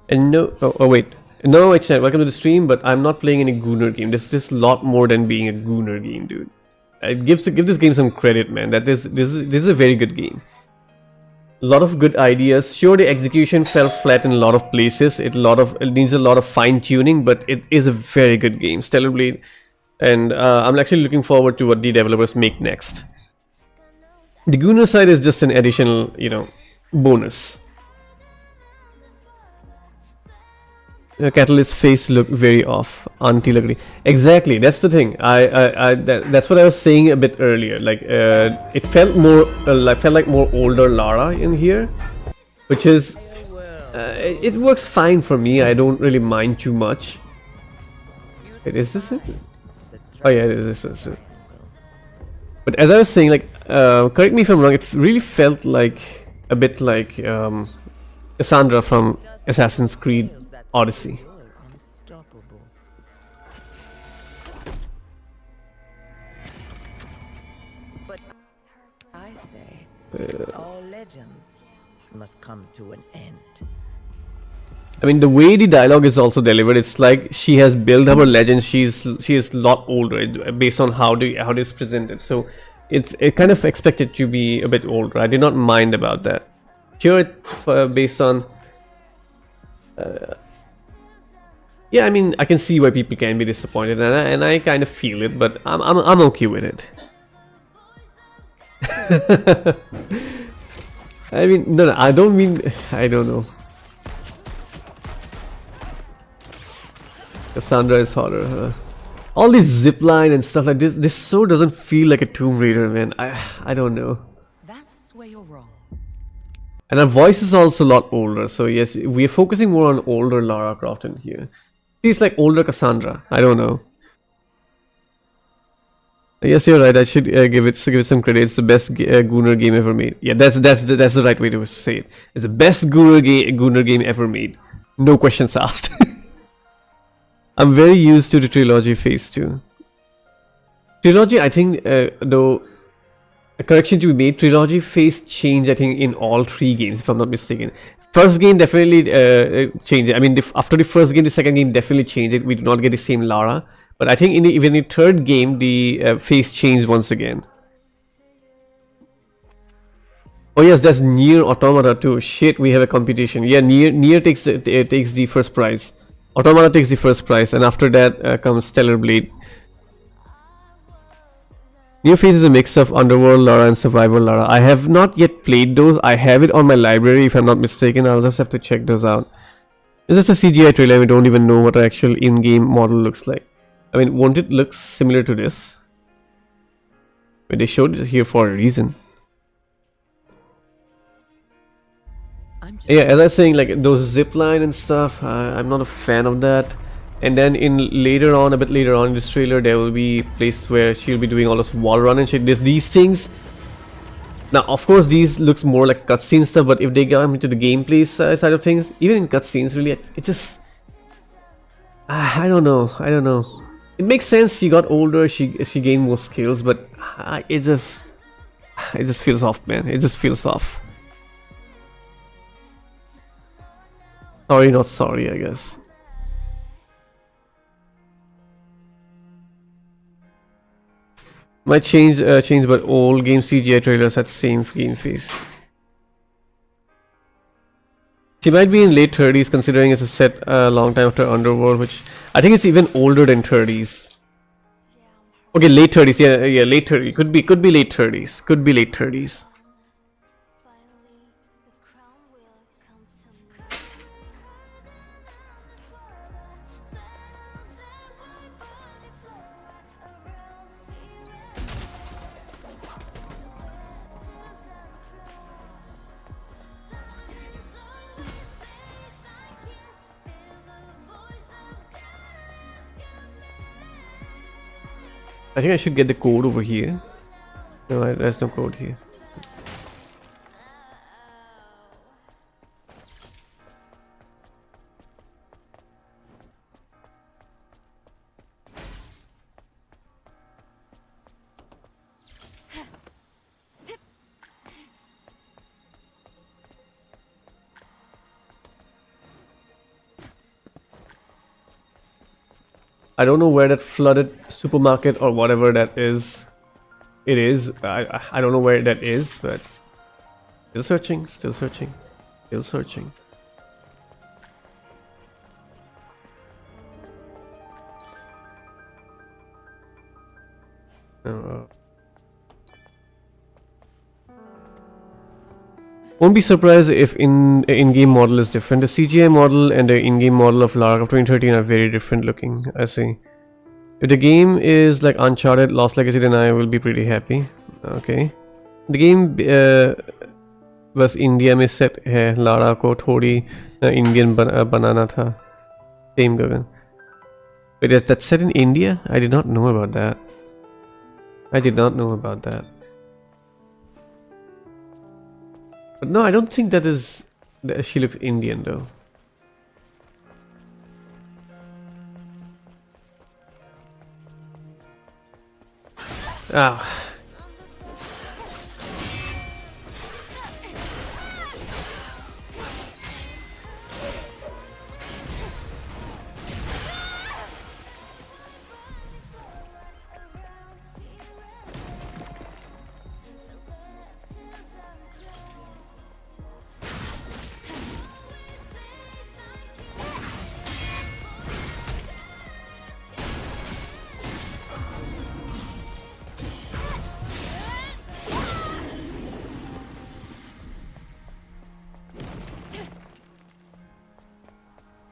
And no, oh wait, no, Exnet, welcome to the stream. But I'm not playing any Gunnar game. This is a lot more than being a Gunnar game, dude. Give this game some credit, man. That this is a very good game. A lot of good ideas. Sure, the execution fell flat in a lot of places. It needs a lot of fine tuning, but it is a very good game, Stellar Blade. And I'm actually looking forward to what the developers make next. The Gunnar side is just an additional, you know, bonus. Catalyst's face looked very off. Auntie Lagri. Exactly, that's the thing. That's what I was saying a bit earlier. Like, it felt more, felt like more older Lara in here, which is, it works fine for me. I don't really mind too much. Wait, is this it? Oh yeah, this is it. But as I was saying, like, correct me if I'm wrong. It really felt like a bit like Cassandra from Assassin's Creed Odyssey. But I say all legends must come to an end. I mean, the way the dialogue is also delivered, it's like she has built up her legend. She is a lot older based on how it is presented. So it's kind of expected to be a bit older. I did not mind about that. Sure, based on. Yeah, I mean, I can see why people can be disappointed, and I kind of feel it, but I'm okay with it. I mean, no, I don't mean, I don't know. Cassandra is hotter, huh? All this zipline and stuff like this so doesn't feel like a Tomb Raider, man. I don't know. That's where you're wrong. And her voice is also a lot older, so yes, we are focusing more on older Lara Croft in here. She's like older Cassandra. I don't know. Yes, you're right. I should give it some credit. It's the best Gunnar game ever made. Yeah, that's the right way to say it. It's the best Gunnar game ever made. No questions asked. I'm very used to the trilogy phase 2. Trilogy, I think, though, a correction to be made. Trilogy phase change, I think, in all 3 games, if I'm not mistaken. First game definitely changed it. I mean, after the first game, the second game definitely changed it. We did not get the same Lara. But I think even in the third game, the phase changed once again. Oh yes, that's Nier Automata too. Shit, we have a competition. Yeah, Nier takes the first prize. Automata takes the first prize, and after that comes Stellar Blade. New Phase is a mix of Underworld Lara and Survival Lara. I have not yet played those. I have it on my library, if I'm not mistaken. I'll just have to check those out. It's just a CGI trailer. We don't even know what the actual in-game model looks like. I mean, won't it look similar to this? But they showed it here for a reason. Yeah, as I was saying, like those zipline and stuff, I'm not a fan of that. And then a bit later on in this trailer, there will be a place where she'll be doing all this wall run and shit. There's these things. Now, of course, these looks more like cutscene stuff, but if they get into the gameplay side of things, even in cutscenes, really, it just, I don't know. It makes sense. She got older, she gained more skills, but it just feels off, man. It just feels off. Sorry, not sorry, I guess. Might change, but old game CGI trailers had same game face. She might be in late 30s, considering it's a set a long time after Underworld, which I think it's even older than 30s. Okay, late 30s. Yeah, late 30s. Could be late 30s. Could be late 30s. I think I should get the code over here. No, there's no code here. I don't know where that flooded supermarket or whatever that is. It is. I don't know where that is, but still searching, still searching, still searching. Won't be surprised if in-game model is different. The CGI model and the in-game model of Lara Croft 2013 are very different looking. I see. If the game is like Uncharted, Lost Legacy, then I will be pretty happy. Okay. The game बस India में set है. Lara को थोड़ी Indian बनाना था. Same Gagan. Wait, that's set in India? I did not know about that. I did not know about that. But no, I don't think that is... She looks Indian though. Ah.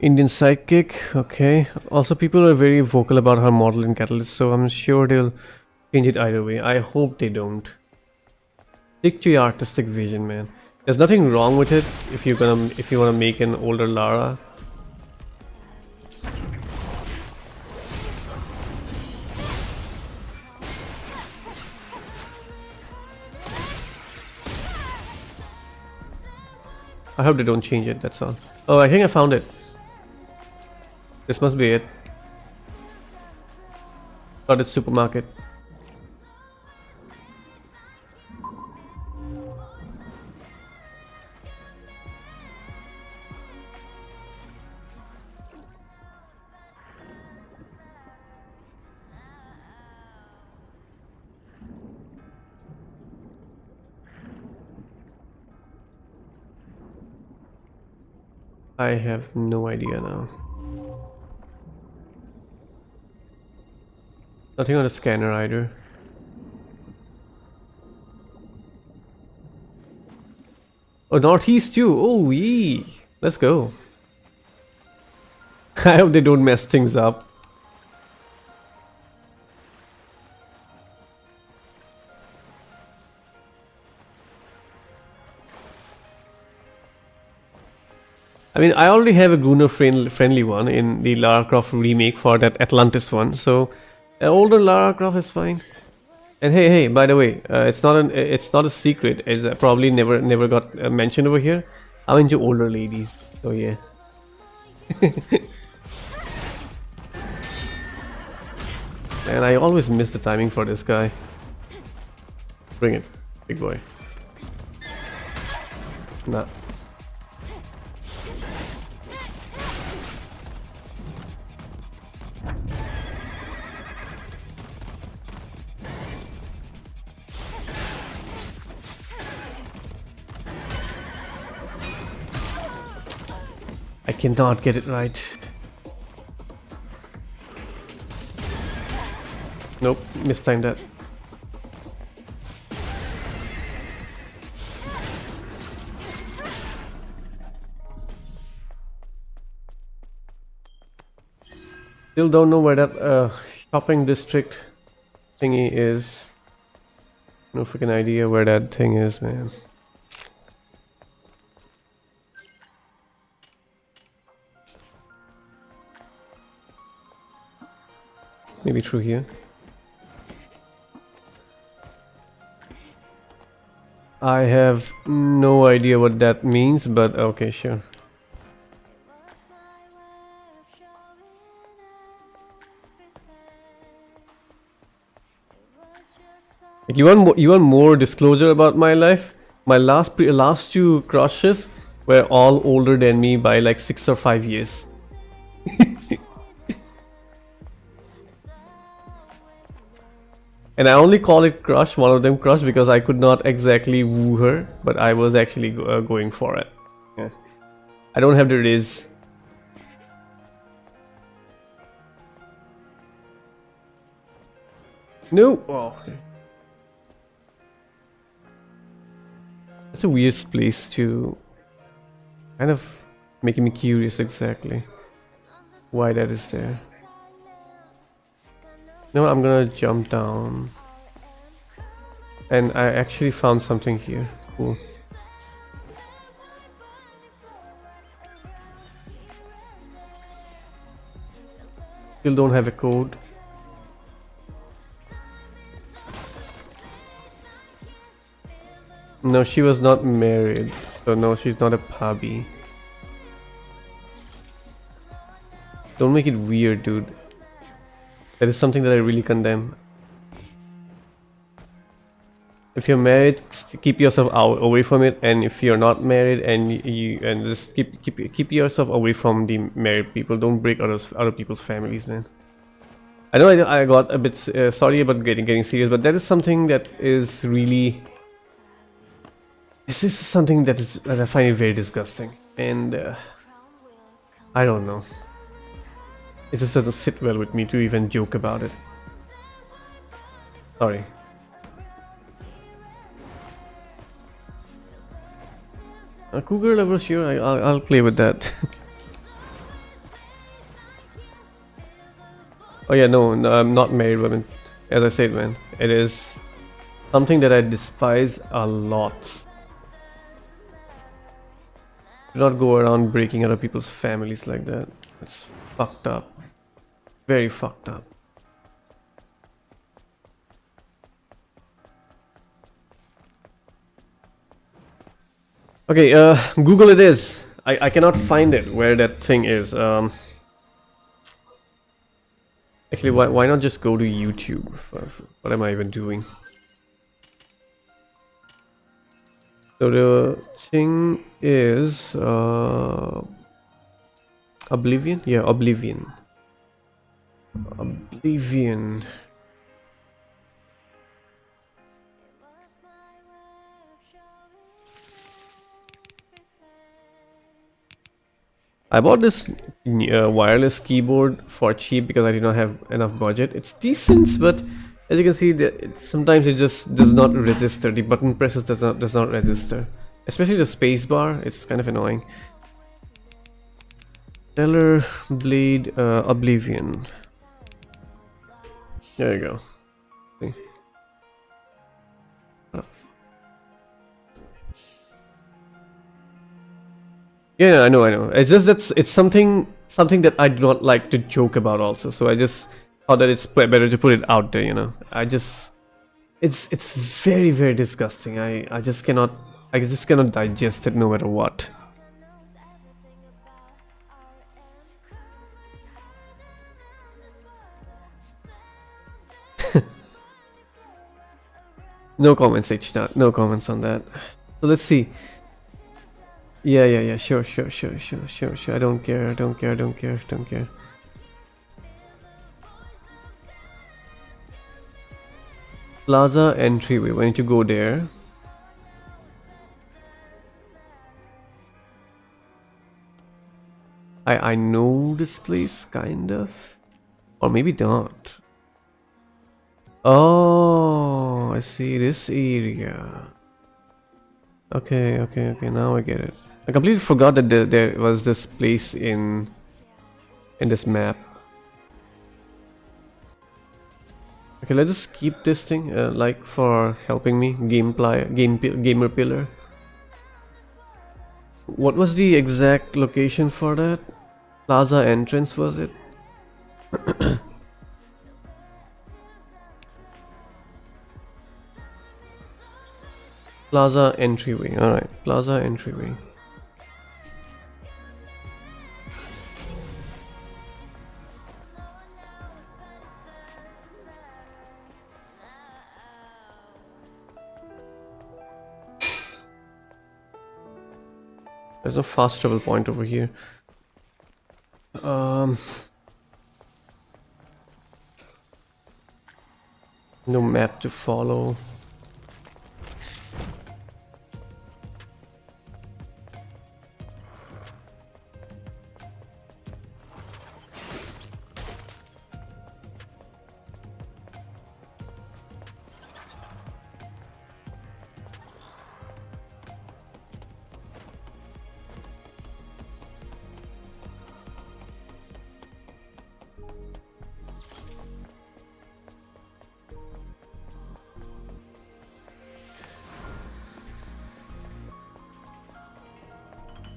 Indian sidekick, okay. Also, people are very vocal about her model in Catalyst, so I'm sure they'll change it either way. I hope they don't. Stick to your artistic vision, man. There's nothing wrong with it if you wanna make an older Lara. I hope they don't change it, that's all. Oh, I think I found it. This must be it. Got its supermarket. I have no idea now. Nothing on the scanner either. Oh, Northeast too. Oh, yee. Let's go. I hope they don't mess things up. I mean, I already have a Gruner friendly one in the Lara Croft remake for that Atlantis one, so an older Lara Croft is fine. And hey, by the way, it's not a secret. It's probably never got mentioned over here. I'm into older ladies, so yeah. And I always miss the timing for this guy. Bring it, big boy. Nah. I cannot get it right. Nope, mistimed that. Still don't know where that shopping district thingy is. No freaking idea where that thing is, man. Maybe through here. I have no idea what that means, but okay, sure. Like, you want more disclosure about my life? My last two crushes were all older than me by like 6 or 5 years. And I only call it crush, one of them crush, because I could not exactly woo her, but I was actually going for it. Yeah. I don't have the riz. No. Oh. Okay. It's a weird place to kind of making me curious exactly why that is there. No, I'm gonna jump down. And I actually found something here. Cool. Still don't have a code. No, she was not married, so no, she's not a pubby. Don't make it weird, dude. That is something that I really condemn. If you're married, keep yourself away from it, and if you're not married, and just keep yourself away from the married people. Don't break other people's families, man. I know I got a bit sorry about getting serious, but that is something that is really. This is something that I find it very disgusting, and I don't know. It just doesn't sit well with me to even joke about it. Sorry. A cougar lover, sure, I'll play with that. Oh yeah, no, I'm not married, women. As I said, man, it is something that I despise a lot. Do not go around breaking other people's families like that. It's fucked up. Very fucked up. Okay, Google it is. I cannot find it where that thing is. Actually, why not just go to YouTube? What am I even doing? So the thing is Oblivion? Yeah, Oblivion. Oblivion. I bought this wireless keyboard for cheap because I did not have enough budget. It's decent, but as you can see, sometimes it just does not register. The button presses does not register, especially the space bar. It's kind of annoying. Stellar Blade Oblivion. There you go. See. Yeah, I know. It's just it's something that I do not like to joke about also. So I just thought that it's better to put it out there, you know. It's very, very disgusting. I just cannot digest it no matter what. No comments, H-Nut. No comments on that. So let's see. Yeah. Sure. I don't care. Plaza entryway. Why don't you go there? I know this place kind of, or maybe not. Oh, I see this area. Okay. Now I get it. I completely forgot that there was this place in this map. Okay, let's just keep this thing like for helping me gamer pillar. What was the exact location for that? Plaza entrance, was it? Plaza entryway. All right, Plaza entryway. There's no fast travel point over here. No map to follow.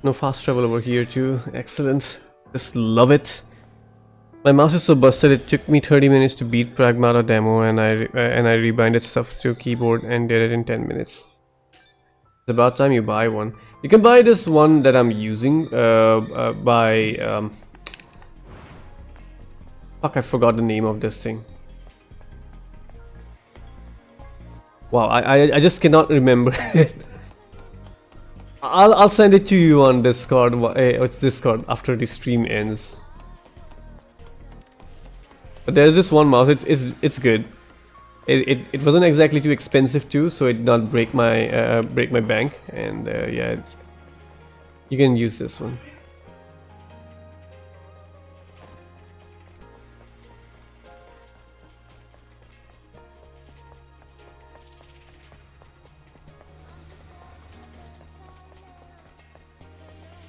No fast travel over here too. Excellent. Just love it. My mouse is so busted. It took me 30 minutes to beat Pragmata demo, and I rebinded stuff to keyboard and did it in 10 minutes. It's about time you buy one. You can buy this one that I'm using by fuck, I forgot the name of this thing. Wow, I just cannot remember it. I'll send it to you on Discord. It's Discord after the stream ends. But there's this one mouse. It's good. It wasn't exactly too expensive too, so it did not break my bank. And yeah, you can use this one.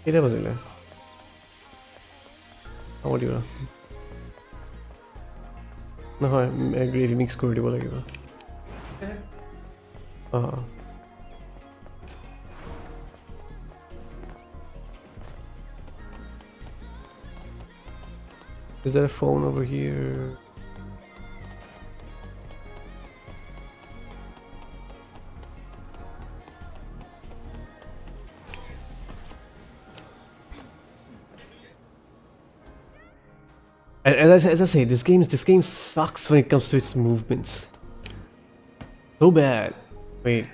এটা বাজিলে হ'ব দিব নহয় remix কৰি দিব লাগিব Is there a phone over here? As I say, this game sucks when it comes to its movements. So bad. Wait.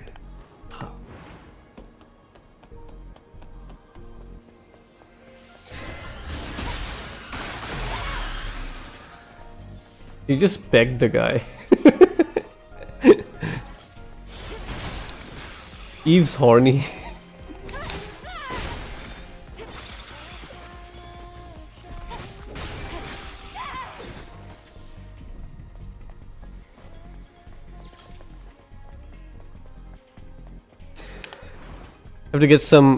You just pegged the guy. Eve's horny. Have to get someone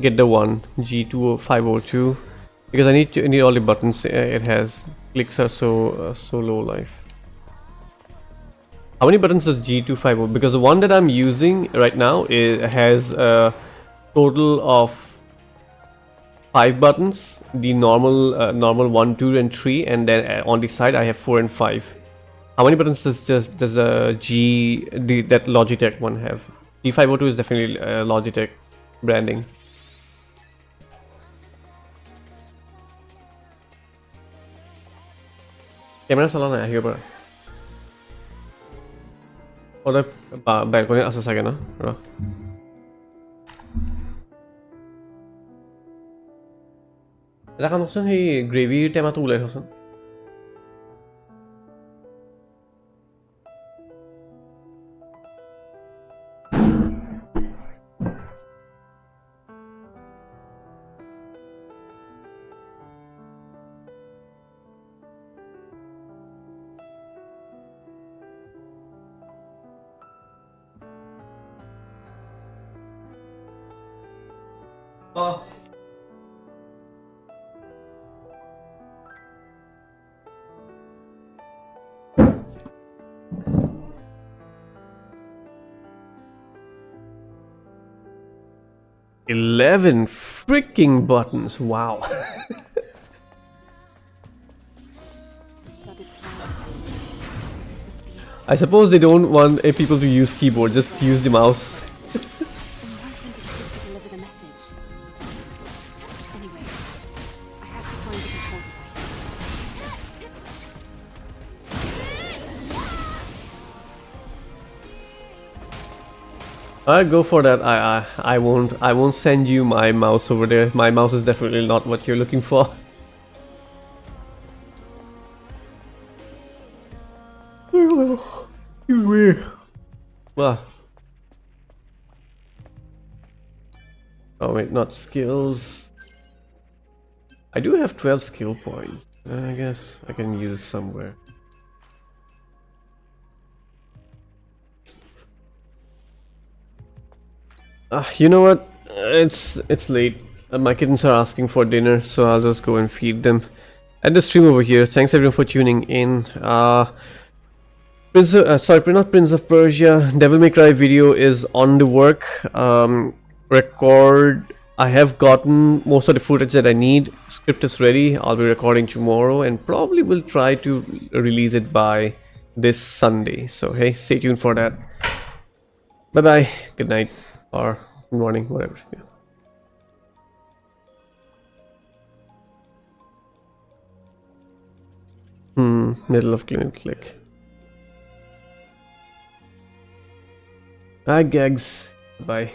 get the one G2502 because I need all the buttons it has. Clicks are so low life. How many buttons does G250? Because the one that I'm using right now has a total of 5 buttons. The normal 1, 2, and 3, and then on the side I have 4 and 5. How many buttons does that Logitech one have? G502 is definitely Logitech branding. Camera chala nai ahibo para. Oda balcony ase sage na ro. Eta kanokson he gravy tema to ulai thoson. Oh. $11 freaking buttons! Wow. I suppose they don't want people to use keyboard, just use the mouse. Alright, go for that. I won't send you my mouse over there. My mouse is definitely not what you're looking for. Wow. Oh wait, not skills. I do have 12 skill points. I guess I can use somewhere. You know what? It's late. My kittens are asking for dinner, so I'll just go and feed them. End the stream over here. Thanks everyone for tuning in. Prince of Persia Devil May Cry video is on the work. I have gotten most of the footage that I need. Script is ready. I'll be recording tomorrow and probably will try to release it by this Sunday. So hey, stay tuned for that. Bye bye. Good night or good morning, whatever. Yeah. Middle of click. Hi Gags. Bye.